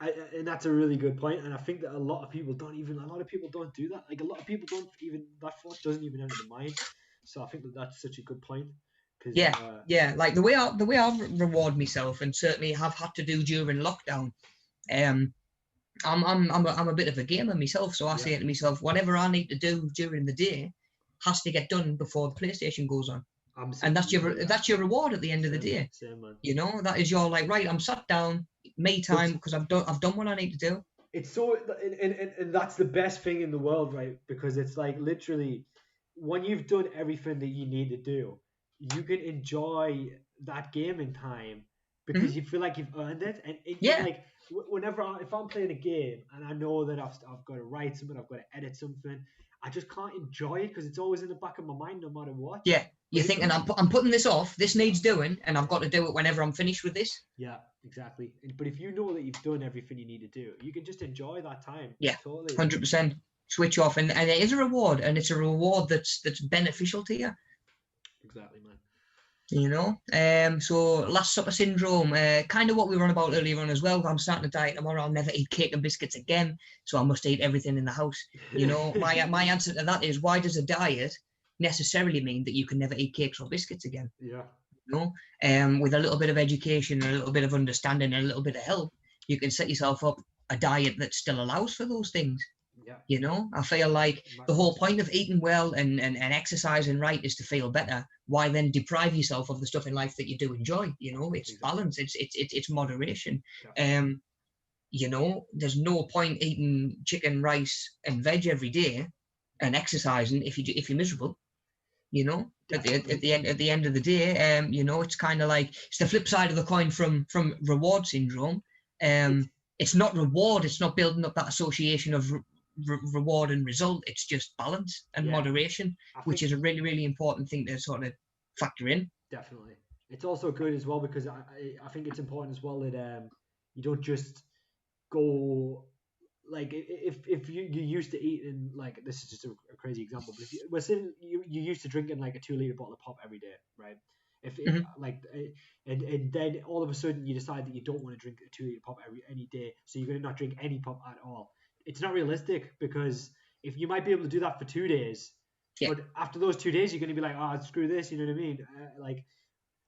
Speaker 1: And that's a really good point. And I think that a lot of people don't do that. Like a lot of people don't even, that thought doesn't even enter the mind. So I think that that's such a good point.
Speaker 2: Yeah. Like the way I reward myself, and certainly have had to do during lockdown. I'm a bit of a gamer myself, so I say to myself, whatever I need to do during the day has to get done before the PlayStation goes on. And that's your reward at the end of the day.
Speaker 1: Same, man.
Speaker 2: That is your, like, right, I'm sat down, me time, because I've done what I need to do.
Speaker 1: It's so, and that's the best thing in the world, right? Because it's like literally, when you've done everything that you need to do, you can enjoy that gaming time because you feel like you've earned it. And like whenever if I'm playing a game and I know that I've got to write something, I've got to edit something, I just can't enjoy it because it's always in the back of my mind no matter what.
Speaker 2: Yeah. You're thinking, I'm putting this off, this needs doing, and I've got to do it whenever I'm finished with this.
Speaker 1: Yeah, exactly. But if you know that you've done everything you need to do, you can just enjoy that time.
Speaker 2: Yeah,
Speaker 1: totally.
Speaker 2: 100%. Switch off, and it is a reward, and it's a reward that's beneficial to you.
Speaker 1: Exactly, man.
Speaker 2: So last supper syndrome, kind of what we were on about earlier on as well. I'm starting a diet tomorrow. I'll never eat cake and biscuits again, so I must eat everything in the house. My answer to that is, why does a diet necessarily mean that you can never eat cakes or biscuits again?
Speaker 1: Yeah.
Speaker 2: With a little bit of education, a little bit of understanding, and a little bit of help, you can set yourself up a diet that still allows for those things.
Speaker 1: Yeah.
Speaker 2: I feel like the whole point of eating well and exercising right is to feel better. Why then deprive yourself of the stuff in life that you do enjoy? It's balance. It's moderation. There's no point eating chicken, rice, and veg every day and exercising if you're miserable. At the end of the day, it's kind of like, it's the flip side of the coin from reward syndrome. It's not reward. It's not building up that association of reward and result. It's just balance and moderation, which is a really, really important thing to sort of factor in.
Speaker 1: Definitely. It's also good as well because I think it's important as well that you don't just go, like, if you used to eat in, like, this is just a crazy example, but if you used to drinking like a 2 liter bottle of pop every day, right? If
Speaker 2: Mhm.
Speaker 1: and then all of a sudden you decide that you don't want to drink a 2 liter pop any day, so you're going to not drink any pop at all. It's not realistic, because if you might be able to do that for 2 days,
Speaker 2: Yeah.
Speaker 1: but after those 2 days you're going to be like, oh, screw this, you know what I mean?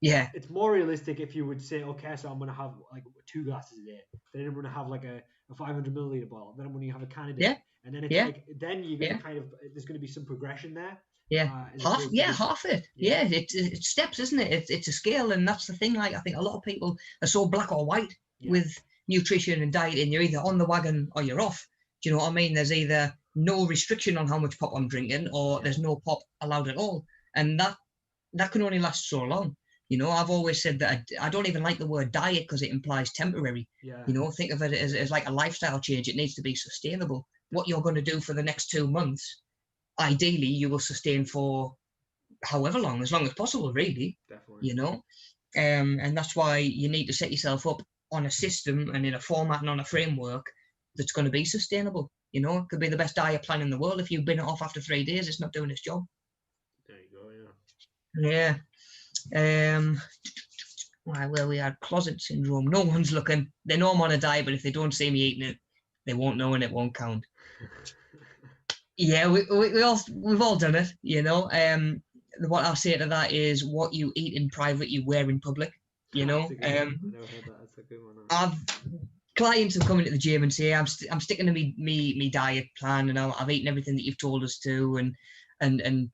Speaker 2: Yeah.
Speaker 1: It's more realistic if you would say, okay, so I'm going to have like 2 glasses a day, then I'm going to have like a 500 milliliter bottle, then I'm going to have a can a day,
Speaker 2: Yeah.
Speaker 1: and then it's
Speaker 2: Yeah.
Speaker 1: like, then you're going
Speaker 2: Yeah.
Speaker 1: to kind of, there's going to be some progression there,
Speaker 2: Yeah.
Speaker 1: as
Speaker 2: Half,
Speaker 1: opposed to
Speaker 2: yeah,
Speaker 1: just,
Speaker 2: half it.
Speaker 1: yeah,
Speaker 2: Yeah, it's steps, isn't it? It's a scale, and that's the thing. Like, I think a lot of people are so black or white
Speaker 1: yeah,
Speaker 2: with nutrition and diet, and you're either on the wagon or you're off. Do you know what I mean? There's either no restriction on how much pop I'm drinking, or
Speaker 1: yeah,
Speaker 2: there's no pop allowed at all, and that can only last so long. You know, I've always said that I don't even like the word diet because it implies temporary.
Speaker 1: yeah,
Speaker 2: You know, think of it as like a lifestyle change. It needs to be sustainable. What you're going to do for the next 2 months, ideally, you will sustain for however long, as long as possible, really.
Speaker 1: definitely,
Speaker 2: You know, and that's why you need to set yourself up on a system and in a format and on a framework that's going to be sustainable. You know, it could be the best diet plan in the world. If you've been it off after 3 days, it's not doing its job.
Speaker 1: there you go, yeah.
Speaker 2: Yeah. Where we had closet syndrome. No one's looking. They know I'm on a diet, but if they don't see me eating it, they won't know and it won't count. Yeah, we've all done it, you know. What I'll say to that is, what you eat in private, you wear in public. You know.
Speaker 1: That's a good one. I never heard that. That's a good one.
Speaker 2: I've clients have come into the gym and say, I'm sticking to me diet plan, and I've eaten everything that you've told us to, and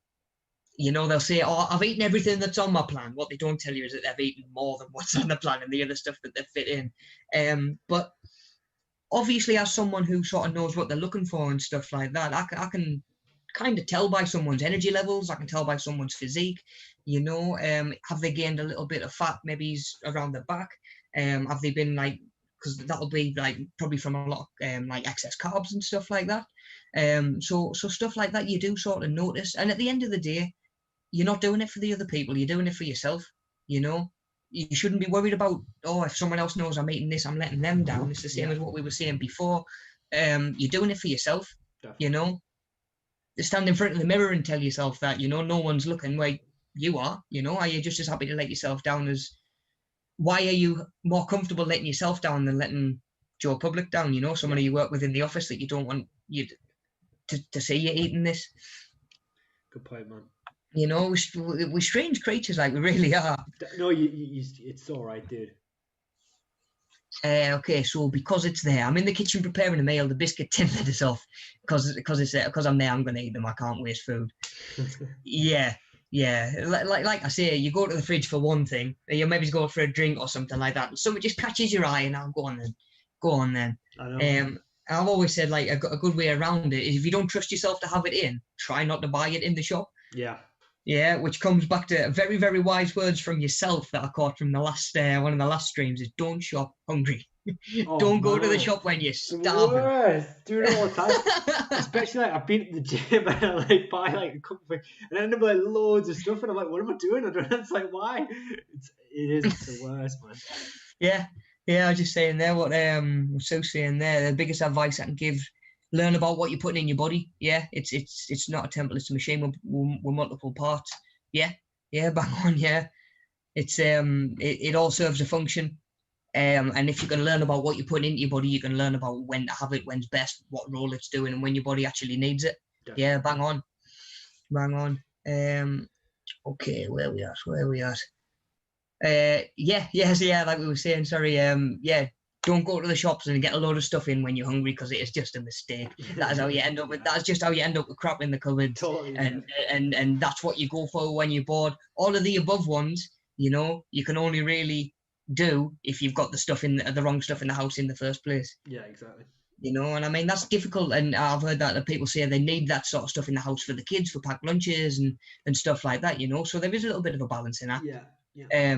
Speaker 2: you know, they'll say, oh, I've eaten everything that's on my plan. What they don't tell you is that they've eaten more than what's on the plan and the other stuff that they fit in. But obviously, as someone who sort of knows what they're looking for and stuff like that, I can kind of tell by someone's energy levels. I can tell by someone's physique. You know, have they gained a little bit of fat, maybe around the back? Have they been like, because that'll be like probably from a lot of like excess carbs and stuff like that. So stuff like that you do sort of notice. And at the end of the day, you're not doing it for the other people. You're doing it for yourself. You know, you shouldn't be worried about, oh, if someone else knows I'm eating this, I'm letting them down. It's the same as what we were saying before. You're doing it for yourself.
Speaker 1: Definitely.
Speaker 2: You know, stand in front of the mirror and tell yourself that, you know, no one's looking. Well, you are. You know, are you just as happy to let yourself down as? Why are you more comfortable letting yourself down than letting Joe Public down? You know, somebody you work with in the office that you don't want you to see you eating this.
Speaker 1: Good point, man.
Speaker 2: You know, we're strange creatures, like we really are.
Speaker 1: No, it's all right, dude.
Speaker 2: Okay, so because it's there, I'm in the kitchen preparing a meal. The biscuit tin lid is off because I'm there. I'm going to eat them. I can't waste food. Yeah. Like I say, you go to the fridge for one thing, you maybe go for a drink or something like that. Something just catches your eye, and I'll go on then.
Speaker 1: I know.
Speaker 2: I've always said, like, a good way around it is, if you don't trust yourself to have it in, try not to buy it in the shop.
Speaker 1: Yeah.
Speaker 2: Yeah, which comes back to very, very wise words from yourself that I caught from the last one of the last streams, is don't shop hungry.
Speaker 1: Oh,
Speaker 2: don't go to the shop when you're starving.
Speaker 1: Worst. Do it all the time. Especially like I've been at the gym and I like buy like a couple of things and I end up with like loads of stuff and I'm like, what am I doing? I don't know. It's like, why? It's the worst, man.
Speaker 2: Yeah. I was just saying there what Sue's saying there. The biggest advice I can give: learn about what you're putting in your body. Yeah, it's not a temple; it's a machine with multiple parts. Yeah, bang on. Yeah, it's it all serves a function. And if you can learn about what you're putting into your body, you can learn about when to have it, when's best, what role it's doing, and when your body actually needs it. Definitely. Yeah, bang on. Okay, where we at? Like we were saying, sorry. Don't go to the shops and get a load of stuff in when you're hungry, because it is just a mistake. That is how you end up with. That's just how you end up with crap in the cupboard.
Speaker 1: Totally.
Speaker 2: And that's what you go for when you're bored. All of the above ones, you know, you can only really do if you've got the stuff in the wrong stuff in the house in the first place.
Speaker 1: Yeah, exactly.
Speaker 2: You know, and I mean, that's difficult, and I've heard that people say they need that sort of stuff in the house for the kids, for packed lunches and stuff like that, you know. So there is a little bit of a balance in that.
Speaker 1: Yeah.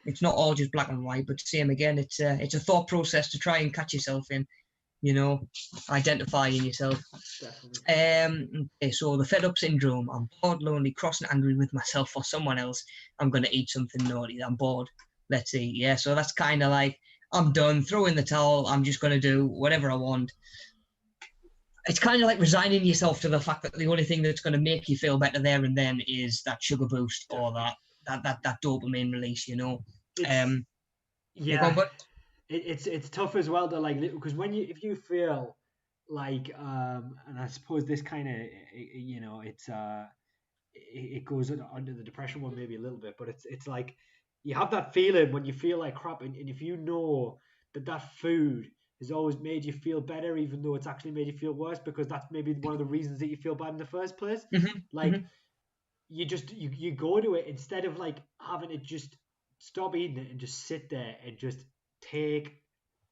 Speaker 2: It's not all just black and white, but same again, it's a thought process to try and catch yourself in, you know, identifying yourself.
Speaker 1: Definitely.
Speaker 2: Okay, so the fed up syndrome: I'm bored, lonely, cross and angry with myself or someone else. I'm going to eat something naughty. I'm bored. Let's eat. Yeah, so that's kind of like, I'm done, throw in the towel, I'm just going to do whatever I want. It's kind of like resigning yourself to the fact that the only thing that's going to make you feel better there and then is that sugar boost or that that dopamine release, you know.
Speaker 1: It's,
Speaker 2: You go,
Speaker 1: yeah,
Speaker 2: but
Speaker 1: it's tough as well to like, because when you, if you feel like, and I suppose this kind of, you know, it goes under the depression one maybe a little bit, but it's like you have that feeling when you feel like crap, and if you know that that food has always made you feel better, even though it's actually made you feel worse, because that's maybe one of the reasons that you feel bad in the first place. Like, you just you go to it instead of like having to just stop eating it and just sit there and just take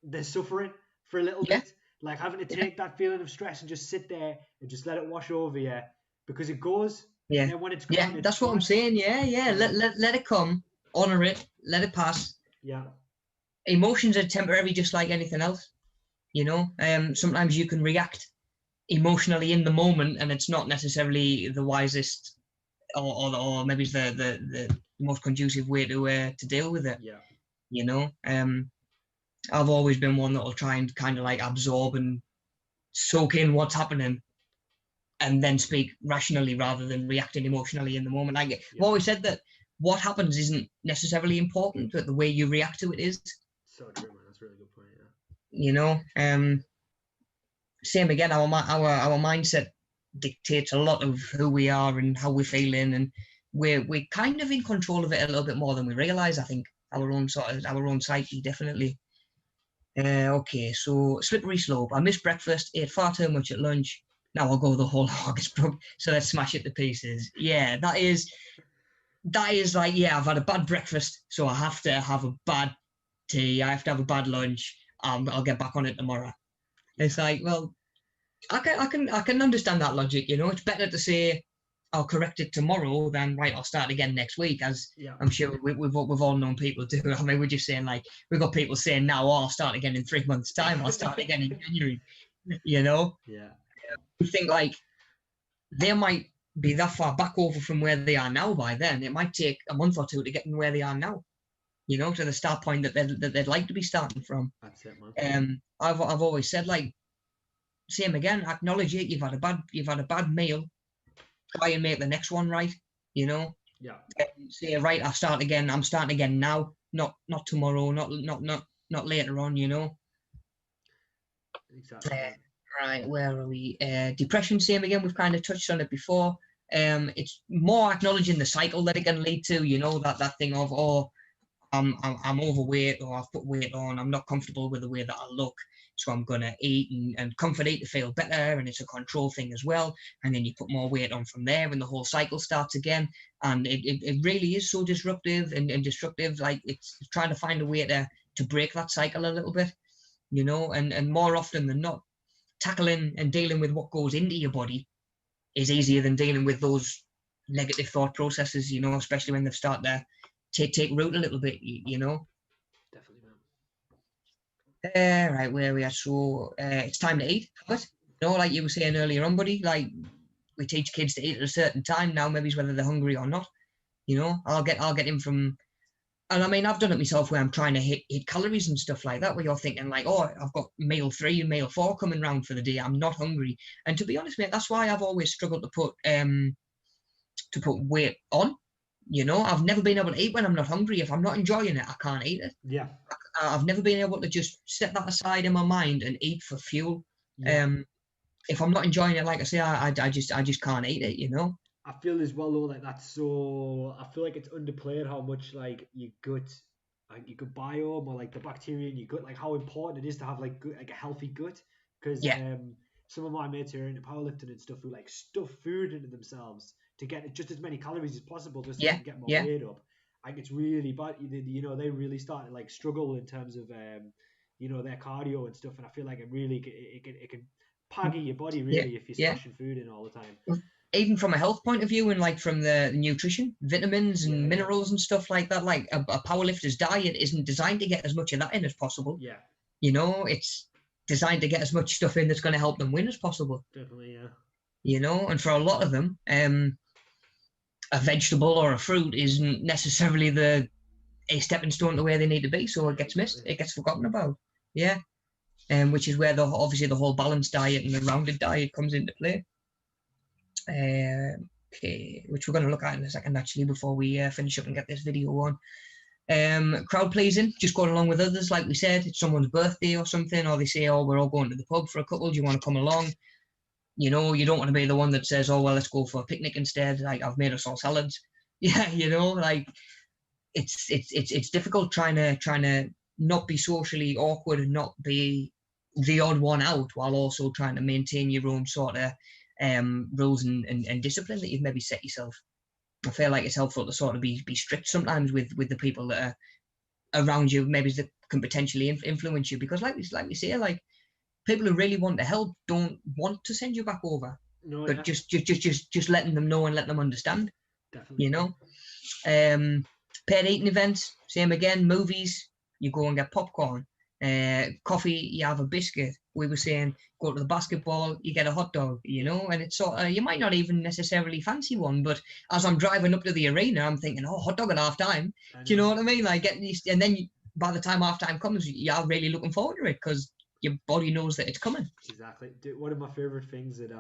Speaker 1: the suffering for a little
Speaker 2: yeah,
Speaker 1: bit, like having to
Speaker 2: yeah,
Speaker 1: take that feeling of stress and just sit there and just let it wash over you, because it goes, and
Speaker 2: yeah,
Speaker 1: then when it's
Speaker 2: yeah.
Speaker 1: gone, it's
Speaker 2: That's what I'm
Speaker 1: gone.
Speaker 2: saying. Yeah, yeah.
Speaker 1: Yeah,
Speaker 2: Let it come, honor it, let it pass.
Speaker 1: yeah,
Speaker 2: Emotions are temporary, just like anything else. You know, sometimes you can react emotionally in the moment, and it's not necessarily the wisest, or maybe it's the most conducive way to deal with it.
Speaker 1: yeah,
Speaker 2: You know, I've always been one that will try and kind of like absorb and soak in what's happening, and then speak rationally rather than reacting emotionally in the moment. Like I've
Speaker 1: yeah.
Speaker 2: always said that what happens isn't necessarily important, but the way you react to it is.
Speaker 1: So true, man. That's a really good point. Yeah,
Speaker 2: You know, same again. Our mindset dictates a lot of who we are and how we're feeling, and we're kind of in control of it a little bit more than we realize. I think
Speaker 1: yeah.
Speaker 2: our own psyche, definitely. Okay, so slippery slope. I missed breakfast, ate far too much at lunch. Now I'll go the whole hog. So let's smash it to pieces. Yeah, that is like, yeah, I've had a bad breakfast, so I have to have a bad tea. I have to have a bad lunch. I'll get back on it tomorrow. It's like, well, I can understand that logic. You know, it's better to say I'll correct it tomorrow than right, I'll start again next week. As
Speaker 1: Yeah.
Speaker 2: I'm sure we've all known people do. I mean, we're just saying like we've got people saying now, oh, I'll start again in 3 months' time. I'll start again in January. You know,
Speaker 1: Yeah.
Speaker 2: you think like they might be that far back over from where they are now by then. It might take a month or two to get them where they are now. You know, to the start point that they'd like to be starting from.
Speaker 1: That's it, man.
Speaker 2: I've always said like, same again, acknowledge it. You've had a bad meal. Try and make the next one right. You know,
Speaker 1: Yeah.
Speaker 2: say right, I'll start again. I'm starting again now, not tomorrow, not later on. You know.
Speaker 1: Exactly, man.
Speaker 2: Right, where are we? Depression, same again. We've kind of touched on it before. It's more acknowledging the cycle that it can lead to. You know, that thing of, oh, I'm overweight, or I've put weight on, I'm not comfortable with the way that I look, so I'm gonna eat and comfort eat to feel better, and it's a control thing as well. And then you put more weight on from there, and the whole cycle starts again. And it really is so disruptive and destructive. Like it's trying to find a way to break that cycle a little bit, you know, and more often than not, tackling and dealing with what goes into your body is easier than dealing with those negative thought processes, you know, especially when they start to take root a little bit, you know.
Speaker 1: Definitely, man.
Speaker 2: Right, where we are. So it's time to eat. But you know, like you were saying earlier on, buddy, like we teach kids to eat at a certain time now, maybe it's whether they're hungry or not. You know, I'll get him from, and I mean, I've done it myself where I'm trying to hit calories and stuff like that, where you're thinking like, oh, I've got meal 3 and meal 4 coming round for the day. I'm not hungry. And to be honest, mate, that's why I've always struggled to put weight on. You know, I've never been able to eat when I'm not hungry. If I'm not enjoying it, I can't eat it.
Speaker 1: Yeah.
Speaker 2: I've never been able to just set that aside in my mind and eat for fuel.
Speaker 1: Yeah.
Speaker 2: If I'm not enjoying it, like I say, I just can't eat it. You know.
Speaker 1: I feel as well though, like that's so. I feel like it's underplayed how much like your gut, like your gut biome, or like the bacteria in your gut, like how important it is to have like good, like a healthy gut. Because
Speaker 2: Yeah.
Speaker 1: some of my mates are into powerlifting and stuff who like stuff food into themselves to get just as many calories as possible, just so they
Speaker 2: Yeah.
Speaker 1: can get more
Speaker 2: Yeah.
Speaker 1: weight up. Like it's really bad. You know, they really start to like struggle in terms of you know, their cardio and stuff. And I feel like it can paggy your body
Speaker 2: Yeah.
Speaker 1: really if you're
Speaker 2: Yeah.
Speaker 1: smashing food in all the time.
Speaker 2: Even from a health point of view, and like from the nutrition, vitamins and
Speaker 1: Yeah.
Speaker 2: minerals and stuff like that, like a powerlifter's diet isn't designed to get as much of that in as possible.
Speaker 1: Yeah.
Speaker 2: You know, it's designed to get as much stuff in that's going to help them win as possible.
Speaker 1: Definitely, yeah.
Speaker 2: You know, and for a lot of them, a vegetable or a fruit isn't necessarily a stepping stone to where they need to be, so it gets missed,
Speaker 1: Exactly.
Speaker 2: it gets forgotten about. Yeah, which is where obviously the whole balanced diet and the rounded diet comes into play. Okay, which we're going to look at in a second, actually, before we finish up and get this video on. Crowd pleasing, just going along with others, like we said. It's someone's birthday or something, or they say, oh, we're all going to the pub for a couple, do you want to come along? You know, you don't want to be the one that says, oh, well, let's go for a picnic instead, like, I've made us all salads. Yeah, you know, like, it's difficult trying to not be socially awkward and not be the odd one out, while also trying to maintain your own sort of rules and discipline that you've maybe set yourself. I feel like it's helpful to sort of be strict sometimes with the people that are around you, maybe that can potentially influence you, because like we say, like, people who really want to help don't want to send you back over,
Speaker 1: No,
Speaker 2: but
Speaker 1: yeah,
Speaker 2: just letting them know and let them understand,
Speaker 1: definitely.
Speaker 2: you know. Paid eating events, same again. Movies, you go and get popcorn. Coffee, you have a biscuit. We were saying, go to the basketball, you get a hot dog, you know. And it's sort of, you might not even necessarily fancy one, but as I'm driving up to the arena, I'm thinking, oh, hot dog at half time. Do you know what I mean? Like, getting these, and then by the time half time comes, you are really looking forward to it because your body knows that it's coming.
Speaker 1: Exactly. One of my favorite things that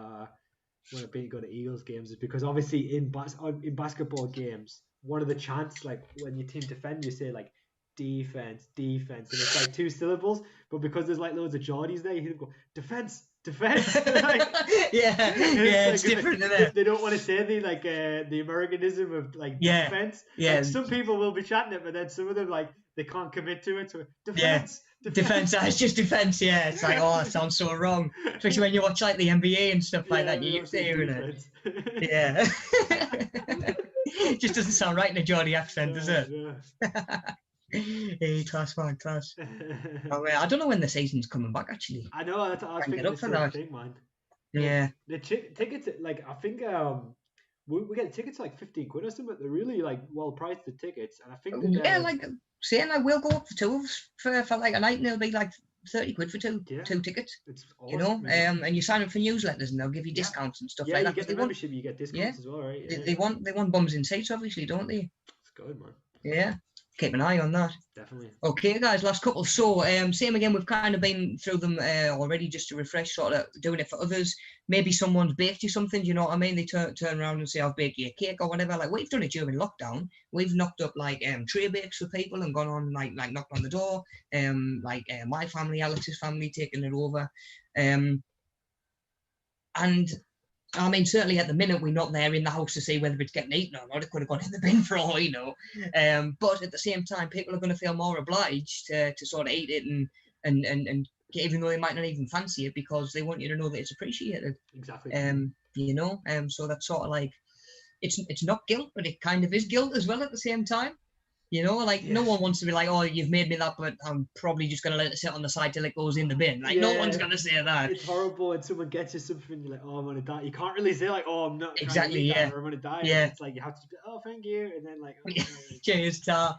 Speaker 1: when I've been to go to Eagles games is because obviously in basketball games, one of the chants, like when your team defend, you say like defense, defense, and it's like two syllables, but because there's like loads of Geordies there, you hear them go defense, defense. Like,
Speaker 2: it's
Speaker 1: like,
Speaker 2: different, isn't it?
Speaker 1: they don't want to say the Americanism of like defense. Like, some people will be chanting it, but then some of them, like, they can't commit to it. So defense.
Speaker 2: Defense. It's just defense. Yeah, it's like, oh, that sounds so wrong. Especially when you watch like the NBA and stuff like that. You're used to hearing it. Yeah. It just doesn't sound right in a Geordie accent, does it? Hey, class, man, class. Oh, I don't know when the season's coming back, actually.
Speaker 1: I know. I was thinking the same thing, man.
Speaker 2: Yeah.
Speaker 1: The tickets, like, I think we get tickets like 15 quid or something. They're really like well priced, the tickets, and I think that,
Speaker 2: like saying I will go up for two for like a night, and it'll be like 30 quid for two tickets.
Speaker 1: It's awesome,
Speaker 2: you know, and you sign up for newsletters and they'll give you discounts and stuff like that.
Speaker 1: You get the membership, you get discounts as well, right?
Speaker 2: They want bums in seats, obviously, don't they?
Speaker 1: It's good, man.
Speaker 2: Yeah. Keep an eye on that.
Speaker 1: Definitely.
Speaker 2: Okay, guys, last couple. So, same again, we've kind of been through them already, just to refresh, sort of doing it for others. Maybe someone's baked you something, do you know what I mean? They turn around and say, I've baked you a cake or whatever. Like, we've done it during lockdown. We've knocked up, like, tray bakes for people and gone on, like knocked on the door. My family, Alex's family, taking it over. And I mean, certainly at the minute, we're not there in the house to see whether it's getting eaten or not. It could have gone in the bin for all we know. But at the same time, people are going to feel more obliged to sort of eat it and even though they might not even fancy it, because they want you to know that it's appreciated.
Speaker 1: Exactly.
Speaker 2: You know, so that's sort of like, it's not guilt, but it kind of is guilt as well at the same time. You know, like, no one wants to be like, oh, you've made me that, but I'm probably just going to let it sit on the side till it goes in the bin. Like, no one's going to say that.
Speaker 1: It's horrible when someone gets you something, you're like, oh, I'm going to die. You can't really say, like, oh, I'm not
Speaker 2: exactly,
Speaker 1: trying to eat that, or I'm going to die.
Speaker 2: Yeah.
Speaker 1: It's like, you have to be, oh, thank you. And then, like, oh,
Speaker 2: cheers, ta.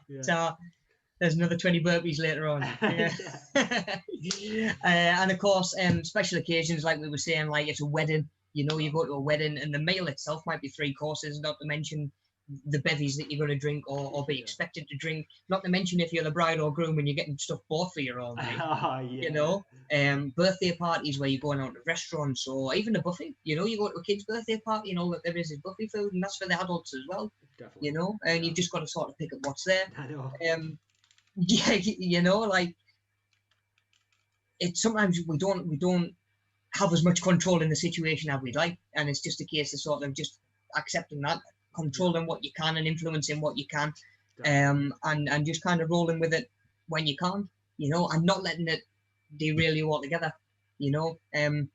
Speaker 2: There's another 20 burpees later on. And of course, special occasions, like we were saying, like it's a wedding. You know, you go to a wedding and the meal itself might be 3 courses, not to mention the bevies that you're going to drink or be expected to drink. Not to mention if you're the bride or groom and you're getting stuff bought for you all night. You know, birthday parties where you're going out to restaurants or even a buffet. You know, you go to a kid's birthday party and all that there is buffet food, and that's for the adults as well.
Speaker 1: Definitely.
Speaker 2: You know, and you've just got to sort of pick up what's there.
Speaker 1: I know.
Speaker 2: Yeah, you know, like, it's sometimes we don't have as much control in the situation as we'd like, and it's just a case of sort of just accepting that, controlling what you can and influencing what you can, and just kind of rolling with it when you can't, you know, and not letting it derail you altogether. You know, it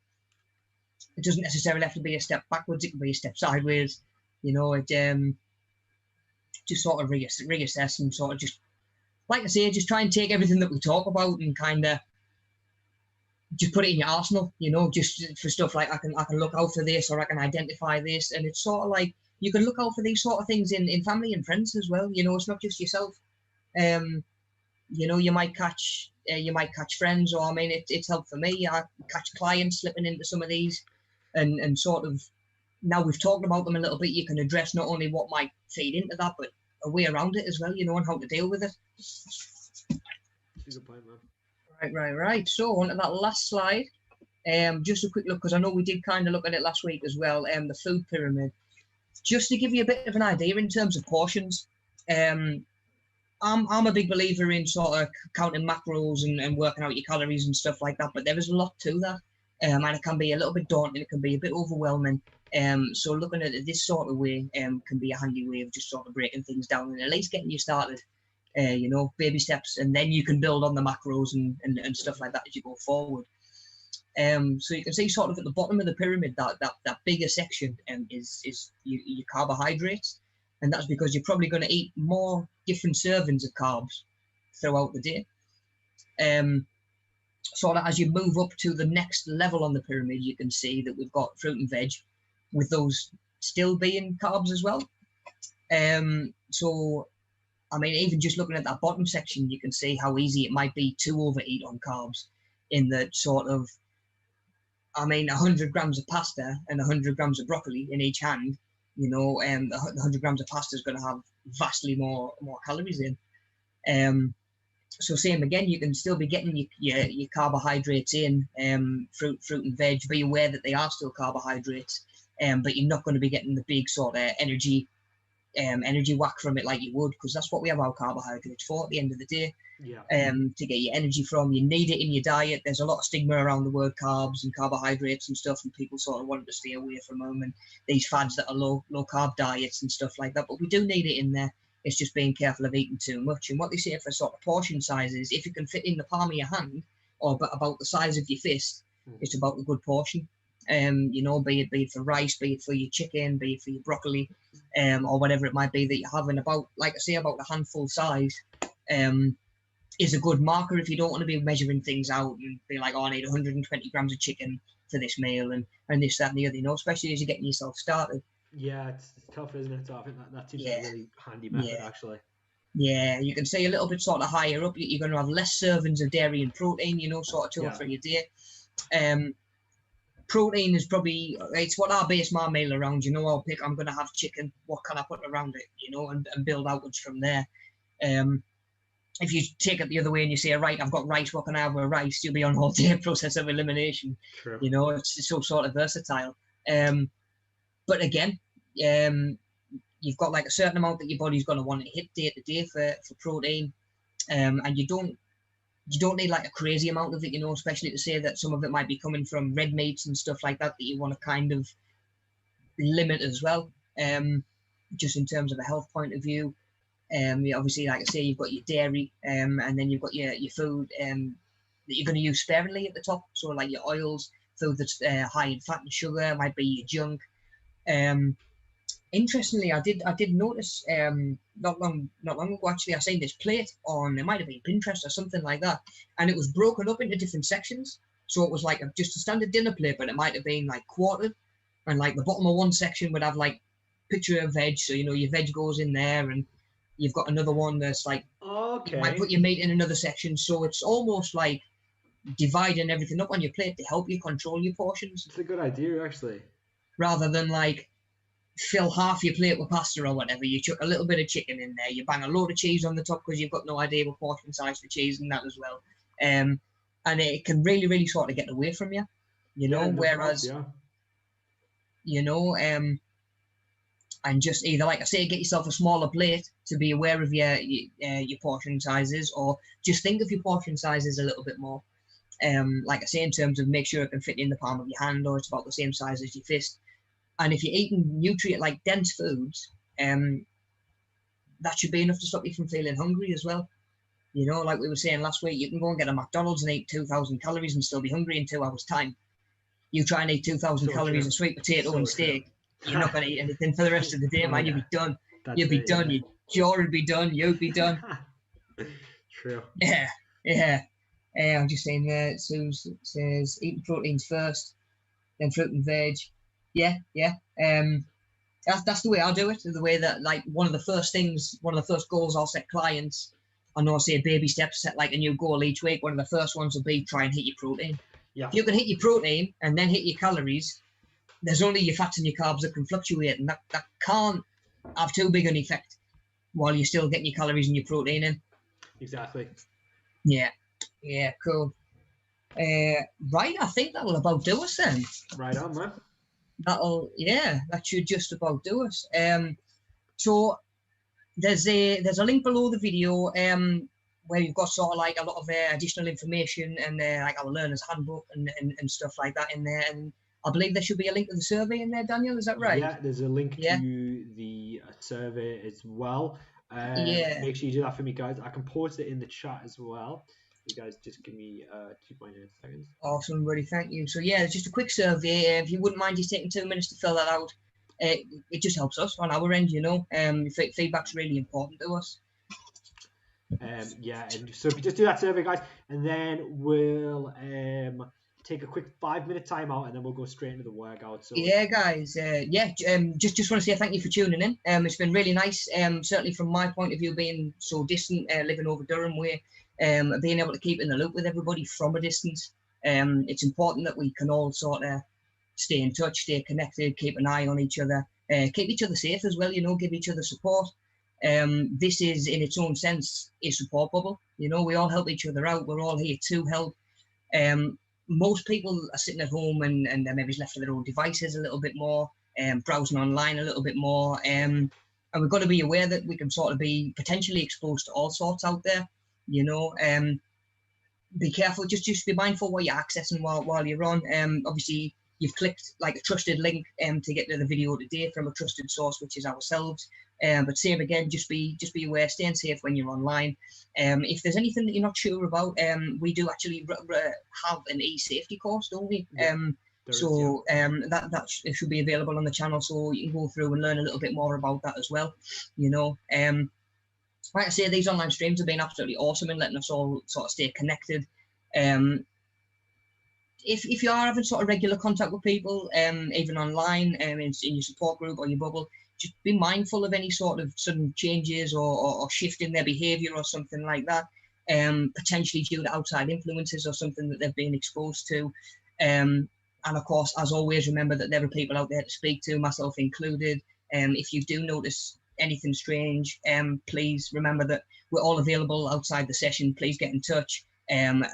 Speaker 2: doesn't necessarily have to be a step backwards; it can be a step sideways. You know, it just sort of reassess and sort of just, like I say, just try and take everything that we talk about and kind of just put it in your arsenal, you know, just for stuff like I can look out for this, or I can identify this. And it's sort of like, you can look out for these sort of things in family and friends as well. You know, it's not just yourself. You know, you might catch friends, or I mean, it's helped for me. I catch clients slipping into some of these, and sort of, now we've talked about them a little bit, you can address not only what might feed into that, but a way around it as well, you know, and how to deal with it.
Speaker 1: That's a good point, man.
Speaker 2: Right. So on to that last slide. Just a quick look, because I know we did kind of look at it last week as well. The food pyramid. just to give you a bit of an idea in terms of portions, I'm a big believer in sort of counting macros and working out your calories and stuff like that, but there is a lot to that, and it can be a little bit daunting. It can be a bit overwhelming. So looking at it this sort of way can be a handy way of just sort of breaking things down and at least getting you started. Baby steps, and then you can build on the macros and stuff like that as you go forward. So you can see sort of at the bottom of the pyramid that bigger section is your carbohydrates, and that's because you're probably going to eat more different servings of carbs throughout the day. Sort of as you move up to the next level on the pyramid, you can see that we've got fruit and veg, with those still being carbs as well. So I mean, even just looking at that bottom section, you can see how easy it might be to overeat on carbs, in the sort of, 100 grams of pasta and 100 grams of broccoli in each hand, the 100 grams of pasta is going to have vastly more calories in. So same again, you can still be getting your carbohydrates in, fruit and veg. Be aware that they are still carbohydrates, but you're not going to be getting the big sort of energy whack from it like you would, because that's what we have our carbohydrates for at the end of the day. To get your energy from. You need it in your diet. There's a lot of stigma around the word carbs and carbohydrates and stuff, and people sort of want to stay away from them, and these fads that are low carb diets and stuff like that, but we do need it in there. It's just being careful of eating too much. And what they say for sort of portion sizes, if you can fit in the palm of your hand or about the size of your fist, it's about the good portion. Be it for rice, be it for your chicken, be it for your broccoli, or whatever it might be that you're having. About, like I say, about a handful size is a good marker if you don't want to be measuring things out and be like, oh, I need 120 grams of chicken for this meal and this, that, and the other, especially as you're getting yourself started.
Speaker 1: Yeah, it's tough, isn't it? So I think that seems like a really handy method, actually.
Speaker 2: Yeah, you can see a little bit sort of higher up, you're going to have less servings of dairy and protein, sort of 2 or 3 a day. Protein is probably, it's what I base my meal around. I'm going to have chicken, what can I put around it, and build outwards from there. If you take it the other way and you say, right, I've got rice, what can I have with rice? You'll be on a whole day process of elimination.
Speaker 1: True.
Speaker 2: It's so sort of versatile. But again, you've got like a certain amount that your body's going to want to hit day to day for protein. And you don't need like a crazy amount of it, especially to say that some of it might be coming from red meats and stuff like that you want to kind of limit as well. Just in terms of a health point of view. Obviously, like I say, you've got your dairy, and then you've got your food that you're going to use sparingly at the top. So like your oils, food that's high in fat and sugar, might be your junk. Interestingly, I did notice not long ago, actually, I seen this plate on, it might have been Pinterest or something like that, and it was broken up into different sections. So it was like just a standard dinner plate, but it might have been like quartered, and like the bottom of one section would have like picture of veg, so your veg goes in there, and you've got another one that's like, you might put your meat in another section. So it's almost like dividing everything up on your plate to help you control your portions.
Speaker 1: It's a good idea, actually.
Speaker 2: Rather than like fill half your plate with pasta or whatever, you chuck a little bit of chicken in there, you bang a load of cheese on the top because you've got no idea what portion size for cheese and that as well. And it can really, really sort of get away from you, whereas, and just either, like I say, get yourself a smaller plate to be aware of your portion sizes, or just think of your portion sizes a little bit more. Like I say, in terms of make sure it can fit in the palm of your hand, or it's about the same size as your fist. And if you're eating nutrient dense foods, that should be enough to stop you from feeling hungry as well. Like we were saying last week, you can go and get a McDonald's and eat 2,000 calories and still be hungry in 2 hours' time. You try and eat 2,000 calories of sweet potato and steak. True. You're not going to eat anything for the rest of the day, man. You'll be done. You'll be done. Your jaw will be done. You'll be done.
Speaker 1: True.
Speaker 2: Yeah. I'm just saying there. It says eat the proteins first, then fruit and veg. Yeah. That's the way I do it. The way that, like, one of the first goals I'll set clients. I know I say baby steps, set like a new goal each week. One of the first ones will be try and hit your protein.
Speaker 1: Yeah.
Speaker 2: If you can hit your protein and then hit your calories, there's only your fats and your carbs that can fluctuate, and that can't have too big an effect while you're still getting your calories and your protein in.
Speaker 1: Exactly.
Speaker 2: Yeah, cool. Right, I think that will about do us then.
Speaker 1: Right on, man.
Speaker 2: that should just about do us. So there's a link below the video where you've got sort of like a lot of additional information and like our learner's handbook and stuff like that in there. And I believe there should be a link to the survey in there, Daniel. Is that right?
Speaker 1: Yeah, there's a link
Speaker 2: Yeah.
Speaker 1: to the survey as well.
Speaker 2: Yeah.
Speaker 1: Make sure you do that for me, guys. I can post it in the chat as well. You guys just give me 2.9 seconds.
Speaker 2: Awesome, buddy. Thank you. So yeah, it's just a quick survey. If you wouldn't mind just taking 2 minutes to fill that out, it just helps us on our end. Feedback's really important to us.
Speaker 1: Yeah, and so if you just do that survey, guys, and then we'll take a quick 5-minute time out, and then we'll go straight into the workout. So
Speaker 2: yeah, guys, just want to say thank you for tuning in. It's been really nice. Certainly from my point of view, being so distant, living over Durham way, being able to keep in the loop with everybody from a distance. It's important that we can all sort of stay in touch, stay connected, keep an eye on each other, keep each other safe as well. Give each other support. This is, in its own sense, a support bubble. We all help each other out. We're all here to help. Most people are sitting at home and they're maybe left to their own devices a little bit more, browsing online a little bit more. And we've got to be aware that we can sort of be potentially exposed to all sorts out there. Be careful. Just be mindful what you're accessing while you're on. Obviously, you've clicked like a trusted link to get to the video today from a trusted source, which is ourselves. But same again, just be aware, staying safe when you're online. If there's anything that you're not sure about, we do actually have an e-safety course, don't we? That should be available on the channel, so you can go through and learn a little bit more about that as well. Like I say, these online streams have been absolutely awesome in letting us all sort of stay connected. If you are having sort of regular contact with people, even online, in your support group or your bubble, just be mindful of any sort of sudden changes or shift in their behaviour or something like that, potentially due to outside influences or something that they've been exposed to. And of course, as always, remember that there are people out there to speak to, myself included. If you do notice anything strange, please remember that we're all available outside the session. Please get in touch. And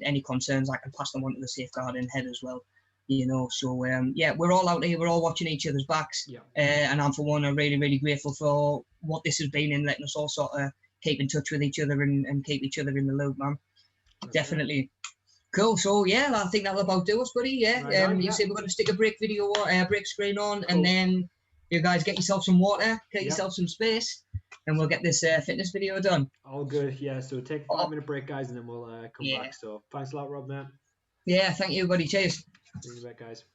Speaker 2: any concerns, I can pass them on to the safeguarding head as well. We're all out here, we're all watching each other's backs. And I'm, for one, I'm really, really grateful for what this has been in letting us all sort of keep in touch with each other and keep each other in the loop, man. Definitely. Cool. So yeah, I think that'll about do us, buddy. You said we're going to stick a break video or break screen on, cool. And then you guys get yourself some water, get yourself some space, and we'll get this fitness video done.
Speaker 1: All good. Yeah, so take a 5-minute break, guys, and then we'll come back. So thanks a lot, Rob, man.
Speaker 2: Yeah, thank you, buddy. Cheers.
Speaker 1: See you in a bit, guys.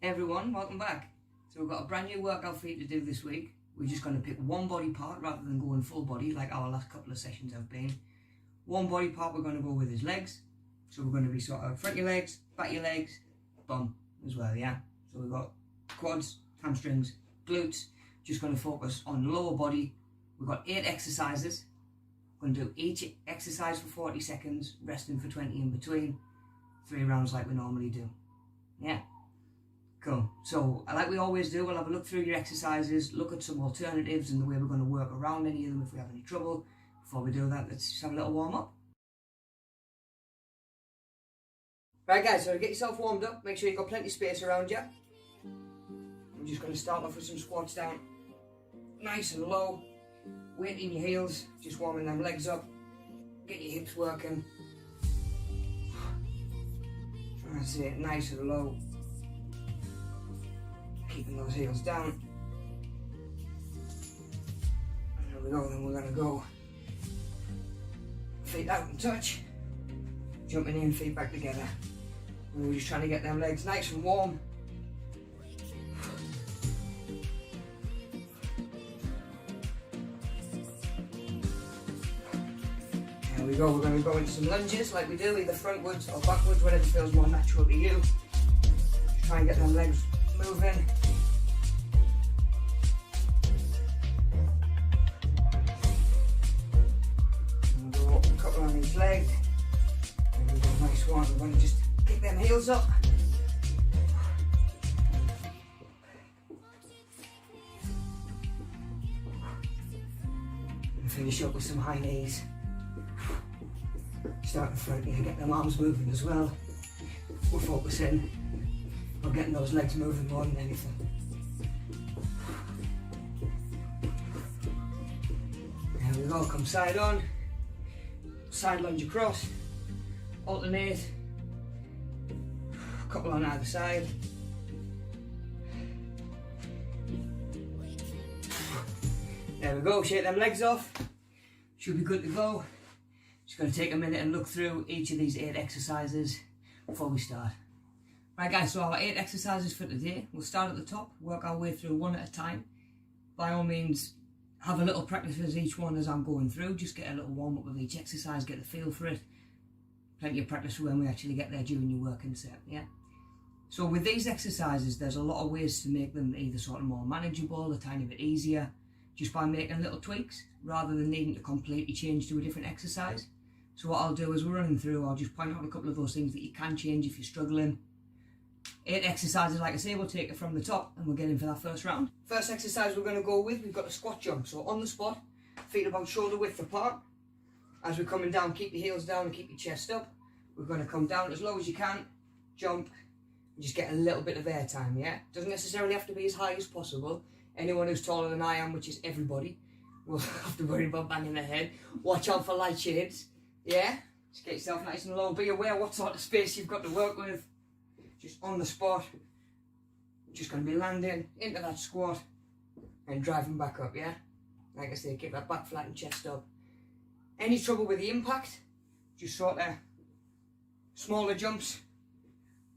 Speaker 2: Everyone, welcome back. So we've got a brand new workout for you to do this week. We're just going to pick one body part rather than going full body like our last couple of sessions have been. One body part we're going to go with is legs. So we're going to be sort of front your legs, back your legs, bum as well, yeah? So we've got quads, hamstrings, glutes. Just going to focus on the lower body. We've got 8 exercises. We're going to do each exercise for 40 seconds, resting for 20 in between. 3 rounds like we normally do. Yeah? Cool. So, like we always do, we'll have a look through your exercises, look at some alternatives and the way we're going to work around any of them if we have any trouble. Before we do that, let's just have a little warm up. Right guys, so to get yourself warmed up, make sure you've got plenty of space around you. I'm just going to start off with some squats down, nice and low, weight in your heels, just warming them legs up, get your hips working. That's it, nice and low. Keeping those heels down. There we go, then we're going to go feet out and touch, jumping in, feet back together. And we're just trying to get them legs nice and warm. There we go, we're going to go into some lunges like we do, either frontwards or backwards, whatever feels more natural to you. Just try and get them legs moving. And we'll go a couple on each leg. There we go, nice one. We're going to just kick them heels up. And finish up with some high knees. Start in front here, get them arms moving as well. We're focusing on getting those legs moving more than anything. There we go, come side on, side lunge across, alternate, a couple on either side. There we go, shake them legs off, should be good to go. Just going to take a minute and look through each of these 8 exercises before we start. Right guys, so our 8 exercises for today. We'll start at the top, work our way through one at a time. By all means, have a little practice with each one as I'm going through. Just get a little warm up with each exercise, get the feel for it. Plenty of practice for when we actually get there during your working set, yeah? So with these exercises, there's a lot of ways to make them either sort of more manageable, a tiny bit easier, just by making little tweaks, rather than needing to completely change to a different exercise. So what I'll do is we're running through, I'll just point out a couple of those things that you can change if you're struggling. 8 exercises, like I say, we'll take it from the top and we'll get in for that first round. First exercise we're going to go with, we've got a squat jump. So on the spot, feet about shoulder width apart. As we're coming down, keep your heels down and keep your chest up. We're going to come down as low as you can, jump, and just get a little bit of air time, yeah? Doesn't necessarily have to be as high as possible. Anyone who's taller than I am, which is everybody, will have to worry about banging their head. Watch out for light shades. Yeah, just get yourself nice and low. Be aware what sort of space you've got to work with. Just on the spot. Just going to be landing into that squat and driving back up, yeah? Like I say, keep that back flat and chest up. Any trouble with the impact, just sort of smaller jumps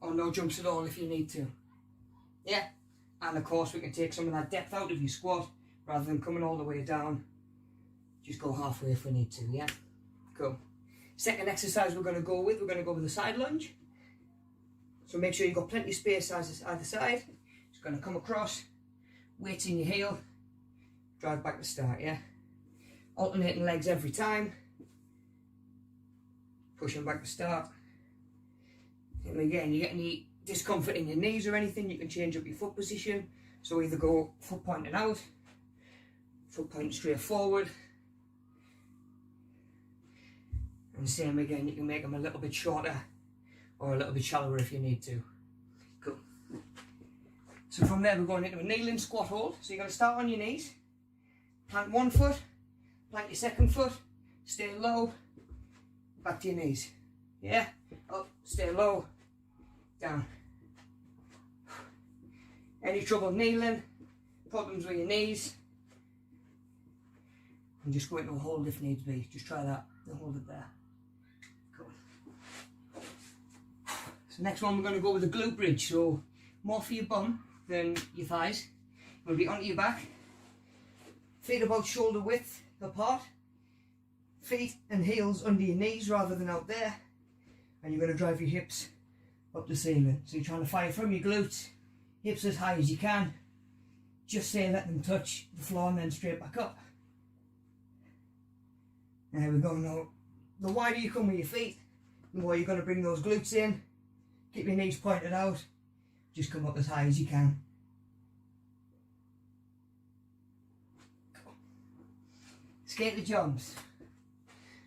Speaker 2: or no jumps at all if you need to. Yeah, and of course we can take some of that depth out of your squat rather than coming all the way down. Just go halfway if we need to, yeah? Cool. Second exercise we're going to go with a side lunge. So make sure you've got plenty of space either side. Just going to come across, weight in your heel, drive back to start, yeah? Alternating legs every time. Pushing back to start. And again, you get any discomfort in your knees or anything, you can change up your foot position. So either go foot pointing out, foot pointing straight forward. And same again, you can make them a little bit shorter or a little bit shallower if you need to. Cool. So from there we're going into a kneeling squat hold. So you're going to start on your knees, plant one foot, plant your second foot, stay low, back to your knees. Yeah, up, stay low, down. Any trouble kneeling, problems with your knees, and just go into a hold if needs be. Just try that and hold it there. Cool. So next one we're going to go with a glute bridge. So more for your bum than your thighs. You're going to be onto your back, feet about shoulder width apart, feet and heels under your knees rather than out there, and you're going to drive your hips up the ceiling. So you're trying to fire from your glutes, hips as high as you can, just say let them touch the floor and then straight back up. There we go. Now, the wider you come with your feet, the more you're going to bring those glutes in. Keep your knees pointed out, just come up as high as you can. Skate the jumps.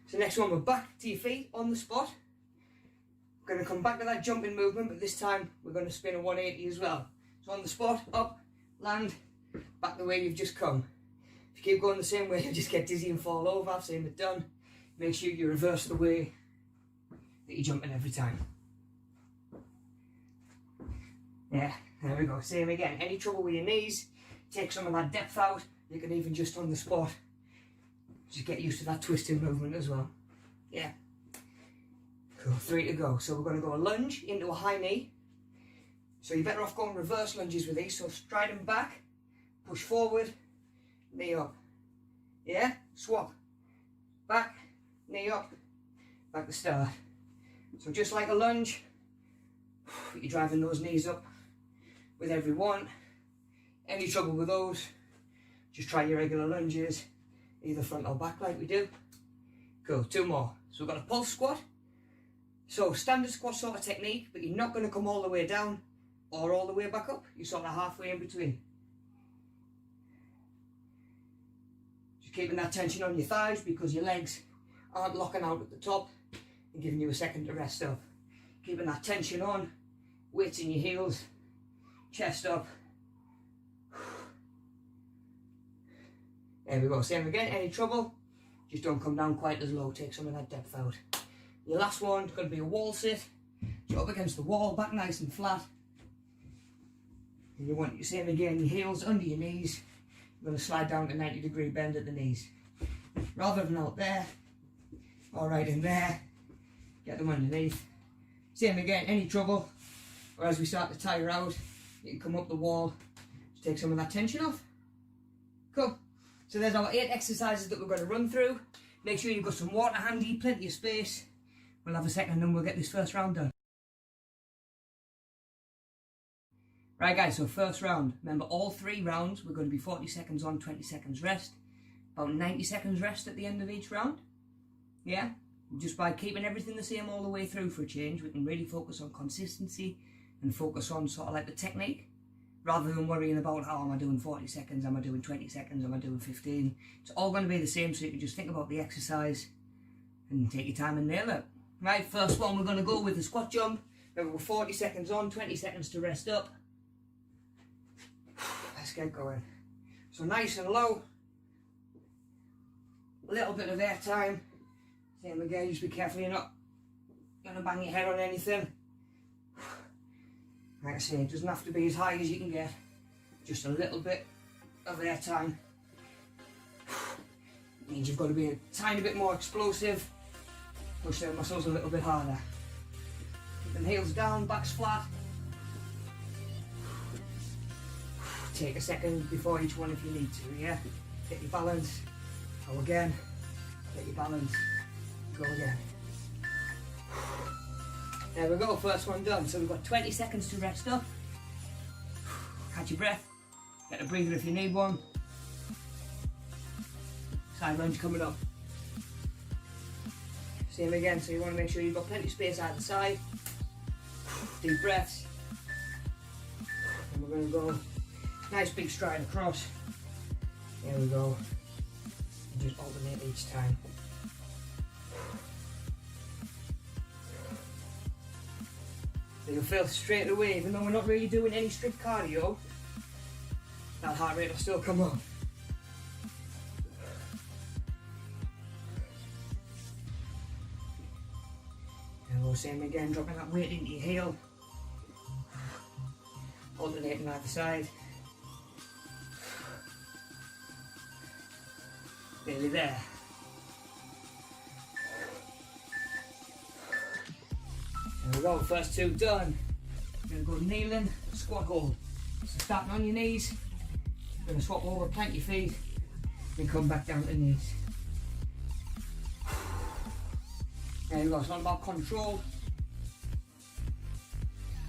Speaker 2: So next one, we're back to your feet on the spot. We're going to come back to that jumping movement, but this time we're going to spin a 180 as well. So on the spot, up, land, back the way you've just come. If you keep going the same way, you'll just get dizzy and fall over. Same but done. Make sure you reverse the way that you're jumping every time. Yeah, there we go. Same again. Any trouble with your knees, take some of that depth out. You can even just on the spot, just get used to that twisting movement as well. Yeah. Cool. 3 to go. So we're going to go a lunge into a high knee. So you're better off going reverse lunges with these. So stride them back, push forward, knee up. Yeah? Swap. Back, knee up, back to start. So just like a lunge, you're driving those knees up with every one. Any trouble with those, just try your regular lunges, either front or back like we do. Cool, 2 more. So we've got a pulse squat. So standard squat sort of technique, but you're not going to come all the way down or all the way back up. You're sort of halfway in between. Just keeping that tension on your thighs because your legs aren't locking out at the top and giving you a second to rest up. Keeping that tension on, weights in your heels, chest up. There we go, same again. Any trouble, just don't come down quite as low, take some of that depth out. Your last one is going to be a wall sit. You're up against the wall, back nice and flat. And you want the same again, your heels under your knees. You're going to slide down to 90-degree bend at the knees. Rather than out there, or right in there, get them underneath. Same again, any trouble, or as we start to tire out, you can come up the wall, just take some of that tension off. Cool. So there's our 8 exercises that we're going to run through. Make sure you've got some water handy, plenty of space. We'll have a second and then we'll get this first round done. Right guys, so first round. Remember all 3 rounds, we're going to be 40 seconds on, 20 seconds rest. About 90 seconds rest at the end of each round. Yeah? Just by keeping everything the same all the way through for a change, we can really focus on consistency and focus on sort of like the technique. Rather than worrying about, oh, am I doing 40 seconds, am I doing 20 seconds, am I doing 15? It's all going to be the same, so you can just think about the exercise and take your time and nail it. Right, first one we're going to go with the squat jump. Remember, we're 40 seconds on, 20 seconds to rest up. Let's get going. So nice and low. A little bit of air time. Same again, just be careful you're not going to bang your head on anything. Like I say, it doesn't have to be as high as you can get. Just a little bit of air time. It means you've got to be a tiny bit more explosive. Push their muscles a little bit harder. Keep them heels down, backs flat. Take a second before each one if you need to, yeah? Get your balance. Go again. Get your balance. Go again. There we go, first one done. So we've got 20 seconds to rest up. Catch your breath. Get a breather if you need one. Side lunge coming up. Same again, so you want to make sure you've got plenty of space either side. Deep breaths. And we're going to go nice big stride across. There we go. And just alternate each time. So you'll feel straight away, even though we're not really doing any strict cardio, that heart rate will still come up. And we'll same again, dropping that weight into your heel. Alternating either side. Nearly there. There we go, first 2 done. You're going to go kneeling, squat hold. So starting on your knees, you're going to swap over, plant your feet, then come back down to knees. There we go, it's not about control.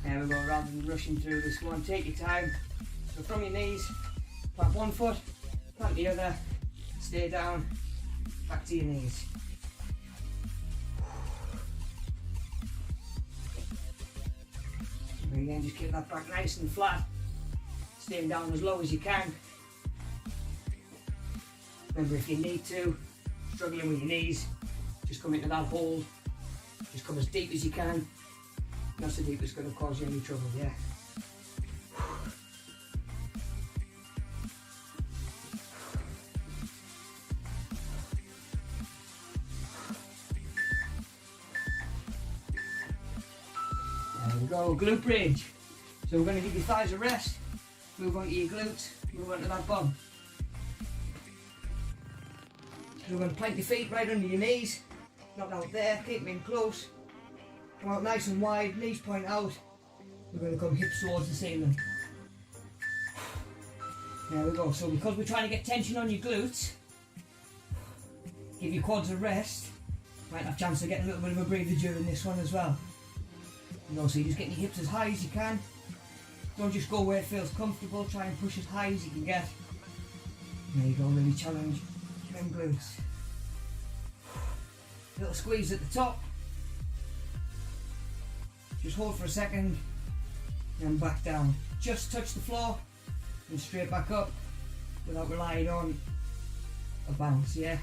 Speaker 2: There we go, rather than rushing through this one, take your time. So from your knees, plant one foot, plant the other, stay down, back to your knees. And again, just keep that back nice and flat, staying down as low as you can. Remember, if you need to, struggling with your knees, just come into that hold, just come as deep as you can, not so deep it's going to cause you any trouble, yeah. There we go, glute bridge. So we're going to give your thighs a rest, move on to your glutes, move on to that bum. So we're going to plant your feet right under your knees, not out there, keep them in close. Come out nice and wide, knees point out. We're going to come hips towards the ceiling. There we go. So because we're trying to get tension on your glutes, give your quads a rest. Might have a chance of getting a little bit of a breather during this one as well. You know, so you're just getting your hips as high as you can. Don't just go where it feels comfortable. Try and push as high as you can get. There you go. Really challenge them glutes. Little squeeze at the top. Just hold for a second, then back down. Just touch the floor and straight back up without relying on a bounce, yeah?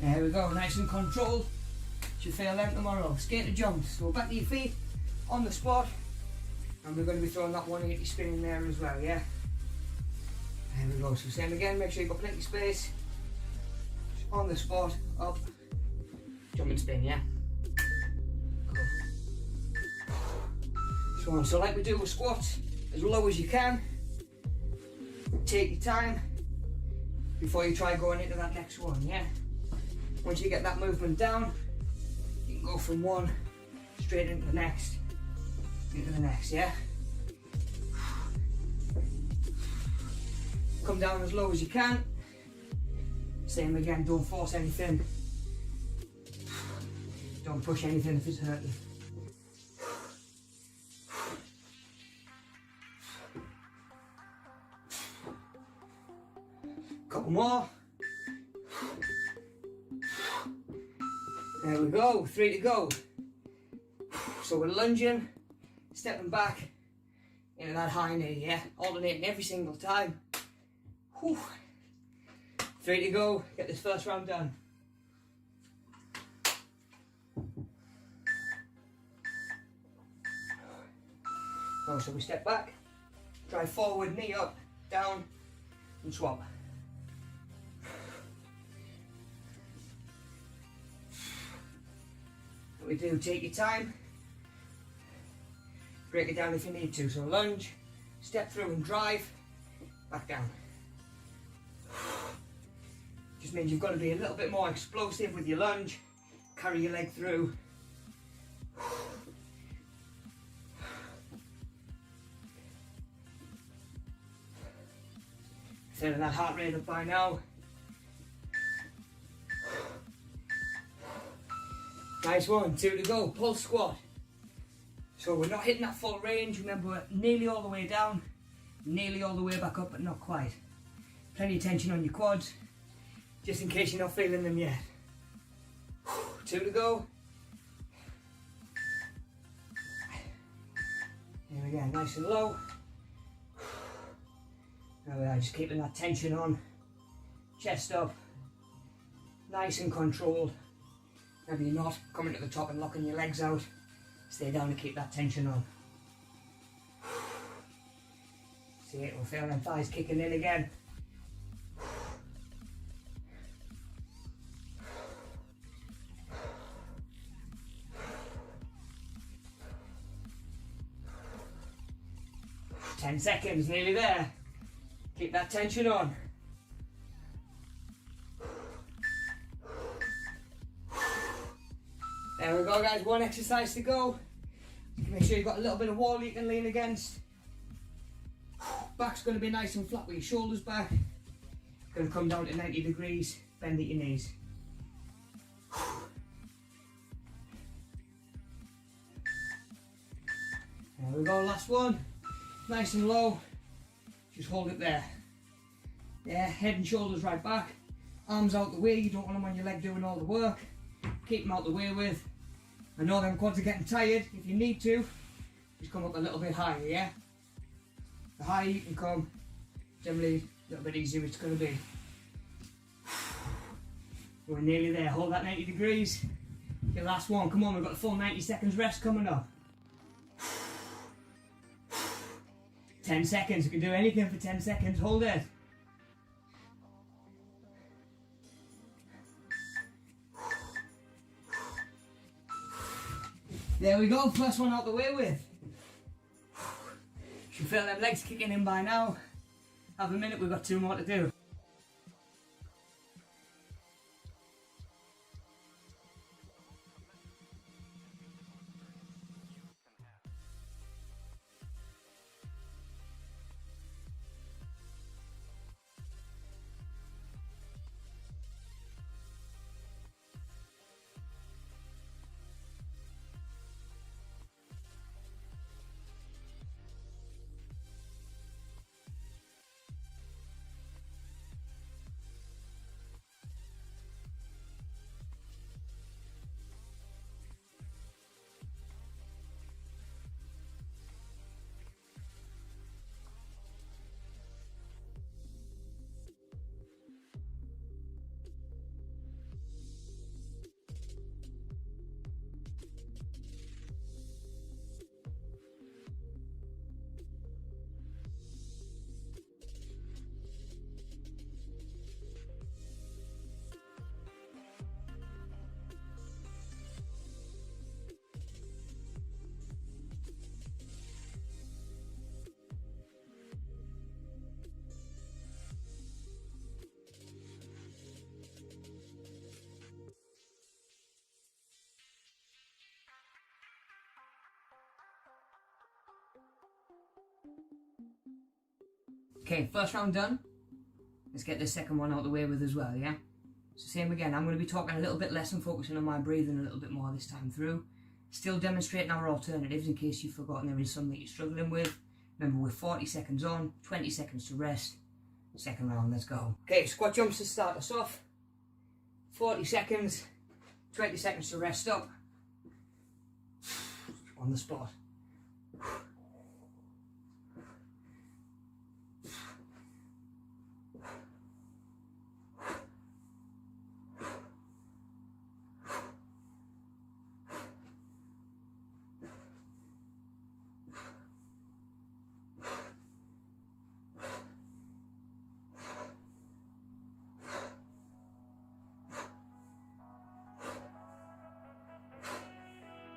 Speaker 2: There we go, nice and controlled. Should feel them tomorrow. Skater jumps. So back to your feet on the spot, and we're going to be throwing that 180 spin in there as well, yeah? There we go. So same again, make sure you've got plenty of space. On the spot, up, jump and spin, yeah? Cool. So like we do with squats, as low as you can. Take your time before you try going into that next one, yeah? Once you get that movement down, you can go from one straight into the next, yeah? Come down as low as you can. Same again, don't force anything. Don't push anything if it's hurting. Couple more. There we go, 3 to go. So we're lunging, stepping back into that high knee, yeah? Alternating every single time. Whew. 3 to go, get this first round done. Oh, so we step back, drive forward, knee up, down, and swap. What we do, take your time, break it down if you need to. So lunge, step through and drive, back down. Just means you've got to be a little bit more explosive with your lunge, carry your leg through. Feeling that heart rate up by now. Nice one, 2 to go, pulse squat. So we're not hitting that full range, remember we're nearly all the way down, nearly all the way back up, but not quite. Plenty of tension on your quads, just in case you're not feeling them yet. 2 to go. Here we go, nice and low. There we are, just keeping that tension on. Chest up, nice and controlled. Maybe you're not coming to the top and locking your legs out. Stay down and keep that tension on. See it, we're feeling them thighs kicking in again. Ten seconds, nearly there. Keep that tension on. There we go, guys, one exercise to go. Make sure you've got a little bit of wall you can lean against. Back's going to be nice and flat with your shoulders back. Going to come down to 90 degrees, bend at your knees. There we go, last one. Nice and low. Just hold it there. Yeah, head and shoulders right back. Arms out the way, you don't want them on your leg doing all the work. Keep them out the way with. I know them quads are getting tired. If you need to, just come up a little bit higher, yeah? The higher you can come, generally a little bit easier it's going to be. We're nearly there. Hold that 90 degrees. Your last one. Come on, we've got a full 90 seconds rest coming up. 10 seconds. You can do anything for 10 seconds. Hold it. There we go. First one out the way with. You should feel them legs kicking in by now. Have a minute. We've got 2 more to do. Okay, first round done. Let's get this second one out of the way with as well, yeah? So same again, I'm going to be talking a little bit less and focusing on my breathing a little bit more this time through. Still demonstrating our alternatives in case you've forgotten there is something that you're struggling with. Remember, we're 40 seconds on, 20 seconds to rest. Second round, let's go. Okay, squat jumps to start us off. 40 seconds, 20 seconds to rest up. On the spot.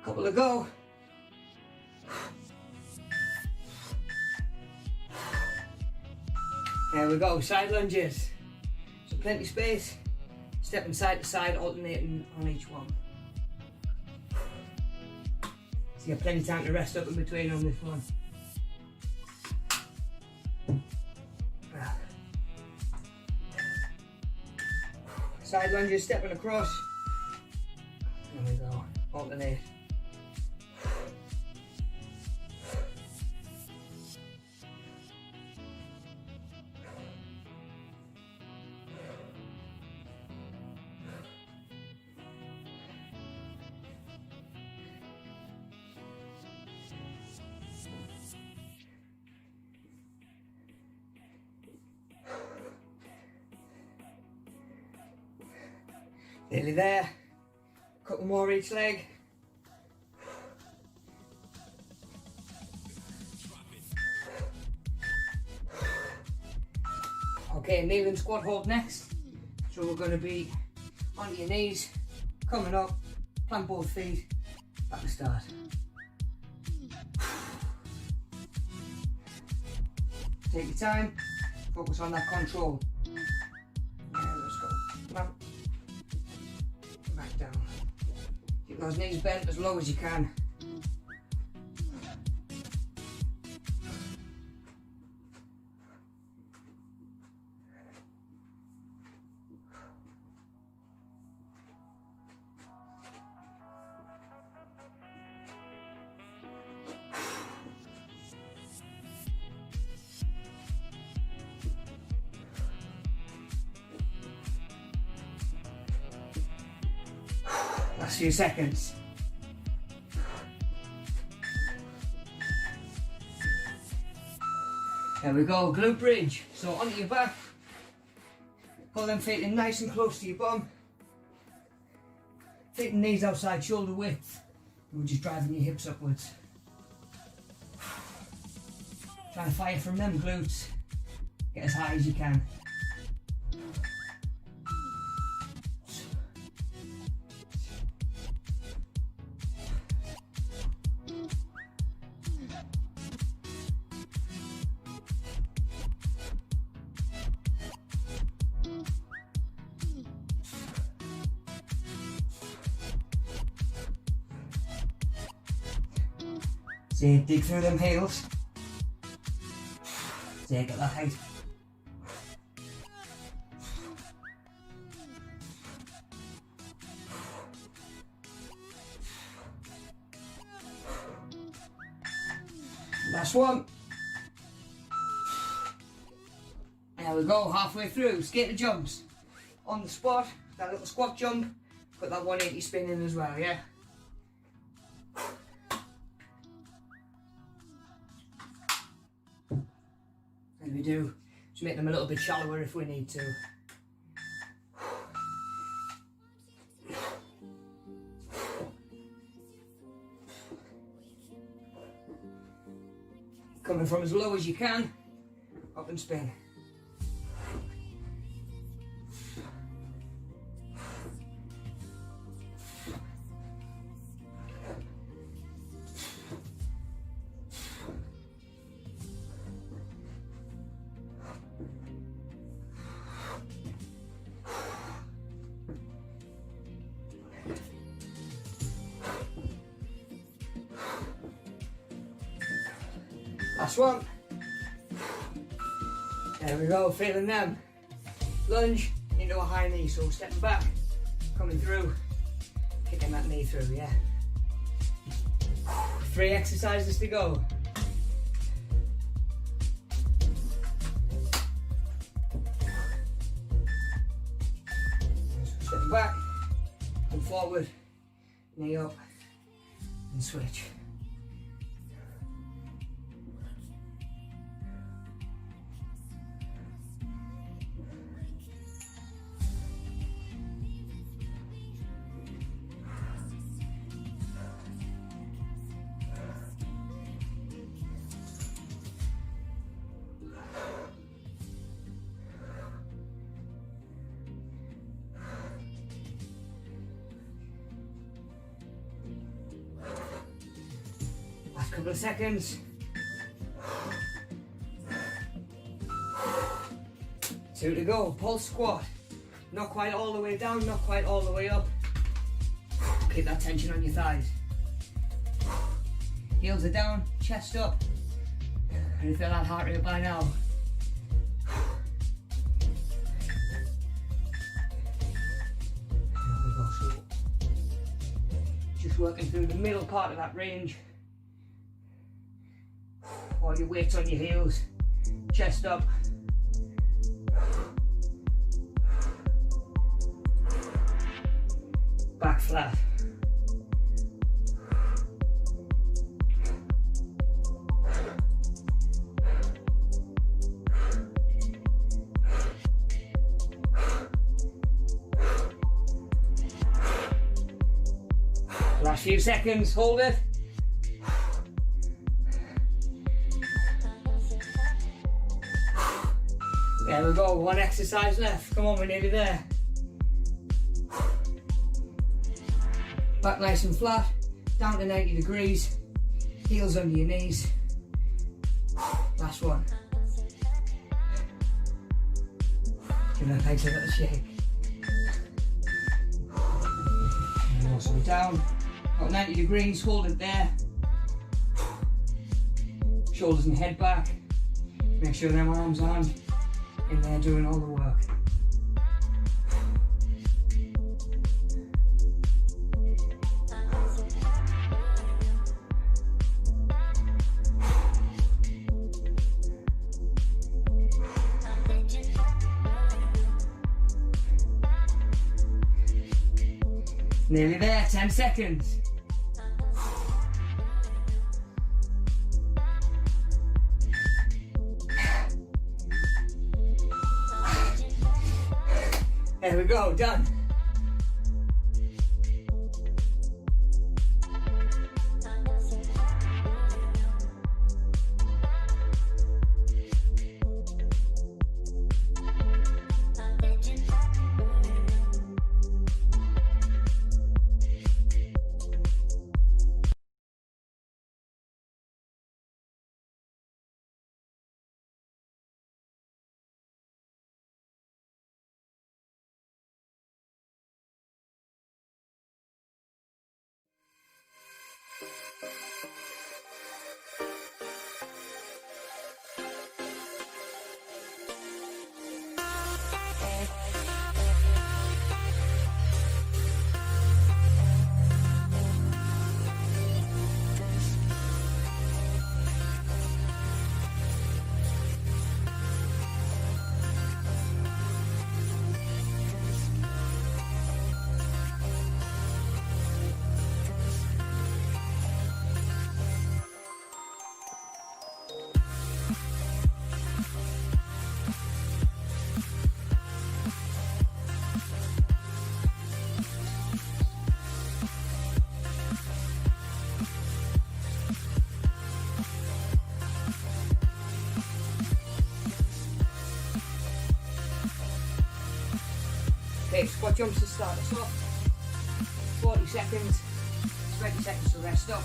Speaker 2: Couple to go. There we go, side lunges. So plenty of space, stepping side to side, alternating on each one. So you have plenty of time to rest up in between on this one. Side lunges, stepping across. There we go, alternate. Nearly there. Couple more each leg. Okay, kneel and squat hold next. So we're going to be onto your knees, coming up, plant both feet, at the start. Take your time, focus on that control. Yeah, let's go. Come on. Back down. Keep those knees bent as low as you can. Last few seconds. There we go, glute bridge. So onto your back, pull them feet in nice and close to your bum. Feet and knees outside shoulder width. And we're just driving your hips upwards. Try and fire from them glutes. Get as high as you can. See, dig through them heels. See, get that height. Last one. There we go, halfway through. Skater jumps. On the spot, that little squat jump, put that 180 spin in as well, yeah? As we do, just make them a little bit shallower if we need to. Coming from as low as you can, up and spin. Last one. There we go, feeling them. Lunge into a high knee, so stepping back, coming through, kicking that knee through, yeah. 3 exercises to go. Stepping back, come forward, knee up, and switch. Couple of seconds. 2 to go. Pulse squat. Not quite all the way down, not quite all the way up. Keep that tension on your thighs. Heels are down, chest up. Can you feel that heart rate by now? There we go. So just working through the middle part of that range. All your weight's on your heels, chest up. Back flat. Last few seconds, hold it. There we go, 1 exercise left. Come on, we're nearly there. Back nice and flat, down to 90 degrees. Heels under your knees. Last one. Give that legs a little shake. And also down, About 90 degrees, hold it there. Shoulders and head back. Make sure them arms aren't in there doing all the work. Nearly there, 10 seconds. There we go, done. Okay, squat jumps to start us off. 40 seconds, 20 seconds to rest up.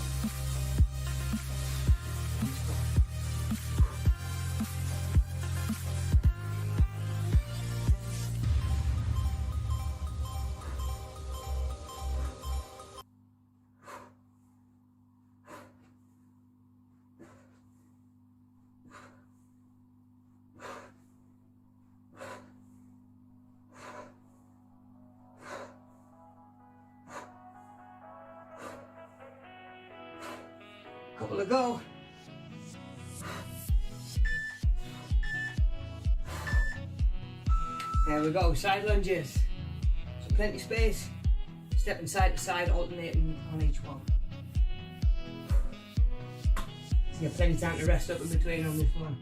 Speaker 2: Couple to go. There we go, side lunges. So plenty of space, stepping side to side, alternating on each one. So you have plenty of time to rest up in between on this one.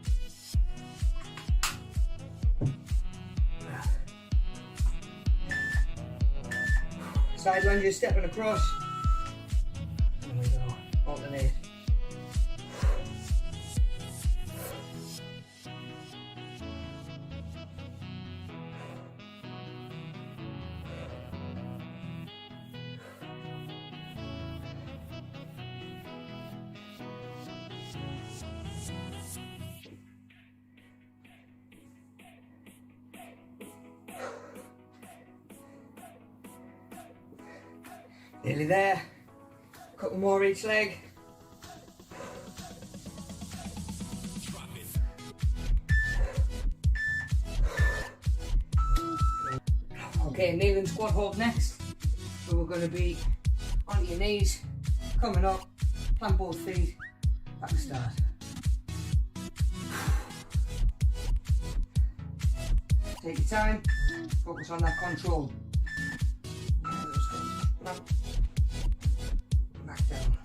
Speaker 2: Side lunges, stepping across. There we go, alternate. Nearly there. Couple more each leg. Okay, kneeling squat hold next. So we're going to be onto your knees, coming up, plant both feet, back to start. Take your time, focus on that control. Back down.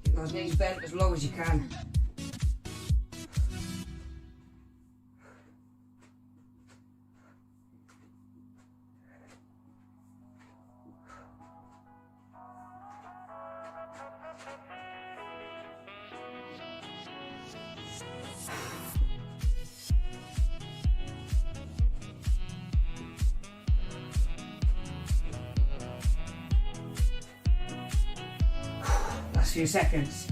Speaker 2: Keep those knees bent as low as you can. Last few seconds.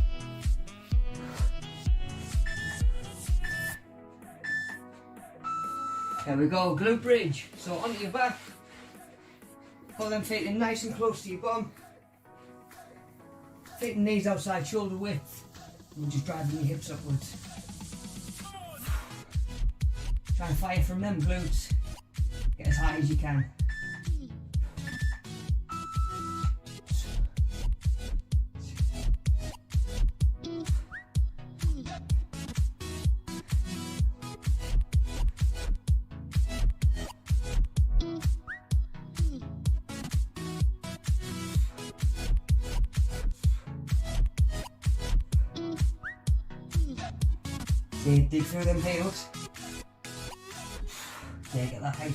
Speaker 2: There we go, glute bridge. So onto your back, pull them feet in nice and close to your bum. Keep the knees outside shoulder width. And just driving your hips upwards. Try and fire from them glutes. Get as high as you can. Dig through them heels. Yeah, get that height.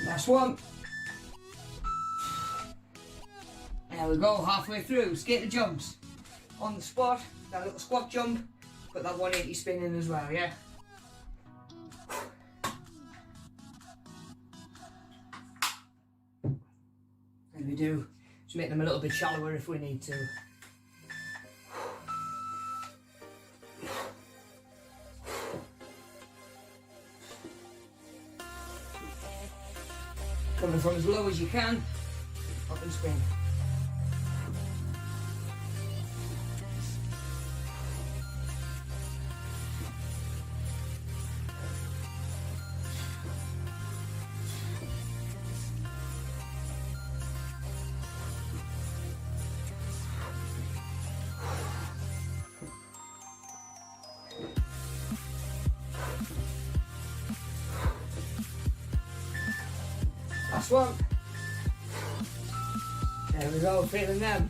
Speaker 2: Last one. There we go, halfway through. Skater jumps. On the spot, that little squat jump, put that 180 spin in as well, yeah? And we do, just make them a little bit shallower if we need to. Coming from as low as you can, up and spin. Last one. There we go, feeling them.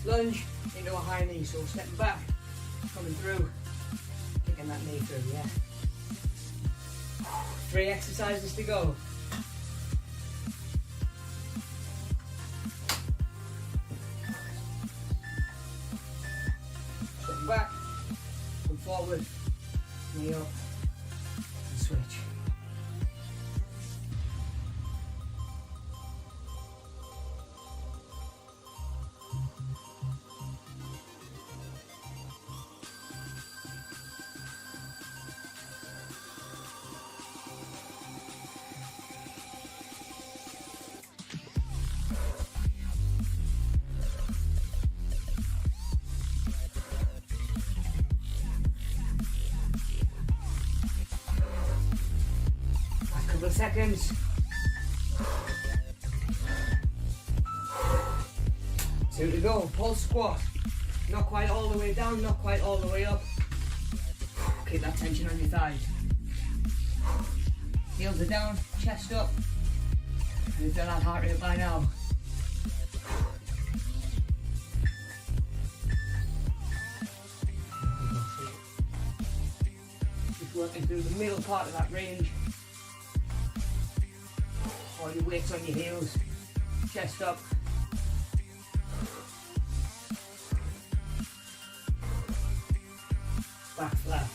Speaker 2: Lunge into a high knee, so stepping back, coming through, kicking that knee through, yeah. 3 exercises to go. Stepping back, come forward, knee up, and switch. Couple of seconds. 2 to go. Pulse squat. Not quite all the way down, not quite all the way up. Keep that tension on your thighs. Heels are down, chest up. And you feel that heart rate by now. Just working through the middle part of that range. All your weight's on your heels, chest up. Back flat.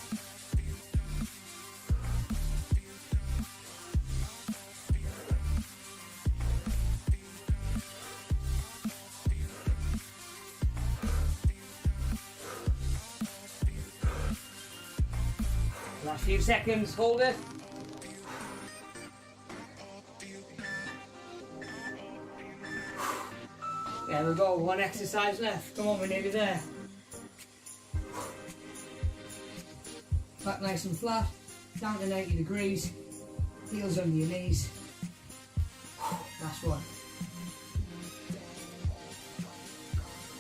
Speaker 2: Last few seconds, hold it. There we go, 1 exercise left. Come on, we're nearly there. Back nice and flat, down to 90 degrees, heels under your knees. Last one.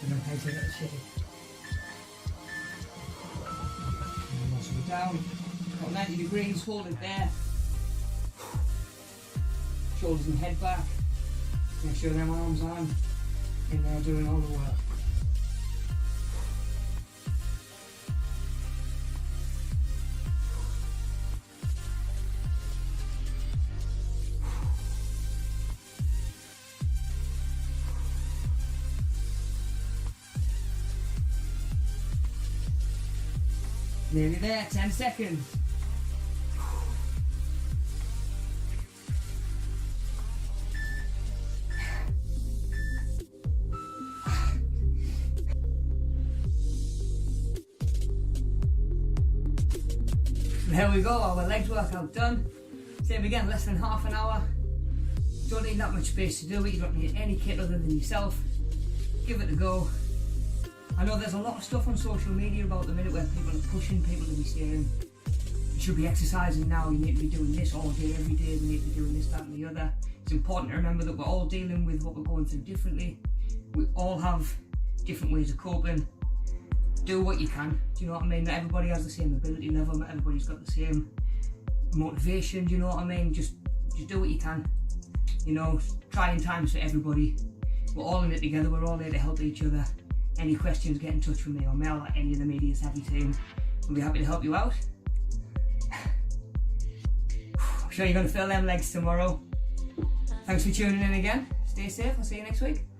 Speaker 2: And then take a little shake. And muscle it down, got 90 degrees, hold it there. Shoulders and head back. Make sure them arms on. In there doing all the work. Nearly there, 10 seconds. There we go, our legs workout done. Same again, less than half an hour. Don't need that much space to do it, you don't need any kit other than yourself. Give it a go. I know there's a lot of stuff on social media about the minute where people are pushing people to be saying, you should be exercising now, you need to be doing this all day, every day, you need to be doing this, that and the other. It's important to remember that we're all dealing with what we're going through differently. We all have different ways of coping. Do what you can, do you know what I mean? Not everybody has the same ability level, not everybody's got the same motivation, do you know what I mean? Just do what you can. You know, trying times for everybody. We're all in it together, we're all here to help each other. Any questions, get in touch with me or Mel at any of the Media Savvy team. We'll be happy to help you out. I'm sure you're going to feel them legs tomorrow. Thanks for tuning in again. Stay safe, I'll see you next week.